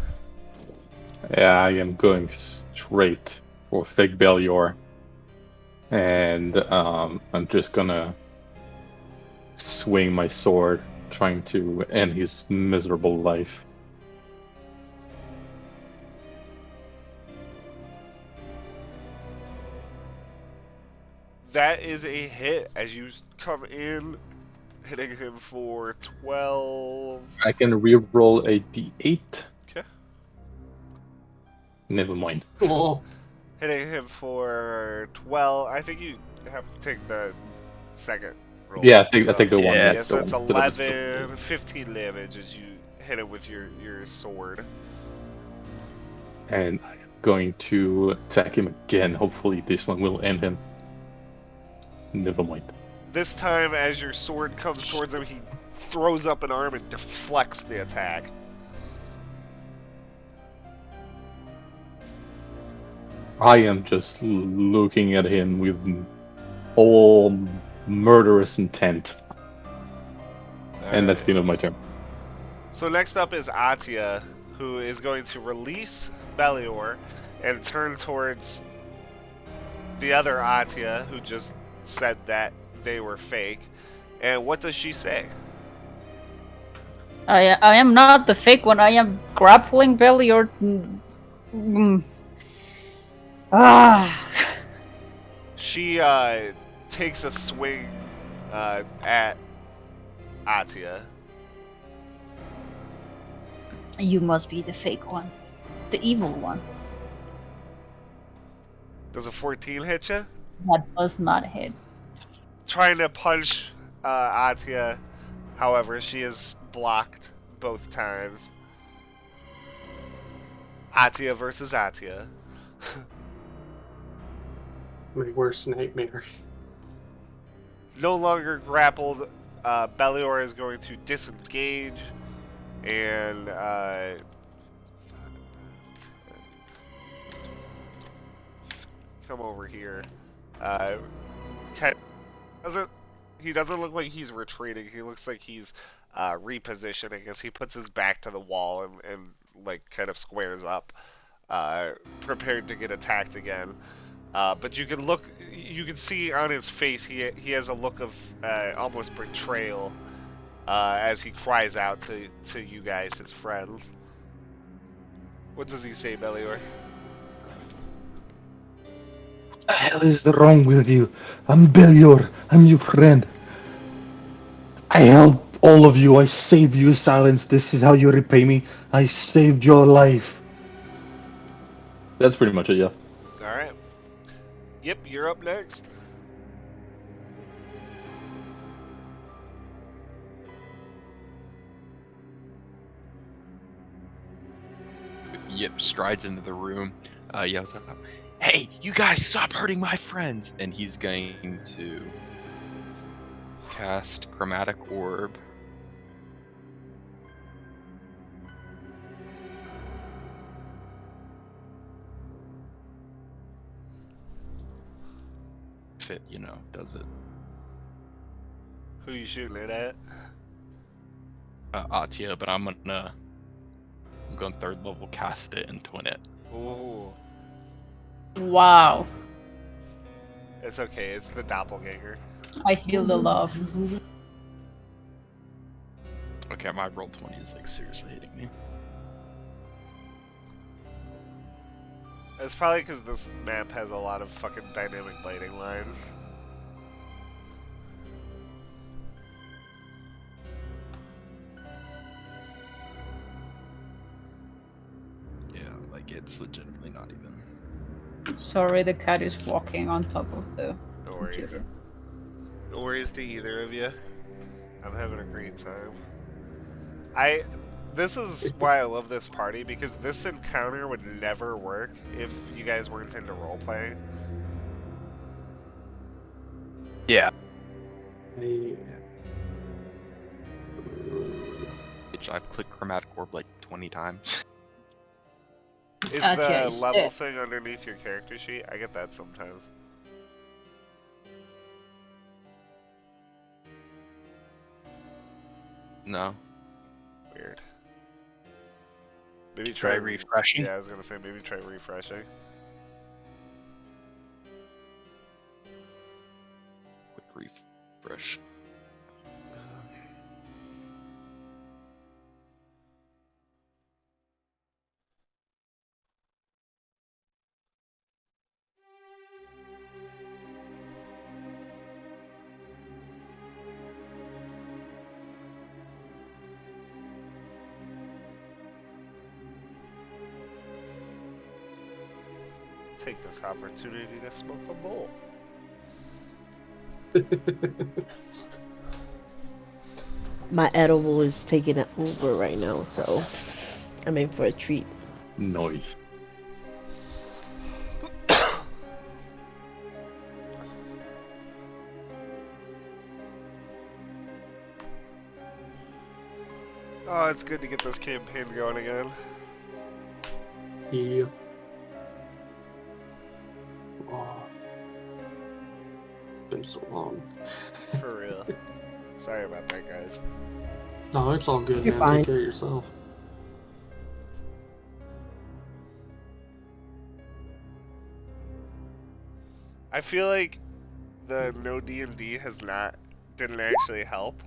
S5: Yeah, I am going straight for fake Bellior. And I'm just gonna swing my sword, trying to end his miserable life.
S1: That is a hit as you come in, hitting him for 12.
S5: I can reroll a d8.
S1: Okay.
S5: Never mind.
S3: Oh,
S1: Hitting him for 12. I think you have to take the second roll.
S5: Yeah, I take the one.
S8: Yeah,
S1: Yeah, so it's
S5: the one.
S1: 11, 15 damage as you hit him with your sword.
S5: And I'm going to attack him again. Hopefully this one will end him. Never mind.
S1: This time, as your sword comes towards him, he throws up an arm and deflects the attack.
S5: I am just looking at him with all murderous intent. And that's the end of my turn.
S1: So next up is Atia, who is going to release Bellior and turn towards the other Atia, who just said that they were fake. And what does she say?
S7: I am not the fake one. I am grappling belly or.
S1: She takes a swing at Atia.
S7: You must be the fake one, the evil one.
S1: Does a 14 hit you?
S7: That does not hit.
S1: Trying to punch Atia, however, she is blocked both times. Atia versus Atia.
S3: my worst nightmare.
S1: No longer grappled, Bellior is going to disengage and come over here. He doesn't look like he's retreating. He looks like he's repositioning as he puts his back to the wall and like kind of squares up, prepared to get attacked again. But you can see on his face he has a look of almost betrayal as he cries out to you guys, his friends. What does he say, Bellior?
S5: What the hell is wrong with you? I'm Bellior. I'm your friend. I help All of you, I saved you, Silence. This is how you repay me. I saved your life. That's pretty much it, yeah.
S1: Alright. Yep, you're up next.
S6: Yip strides into the room, yells out, "Hey, you guys, stop hurting my friends!" And he's going to cast Chromatic Orb. If it, does it.
S1: Who you shooting it at?
S6: Atia, but I'm gonna third level cast it and twin it.
S1: Ooh.
S7: Wow.
S1: It's okay, it's the doppelganger.
S7: I feel the love.
S6: Okay, my roll 20 is like seriously hitting me.
S1: It's probably because this map has a lot of fucking dynamic lighting lines.
S6: Yeah, like it's legitimately not even.
S7: Sorry, the cat is walking on top of the
S1: No worries.
S7: computer.
S1: No worries to either of you. I'm having a great time. This is why I love this party, because this encounter would never work if you guys weren't into roleplay.
S8: Yeah.
S6: I've clicked Chromatic Orb like 20 times.
S1: Is
S7: Atia
S1: the
S7: is
S1: level
S7: dead.
S1: thing underneath your character sheet? I get that sometimes.
S6: No.
S1: Weird. Maybe
S8: Try refreshing.
S1: Yeah, I was gonna say maybe try refreshing.
S6: Quick refresh.
S1: Take this opportunity to smoke a bowl.
S2: My edible is taking it over right now, so I'm in for a treat.
S5: Nice.
S1: Oh, it's good to get this campaign going again.
S3: Yeah. Oh. Been so long.
S1: For real. Sorry about that, guys.
S3: No, it's all good,
S2: You're
S3: man.
S2: fine.
S3: Take care of yourself.
S1: I feel like the no D&D didn't actually help.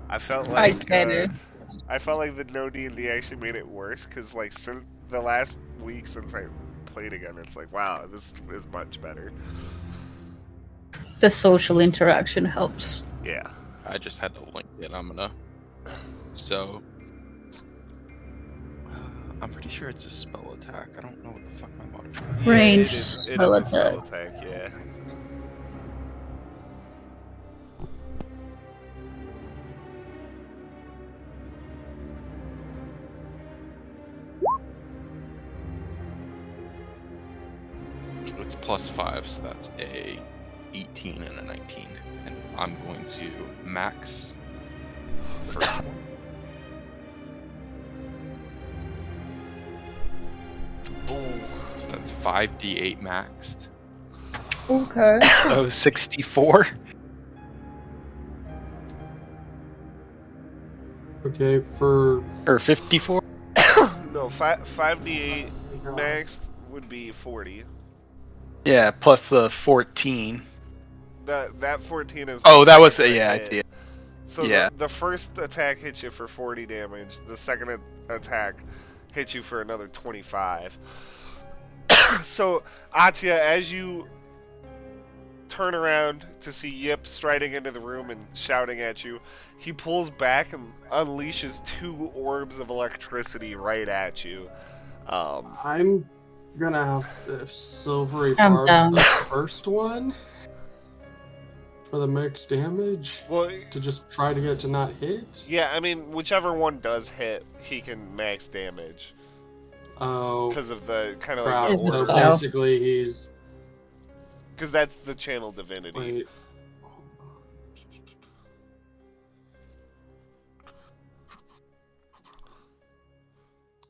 S1: I felt
S7: I
S1: like
S7: get it.
S1: I felt like the no D&D actually made it worse, because like since the last week since I played again, it's like, wow, this is much better.
S7: The social interaction helps.
S1: Yeah.
S6: I just had to link it. So I'm pretty sure it's a spell attack. I don't know what the fuck my modifier is.
S7: Range
S1: it is
S7: spell
S1: a spell
S7: attack.
S1: attack, yeah.
S6: It's +5, so that's a 18 and a 19. And I'm going to max the first one.
S1: Ooh.
S6: So that's 5d8 maxed.
S7: Okay.
S8: So 64.
S3: Okay, for
S8: Or 54.
S1: No, 5d8 max would be 40.
S8: Yeah, plus the 14.
S1: That 14 is the
S8: Oh, that was
S1: second
S8: yeah, I
S1: hit.
S8: see it.
S1: So
S8: Yeah.
S1: the first attack hits you for 40 damage. The second attack hits you for another 25. So, Atia, as you turn around to see Yip striding into the room and shouting at you. He pulls back and unleashes 2 orbs of electricity right at you.
S3: I'm gonna have the silvery
S7: I'm
S3: barbs
S7: down.
S3: the first one for the max damage
S1: Well,
S3: to just try to get to not hit.
S1: yeah, I mean, whichever one does hit, he can max damage.
S3: Oh,
S1: Because of the kind of like
S3: crap.
S1: the
S7: Is the
S3: So
S1: orb.
S7: spell.
S3: basically, he's.
S1: Because that's the channel divinity.
S3: Wait.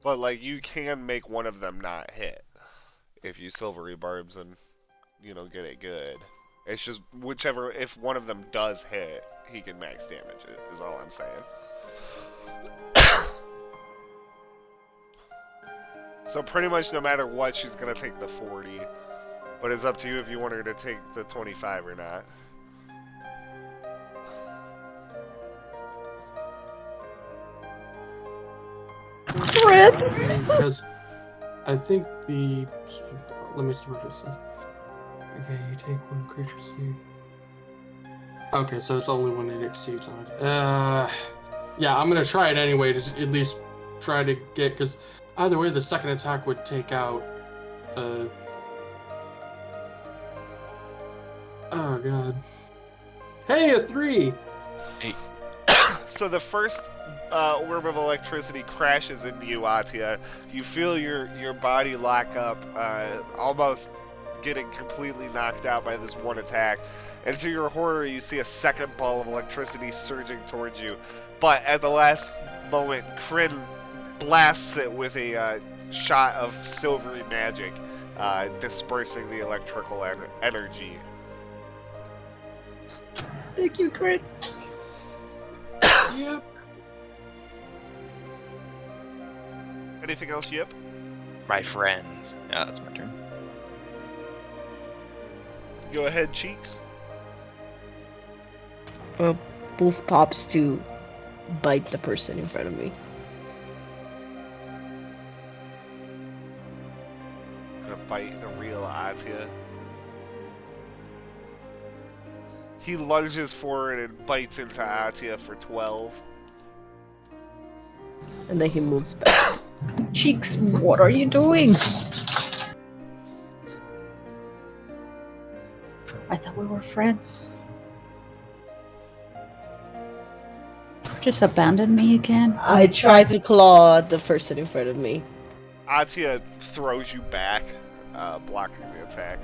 S1: But like you can make one of them not hit if you silvery barbs and get it good. It's just whichever if one of them does hit, he can max damage it, is all I'm saying. So pretty much no matter what, she's gonna take the 40. But it's up to you if you want her to take the 25 or not.
S7: Red.
S3: Because I think the. Let me see what it says. Okay, you take one creature seed. Okay, so it's only when it exceeds on it. Yeah, I'm gonna try it anyway to at least try to get, because either way, the second attack would take out. Oh god. Hey, a 3.
S1: So the first orb of electricity crashes into you, Atia. You feel your body lock up, almost getting completely knocked out by this one attack. And to your horror, you see a second ball of electricity surging towards you. But at the last moment, Kryn blasts it with a shot of silvery magic, dispersing the electrical energy.
S7: Thank you, Crit.
S3: Yep.
S1: Anything else, Yip?
S6: My friends. Yeah, that's my turn.
S1: Go ahead, Cheeks.
S2: Wolf pops to bite the person in front of me.
S1: Gonna bite the real Atia. He lunges forward and bites into Atia for 12.
S2: And then he moves back.
S7: Cheeks, what are you doing? I thought we were friends. Just abandon me again?
S2: I try to claw the person in front of me.
S1: Atia throws you back, blocking the attack.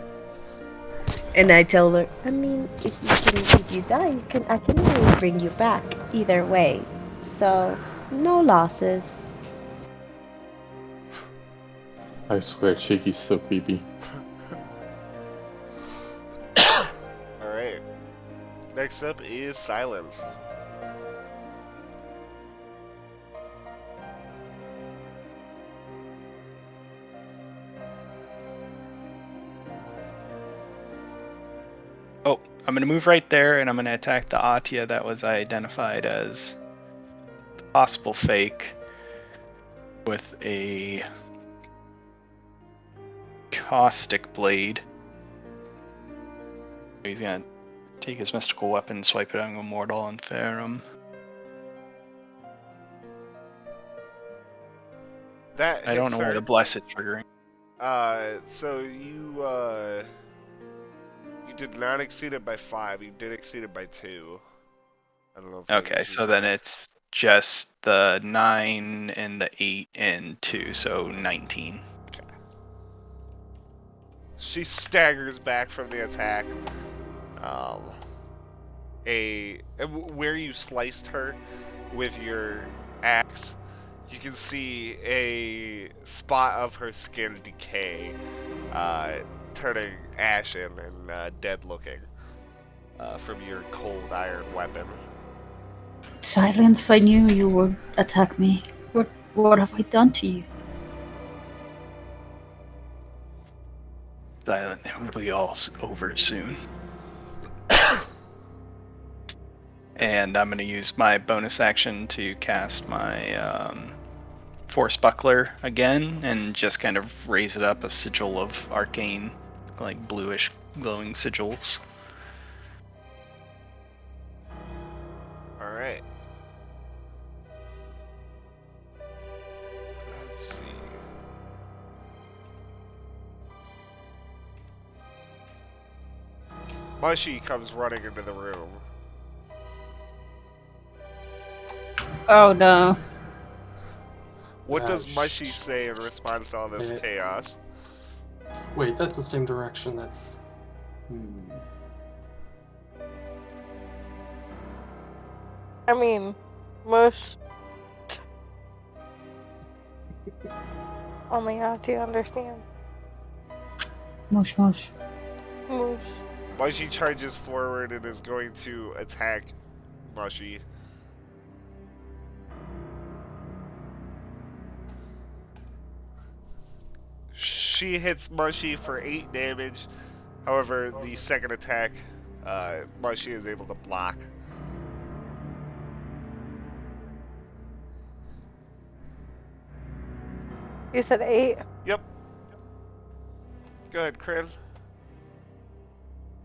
S2: And I tell her, I mean, if you die, I can really bring you back either way. So, no losses.
S5: I swear, Shaky's so creepy.
S1: Alright. Next up is Silence.
S8: Oh, I'm gonna move right there, and I'm gonna attack the Atia that was identified as the possible fake with a caustic blade. He's gonna take his mystical weapon, swipe it on Immortal, and fair him.
S1: That
S8: I don't
S1: hits
S8: know why
S1: her.
S8: the blessed triggering.
S1: So you did not exceed it by 5. You did exceed it by 2. I don't know if
S8: Okay, so then it's just the 9 and the 8 and 2, so 19.
S1: Okay. She staggers back from the attack. Where you sliced her with your axe, you can see a spot of her skin decay, turning ashen and dead looking from your cold iron weapon.
S7: Silence, I knew you would attack me. What have I done to you?
S8: Silent, it will be all over soon. And I'm going to use my bonus action to cast my Force Buckler again and just kind of raise it up, a sigil of arcane, like bluish glowing sigils.
S1: Mushy comes running into the room.
S7: Oh no.
S1: What
S3: Ah,
S1: does Mushy say in response to all this
S3: shit.
S1: chaos?
S3: Wait, that's the same direction that.
S4: I mean, most. Oh my god, do you understand?
S7: Mush mush.
S4: Most.
S1: Mushy charges forward and is going to attack Mushy. She hits Mushy for 8 damage. However, the second attack, Mushy is able to block.
S4: You said 8?
S1: Yep. Go ahead, Kryn.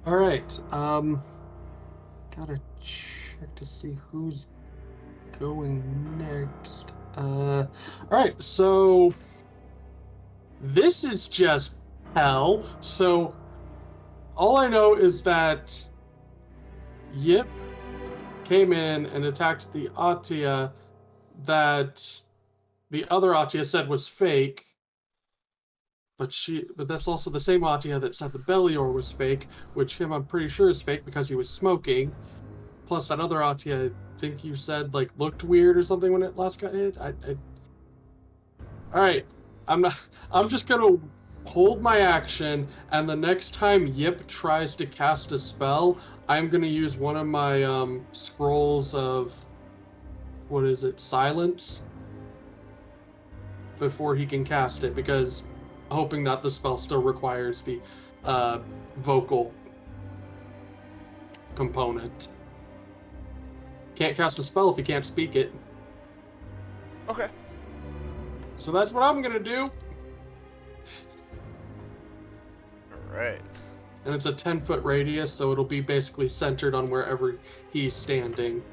S3: Alright, gotta check to see who's going next. Alright, so this is just hell. So all I know is that Yip came in and attacked the Atia that the other Atia said was fake. But that's also the same Atia that said the Bellior was fake, which him I'm pretty sure is fake because he was smoking. Plus that other Atia, I think you said like looked weird or something when it last got hit. All right, I'm just gonna hold my action, and the next time Yip tries to cast a spell, I'm gonna use one of my scrolls of what is it, silence, before he can cast it, because hoping that the spell still requires the vocal component. Can't cast a spell if he can't speak it.
S1: Okay.
S3: So that's what I'm gonna do.
S1: Alright.
S3: And it's a 10-foot radius, so it'll be basically centered on wherever he's standing.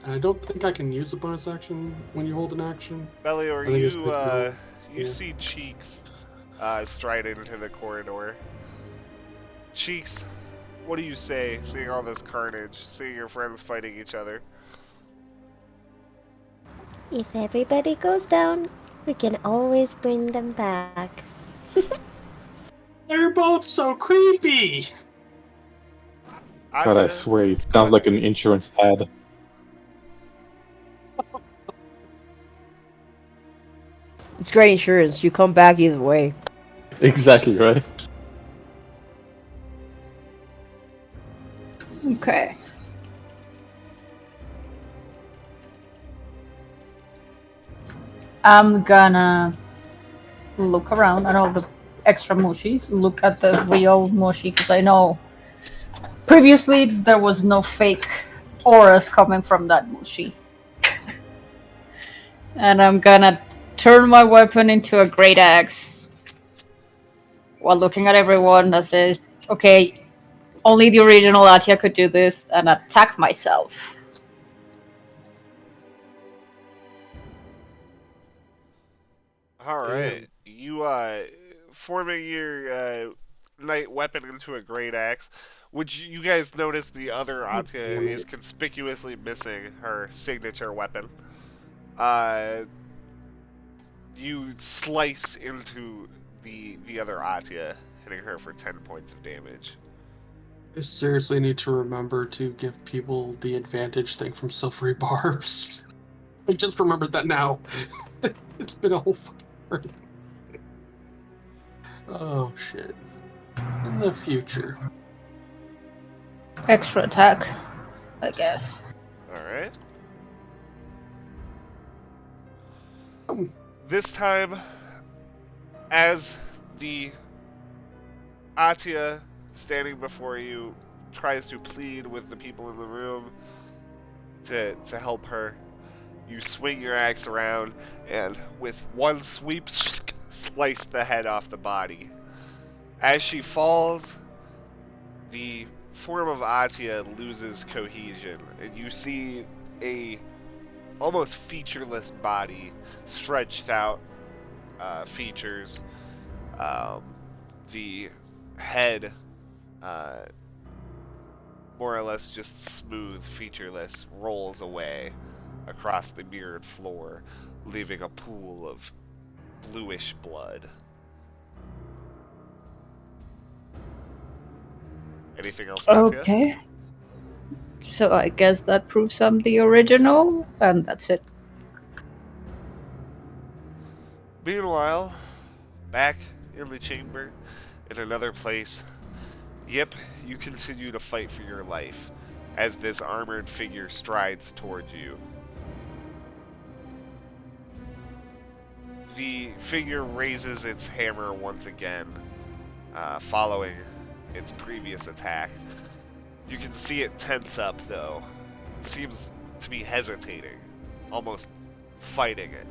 S3: And I don't think I can use a bonus action when you hold an action.
S1: Bellior,
S3: I think it's like no.
S1: you
S3: Yeah.
S1: see Cheeks stride into the corridor. Cheeks, what do you say, seeing all this carnage, seeing your friends fighting each other?
S2: If everybody goes down, we can always bring them back.
S3: They're both so creepy!
S5: God, I
S1: Atia,
S5: swear, it
S1: go
S5: sounds like
S1: ahead.
S5: an insurance ad.
S2: It's great insurance. You come back either way.
S5: Exactly, right?
S7: Okay. I'm gonna look around at all the extra mushis, look at the real mushi, because I know previously there was no fake auras coming from that mushi. And I'm gonna turn my weapon into a great axe while looking at everyone that says, okay, only the original Atia could do this, and attack myself.
S1: Alright.
S3: Damn.
S1: You, forming your, knight weapon into a great axe. Would you guys notice the other Atia
S3: Damn
S1: is
S3: it.
S1: conspicuously missing her signature weapon? Uh, you slice into the other Atia, hitting her for 10 points of damage.
S3: I seriously need to remember to give people the advantage thing from Silvery Barbs. I just remembered that now. It's been a whole fucking. Oh shit. In the future.
S7: Extra attack, I guess.
S1: Alright.
S3: Um,
S1: This time, as the Atia standing before you tries to plead with the people in the room to help her, you swing your axe around and with one sweep slice the head off the body. As she falls, the form of Atia loses cohesion, and you see a almost featureless body, stretched out features, um, the head, more or less just smooth, featureless, rolls away across the mirrored floor, leaving a pool of bluish blood. Anything else, Natia?
S7: Okay. So I guess that proves I'm the original, and that's it.
S1: Meanwhile, back in the chamber, in another place, yep, you continue to fight for your life as this armored figure strides towards you. The figure raises its hammer once again, following its previous attack. You can see it tense up, though. It seems to be hesitating, almost fighting it.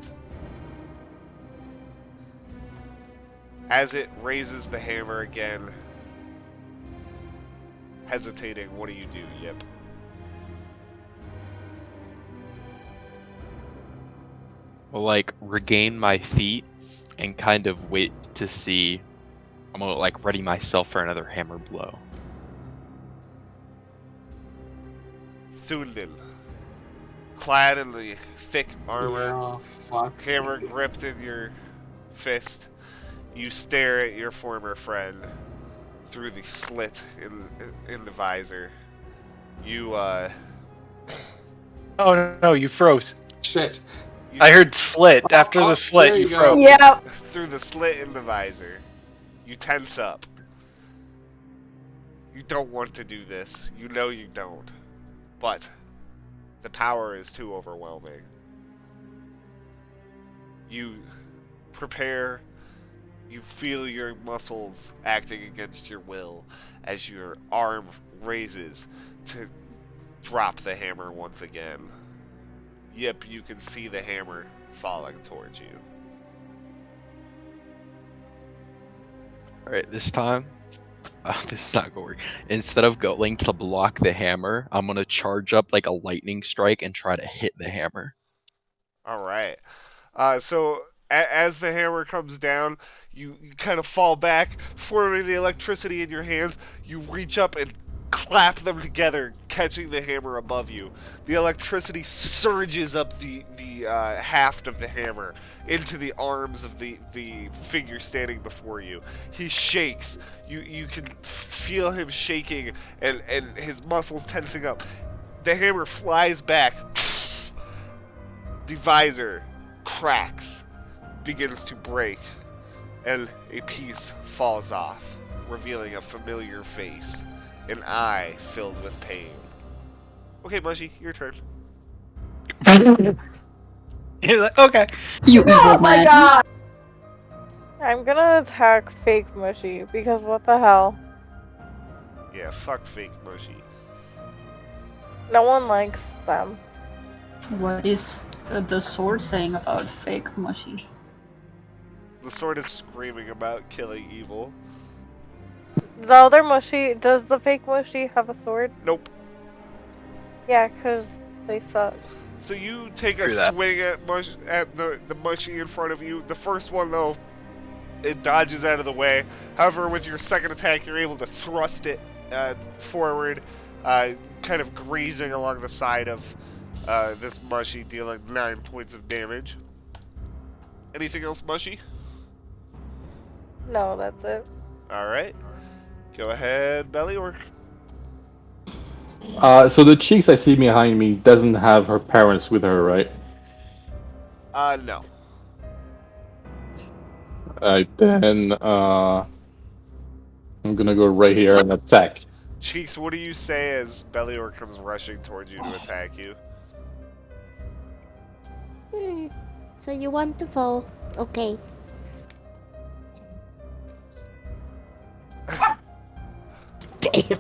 S1: As it raises the hammer again, hesitating, what do you do, Yip?
S6: Well, like, regain my feet and kind of wait to see. I'm gonna, like, ready myself for another hammer blow.
S1: Thundil, clad in the thick armor,
S3: Yeah, fuck.
S1: hammer gripped in your fist, you stare at your former friend through the slit in the visor. You
S8: Oh no, you froze.
S3: Shit.
S8: I heard slit. After
S3: Oh,
S8: the slit,
S3: there
S8: you
S3: you go.
S8: froze.
S2: Yeah.
S1: through the slit in the visor. You tense up. You don't want to do this. You know you don't. But the power is too overwhelming. You prepare. You feel your muscles acting against your will as your arm raises to drop the hammer once again. Yep, you can see the hammer falling towards you.
S6: Alright, this time, this is not gonna work. Instead of going to block the hammer, I'm gonna charge up like a lightning strike and try to hit the hammer.
S1: Alright. So as the hammer comes down, you kind of fall back, forming the electricity in your hands. You reach up and clap them together, catching the hammer above you. The electricity surges up the haft of the hammer into the arms of the figure standing before you. He shakes. You can feel him shaking and his muscles tensing up. The hammer flies back. The visor cracks, begins to break, and a piece falls off, revealing a familiar face, an eye filled with pain. Okay, Mushy, your turn.
S8: You're like, okay.
S7: You evil
S2: Oh my
S7: man.
S2: god!
S4: I'm gonna attack fake Mushy because what the hell?
S1: Yeah, fuck fake Mushy.
S4: No one likes them.
S7: What is the sword saying about fake mushy?
S1: The sword is screaming about killing evil.
S4: The other Mushy, does the fake Mushy have a sword?
S1: Nope.
S4: Yeah, 'cause they suck.
S1: So you take a
S8: True that.
S1: swing at the Mushy in front of you. The first one, though, it dodges out of the way. However, with your second attack, you're able to thrust it forward, kind of grazing along the side of this Mushy, dealing 9 points of damage. Anything else, Mushy?
S4: No, that's it.
S1: Alright. Go ahead, Belliork.
S5: So the cheeks I see behind me doesn't have her parents with her, right?
S1: No.
S5: Then I'm gonna go right here and attack.
S1: Cheeks, what do you say as Belliork comes rushing towards you to attack you?
S2: So you want to fall? Okay. Damn.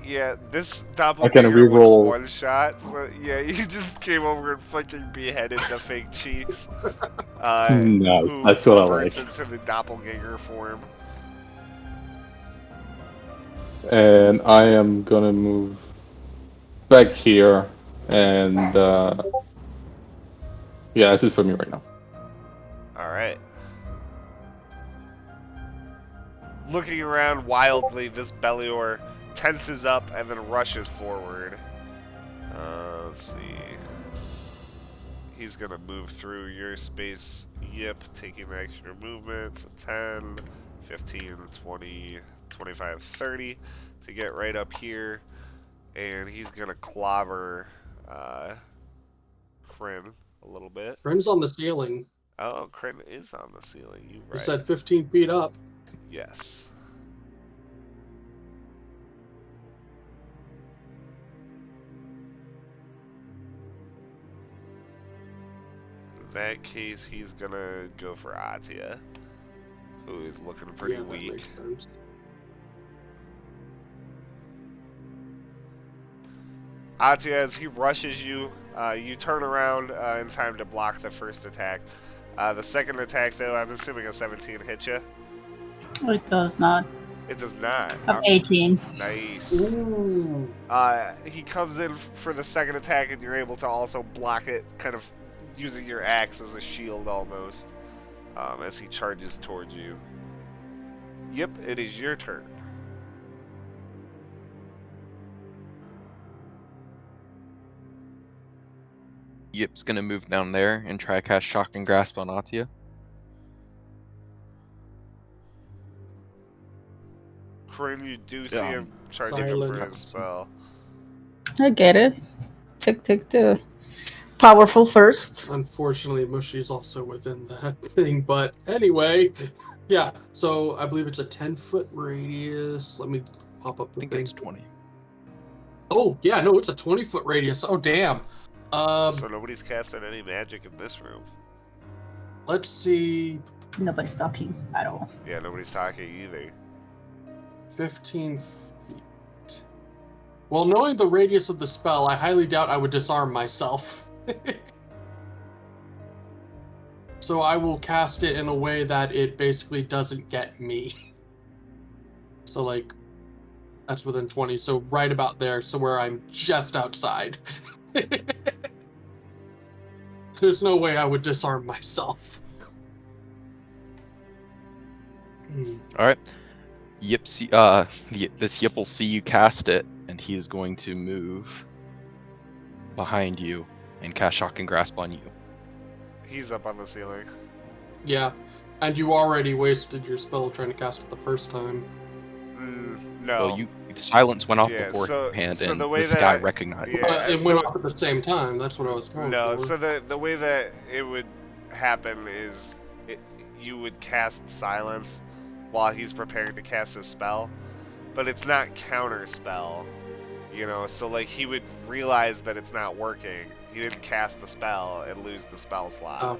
S1: Yeah, this
S5: I can
S1: doppelganger was
S5: reroll.
S1: one shot, so yeah, you just came over and fucking beheaded the fake Cheeks.
S5: Nice,
S1: Who
S5: that's what I
S1: converts
S5: like.
S1: into the doppelganger form.
S5: And I am gonna move back here, and yeah, this is for me right now.
S1: Alright. Looking around wildly, this Belior tenses up and then rushes forward. Let's see. He's gonna move through your space, yep, taking the extra movement, so 10, 15, 20, 25, 30 to get right up here. And he's gonna clobber Kryn a little bit.
S3: Kryn's on the ceiling.
S1: Oh, Kryn is on the ceiling, you
S3: You
S1: right.
S3: said 15 feet up.
S1: Yes. In that case, he's gonna go for Atia, who is looking pretty
S3: Yeah, that
S1: weak.
S3: makes sense.
S1: Atia, as he rushes you, you turn around in time to block the first attack. The second attack, though, I'm assuming a 17 hit you.
S7: It does not.
S1: It does not.
S7: Of 18.
S1: Nice.
S3: Ooh.
S1: He comes in for the second attack, and you're able to also block it, kind of using your axe as a shield almost, as he charges towards you. Yep, it is your turn.
S6: Yip's gonna move down there and try to cast Shock and Grasp on Atia.
S1: Kryn, you do see him charging up
S3: Silent.
S1: for his spell.
S7: I get it. Take the powerful first.
S3: Unfortunately, Mushy's also within that thing. But anyway, yeah. So I believe it's a 10-foot radius. Let me pop up
S6: I
S3: the
S6: think
S3: thing.
S6: it's 20.
S3: Oh yeah, no, it's a 20-foot radius. Oh damn.
S1: So nobody's casting any magic in this room.
S3: Let's see.
S7: Nobody's talking at all.
S1: Yeah, nobody's talking either.
S3: 15 feet. Well, knowing the radius of the spell, I highly doubt I would disarm myself. So I will cast it in a way that it basically doesn't get me. So like, that's within 20, so right about there, so where I'm just outside. There's no way I would disarm myself.
S6: Alright. Yip this Yip will see you cast it, and he is going to move behind you and cast Shock and Grasp on you.
S1: He's up on the ceiling.
S3: Yeah, and you already wasted your spell trying to cast it the first time.
S1: No.
S6: Well, silence went off
S1: Yeah,
S6: beforehand,
S1: so
S6: and
S1: the way
S6: this
S1: that
S6: guy
S1: I-
S6: recognized it.
S1: Yeah,
S3: It went off at the same time, that's what I was going
S1: No,
S3: for.
S1: so the way that it would happen is you would cast silence while he's preparing to cast his spell, but it's not counter spell, you know. So like he would realize that it's not working. He didn't cast the spell and lose the spell slot.
S3: Oh.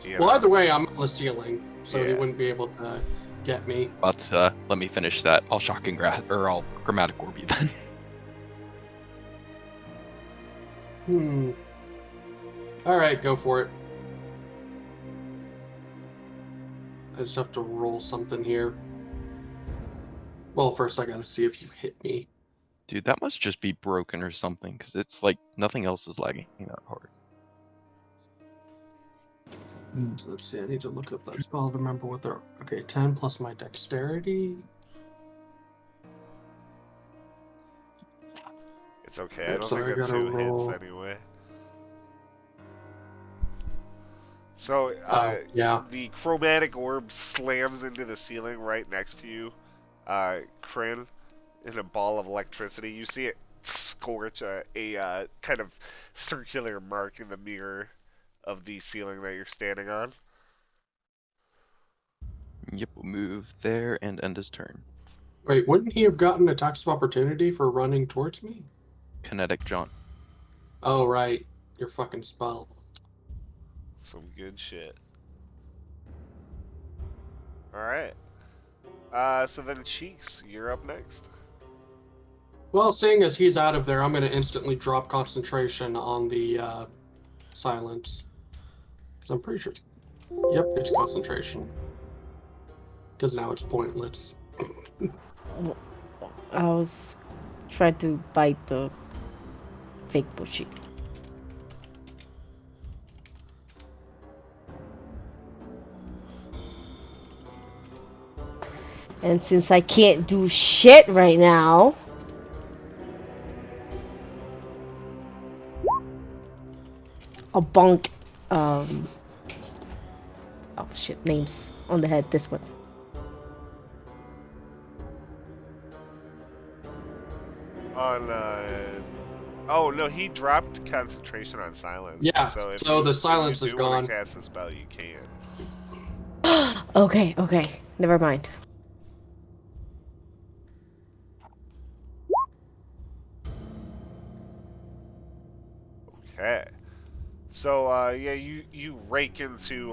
S1: you
S3: Well,
S1: know?
S3: either way, I'm on the ceiling, so he
S1: Yeah.
S3: wouldn't be able to get me.
S6: But let me finish that. I'll Shock and Grasp, or I'll Chromatic Orb you then.
S3: Alright, go for it. I just have to roll something here. Well, first I gotta see if you hit me.
S6: Dude, that must just be broken or something, because it's like nothing else is lagging that hard.
S3: So let's see, I need to look up that spell to remember what they're... Okay, 10 plus my dexterity.
S1: It's okay. I don't
S3: So I
S1: think that's
S3: gotta
S1: 2
S3: roll.
S1: hits anyway. So
S3: Yeah.
S1: the chromatic orb slams into the ceiling right next to you, Kryn, in a ball of electricity. You see it scorch a kind of circular mark in the mirror of the ceiling that you're standing on.
S6: Yip will move there and end his turn.
S3: Wait, wouldn't he have gotten attacks of opportunity for running towards me?
S6: Kinetic Jaunt.
S3: Oh, right. Your fucking spell.
S1: Some good shit. Alright. So then Cheeks, you're up next.
S3: Well, seeing as he's out of there, I'm gonna instantly drop concentration on the silence. Because I'm pretty sure it's... Yep, it's concentration. Because now it's pointless.
S2: I was trying to bite the fake bushy. And since I can't do shit right now, I'll bonk. Oh shit, names on the head. This one.
S1: On oh no, he dropped concentration on silence.
S3: Yeah,
S1: So
S3: so the silence
S1: if
S3: is
S1: you do want
S3: gone.
S1: to cast a spell, you can.
S2: Okay, never mind.
S1: Okay. So yeah, you rake into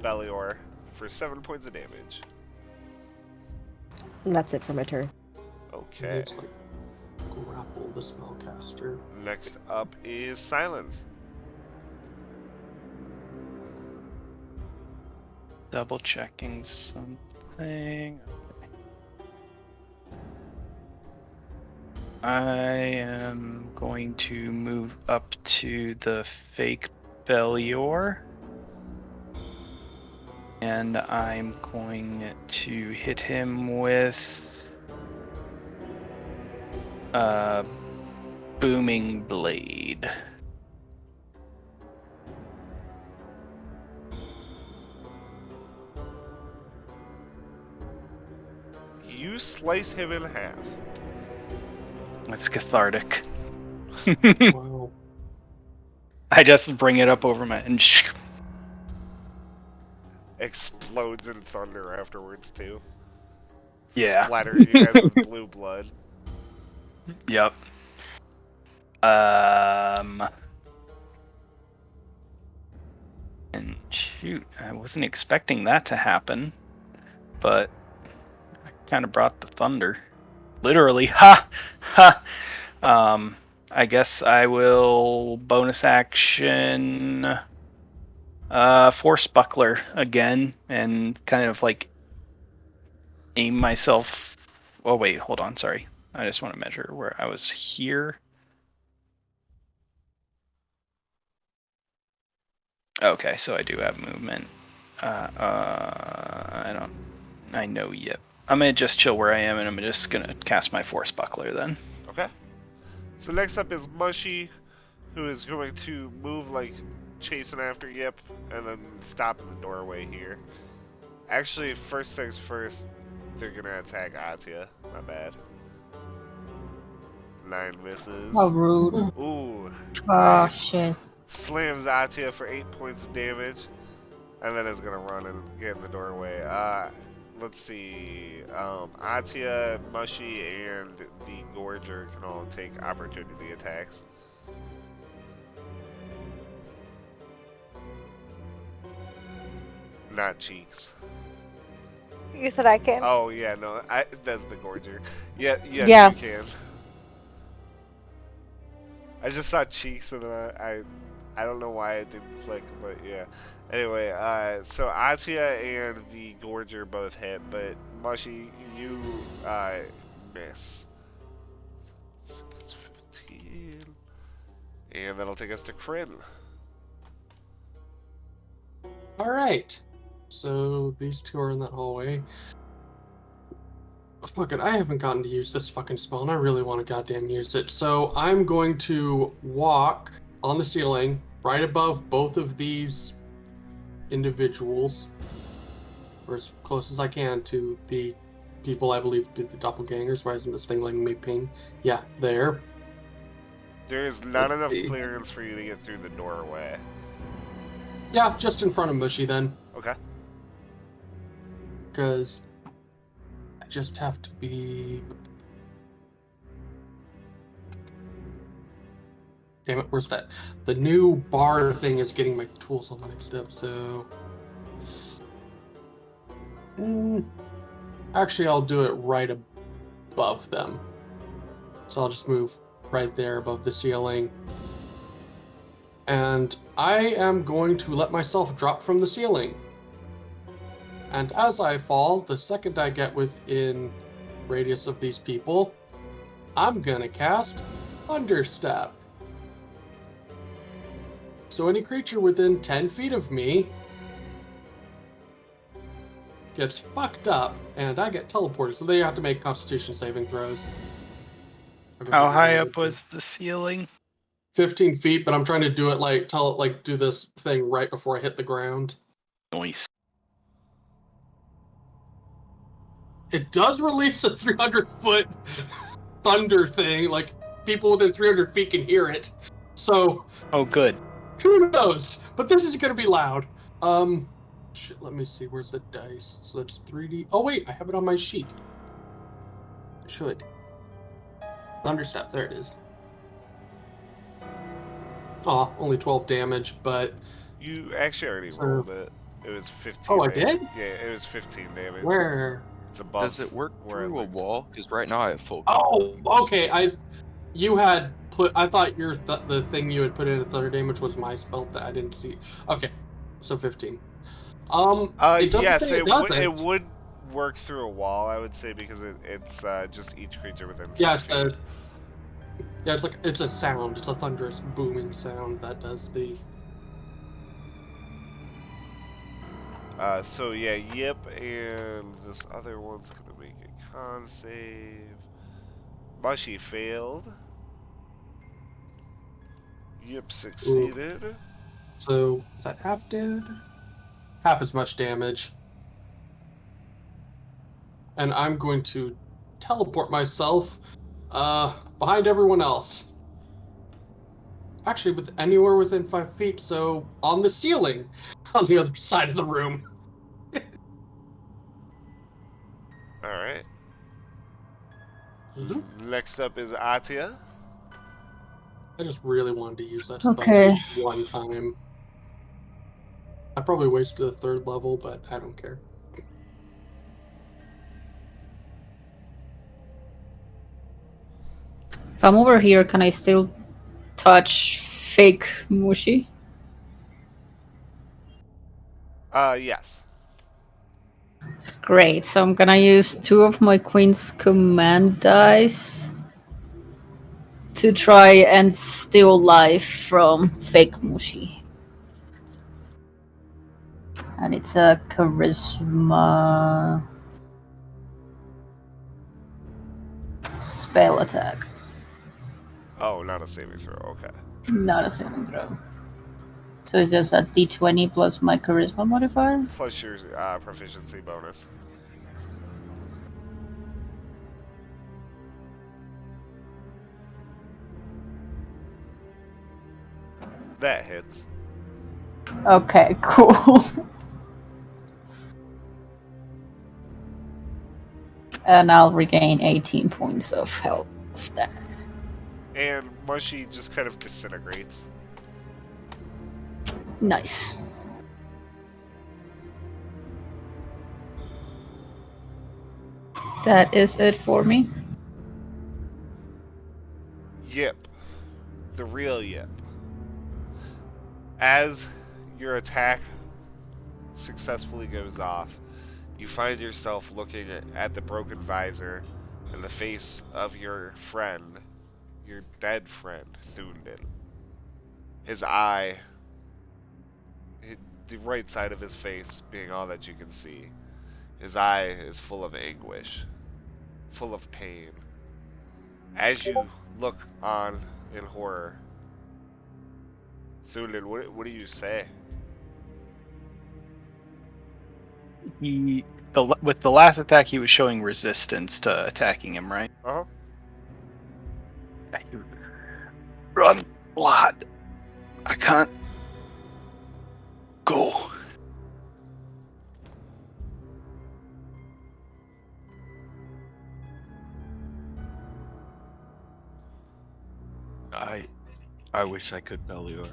S1: Belior for 7 points of damage.
S2: And that's it for my turn.
S1: Okay.
S3: It's like grapple the spellcaster.
S1: Next up is silence.
S8: Double checking something. I am going to move up to the fake Belior. And I'm going to hit him with booming blade.
S1: You slice him in half.
S8: That's cathartic.
S3: Wow.
S8: I just bring it up over my and
S1: Explodes in thunder afterwards too.
S8: yeah.
S1: Splatter you guys with blue blood.
S8: Yep. And shoot, I wasn't expecting that to happen, but I kind of brought the thunder. Literally, ha, ha. I guess I will bonus action, force buckler again, and kind of like aim myself. Oh wait, hold on, sorry. I just want to measure where I was here. Okay, so I do have movement. I know yet. I'm gonna just chill where I am, and I'm just gonna cast my force buckler then.
S1: Okay. So next up is Mushy, who is going to move like chasing after Yip, and then stop in the doorway here. Actually, first things first, they're gonna attack Atia. My bad. 9 misses.
S7: How rude.
S1: Ooh.
S7: Oh, shit.
S1: Slams Atia for 8 points of damage, and then is gonna run and get in the doorway. Let's see. Atia, Mushy, and the Gorger can all take opportunity attacks. Not Cheeks.
S4: You said I can.
S1: Oh yeah, no, that's the Gorger. Yeah, yes,
S2: Yeah.
S1: you can. I just saw Cheeks and I don't know why it didn't click, but yeah. Anyway, so Atia and the Gorger both hit, but Mushy, you miss. So that's 15, and that'll take us to Kryn.
S3: All right. So these two are in that hallway. Fuck it, I haven't gotten to use this fucking spell, and I really want to goddamn use it. So I'm going to walk on the ceiling right above both of these individuals, or as close as I can to the people I believe to be the doppelgangers. Why isn't this thing letting me ping? Yeah, there.
S1: There is not enough clearance for you to get through the doorway.
S3: Yeah, just in front of Mushy then.
S1: Okay.
S3: Because I just have to be... Damn it, where's that? The new bar thing is getting my tools all mixed up, so... Actually, I'll do it right above them. So I'll just move right there above the ceiling. And I am going to let myself drop from the ceiling. And as I fall, the second I get within radius of these people, I'm gonna cast Understep. So any creature within 10 feet of me gets fucked up, and I get teleported. So they have to make Constitution saving throws. I'll go
S8: How
S3: ahead and
S8: high
S3: roll
S8: up was the ceiling?
S3: 15 feet, but I'm trying to do it do this thing right before I hit the ground.
S8: Nice.
S3: It does release a 300-foot thunder thing. Like, people within 300 feet can hear it. So,
S8: Oh, good.
S3: who knows? But this is going to be loud. Shit, let me see. Where's the dice? So that's 3D. Oh, wait, I have it on my sheet. I should. Thunderstep, there it is. Aw, only 12 damage, but...
S1: You actually already
S3: So-
S1: rolled it. It was 15.
S3: Oh, I did?
S1: Yeah, it was 15 damage.
S3: Where?
S1: It's above.
S6: Does it work
S1: where I
S6: through a
S1: looked.
S6: wall? Because right now I have full.
S3: Oh, okay. You had put. I thought the thing you had put in a thunder damage was my spell that I didn't see. Okay, so 15. It doesn't
S1: Yes,
S3: say it
S1: it
S3: doesn't.
S1: would work through a wall, I would say, because it's just each creature within 10
S3: Yeah, it's
S1: feet.
S3: it's a sound. It's a thunderous booming sound that does the.
S1: So yeah, Yip and this other one's gonna make a con save. Mushy failed. Yip succeeded.
S3: So is that half dead? Half as much damage. And I'm going to teleport myself behind everyone else. Actually, with anywhere within 5 feet, so on the ceiling, on the other side of the room.
S1: All right. Next up is Atia.
S3: I just really wanted to use that spell
S7: Okay.
S3: one time. I probably wasted a third level, but I don't care.
S7: If I'm over here, can I still touch fake Mushi?
S1: Yes.
S7: Great, so I'm gonna use 2 of my Queen's Command dice to try and steal life from fake Mushi. And it's a charisma spell attack,
S1: Oh, not a saving throw. Okay.
S7: not a saving throw. So it's just a d20 plus my charisma modifier?
S1: Plus your proficiency bonus. That hits.
S7: Okay, cool. And I'll regain 18 points of health then.
S1: And Mushy just kind of disintegrates.
S7: Nice. That is it for me.
S1: Yip. The real Yip. As your attack successfully goes off, you find yourself looking at the broken visor and the face of your friend, your dead friend, Thundin. His eye, the right side of his face being all that you can see. His eye is full of anguish, full of pain. As you look on in horror, Thundin, what do you say?
S8: With the last attack, he was showing resistance to attacking him, right?
S1: Uh-huh.
S8: Run, lad. I can't go.
S6: I wish I could, Belior.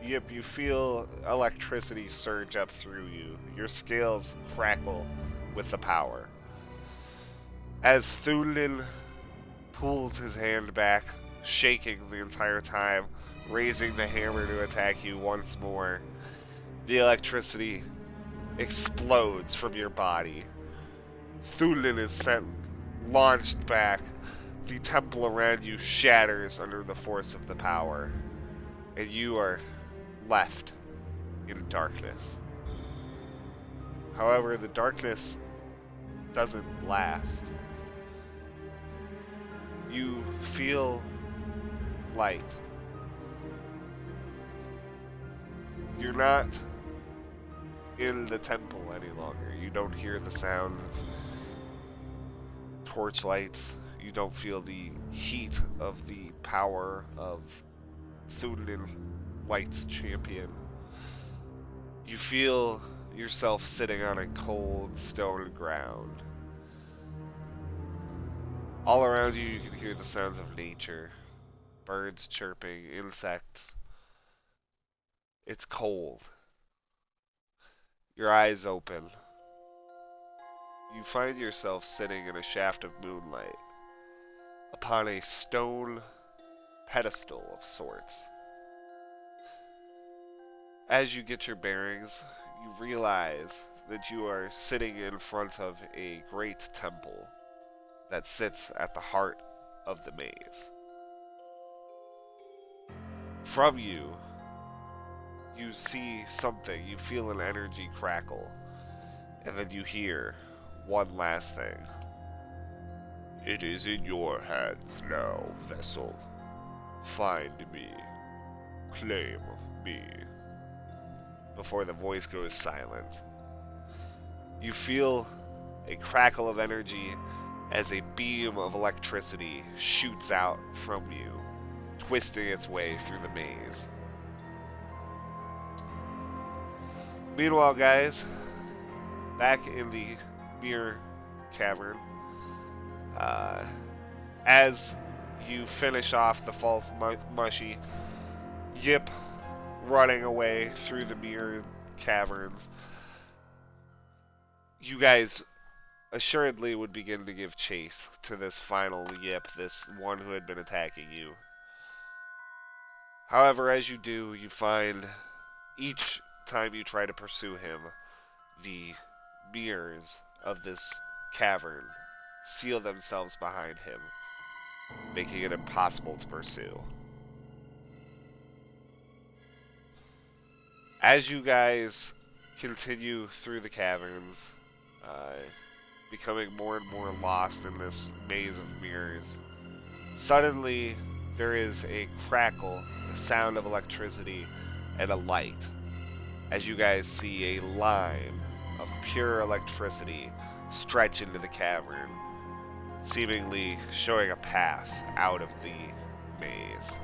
S1: Yep, you feel electricity surge up through you. Your scales crackle with the power. As Thulin pulls his hand back, shaking the entire time, raising the hammer to attack you once more, the electricity explodes from your body. Thulin is launched back, the temple around you shatters under the force of the power, and you are left in darkness. However, the darkness doesn't last. You feel light. You're not in the temple any longer. You don't hear the sounds of torchlights. You don't feel the heat of the power of Thunden Light's champion. You feel yourself sitting on a cold stone ground. All around you, you can hear the sounds of nature. Birds chirping, insects. It's cold. Your eyes open. You find yourself sitting in a shaft of moonlight upon a stone pedestal of sorts. As you get your bearings, you realize that you are sitting in front of a great temple that sits at the heart of the maze. From you, you see something, you feel an energy crackle, and then you hear one last thing. It is in your hands now, vessel. Find me. Claim me. Before the voice goes silent, you feel a crackle of energy as a beam of electricity shoots out from you, twisting its way through the maze. Meanwhile, guys, back in the mirror cavern, as you finish off the false mushy, Yip running away through the mirror caverns, you guys assuredly would begin to give chase to this final Yip, this one who had been attacking you. However, as you do, you find each time you try to pursue him, the mirrors of this cavern seal themselves behind him, making it impossible to pursue. As you guys continue through the caverns, becoming more and more lost in this maze of mirrors, suddenly there is a crackle, a sound of electricity, and a light, as you guys see a line of pure electricity stretch into the cavern, seemingly showing a path out of the maze.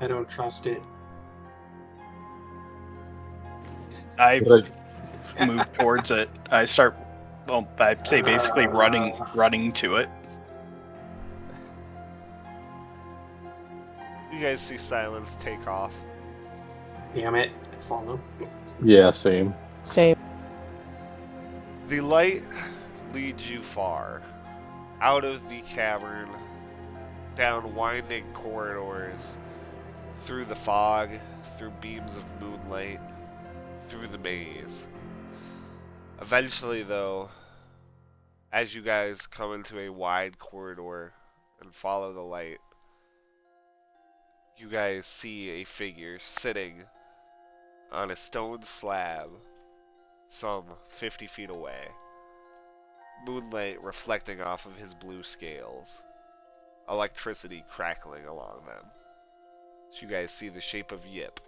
S3: I don't trust it.
S8: I
S5: Right.
S8: move towards it. I start. Well, I'd say basically running to it.
S1: You guys see Silence take off.
S3: Damn it. I follow.
S5: Yeah, same.
S2: Same.
S1: The light leads you far, out of the cavern, down winding corridors, through the fog, through beams of moonlight, through the maze. Eventually, though, as you guys come into a wide corridor and follow the light, you guys see a figure sitting on a stone slab some 50 feet away, moonlight reflecting off of his blue scales, electricity crackling along them. So you guys see the shape of Yip.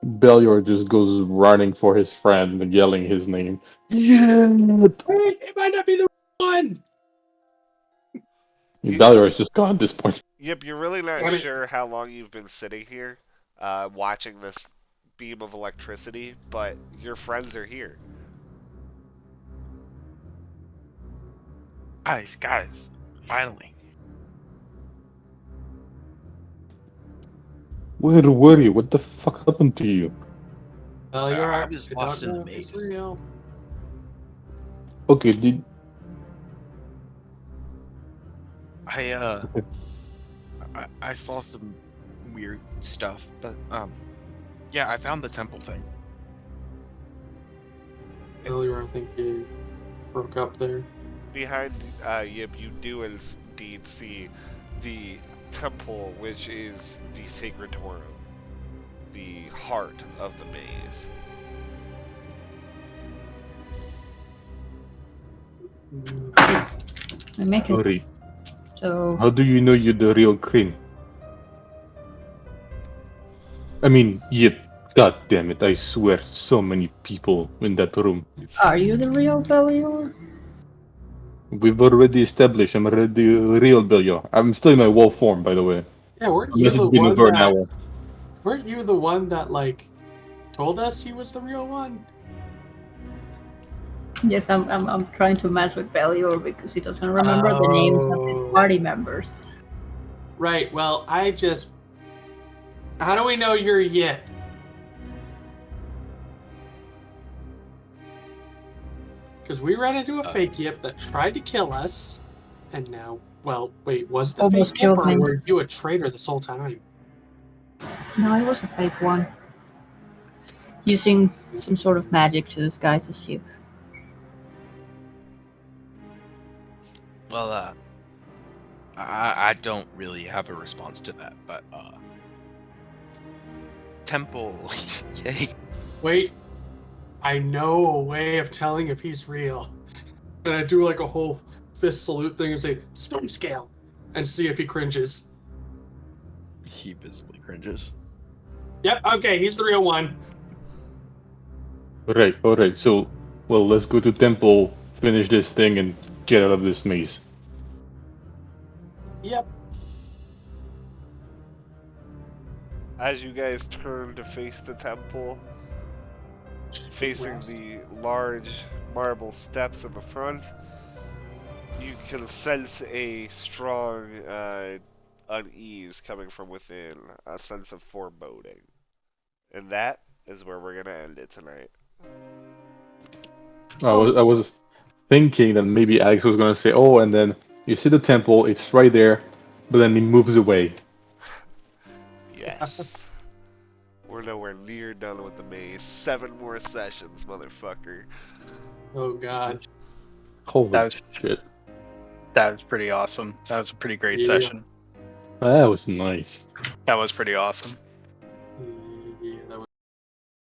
S5: Belior just goes running for his friend and yelling his name. Yep!
S3: Wait, it might not be the one!
S5: Belior is just gone at this point.
S1: Yip, you're really not
S3: Damn it.
S1: sure how long you've been sitting here, watching this beam of electricity, but your friends are here.
S6: Guys, finally.
S5: Where were you? What the fuck happened to you?
S3: Well,
S6: I
S3: you're
S6: was lost in the maze.
S3: real.
S5: Okay, did
S6: I saw some weird stuff, but yeah, I found the temple thing.
S3: Earlier, I think you broke up there.
S1: Behind Yip, you do indeed see the temple, which is the sacred Torum, the heart of the maze.
S7: We make it.
S5: Sorry.
S7: So
S5: How do you know you're the real Crane? I mean, yet, god damn it, I swear, so many people in that room.
S7: are you the real Belior?
S5: We've already established I'm already the real Belial. I'm still in my wolf form, by the way.
S3: Yeah, weren't you
S5: Unless
S3: the
S5: it's been
S3: one
S5: over an
S3: that?
S5: hour.
S3: Weren't you the one that like told us he was the real one?
S7: Yes, I'm trying to mess with Belior because he doesn't remember the names of his
S3: Oh.
S7: party members.
S3: Right. Well, I just. How do we know you're Yip? Because we ran into a fake Yip that tried to kill us, and now, well, wait, was it the
S7: Almost
S3: fake Yip,
S7: killed
S3: or
S7: me.
S3: were you a traitor this whole time?
S7: No, it was a fake one. Using some sort of magic to disguise as you.
S6: Well, I don't really have a response to that, but temple, yay.
S3: Wait, I know a way of telling if he's real. And I do like a whole fist salute thing and say, Storm Scale, and see if he cringes.
S6: He visibly cringes.
S3: Yep, okay, he's the real one.
S5: Alright, so, well, let's go to temple, finish this thing, and get out of this maze.
S3: Yep.
S1: As you guys turn to face the temple, facing
S3: West.
S1: the large marble steps in the front, you can sense a strong unease coming from within, a sense of foreboding. And that is where we're going to end it tonight.
S5: I was thinking that maybe Alex was gonna say, oh, and then you see the temple, it's right there, but then he moves away.
S1: Yes. We're nowhere near done with the maze. 7 more sessions, motherfucker.
S3: Oh, God.
S5: Holy
S8: That was
S5: shit.
S8: that was pretty awesome. That was a pretty great
S3: Yeah.
S8: session.
S5: That was nice.
S8: That was pretty awesome.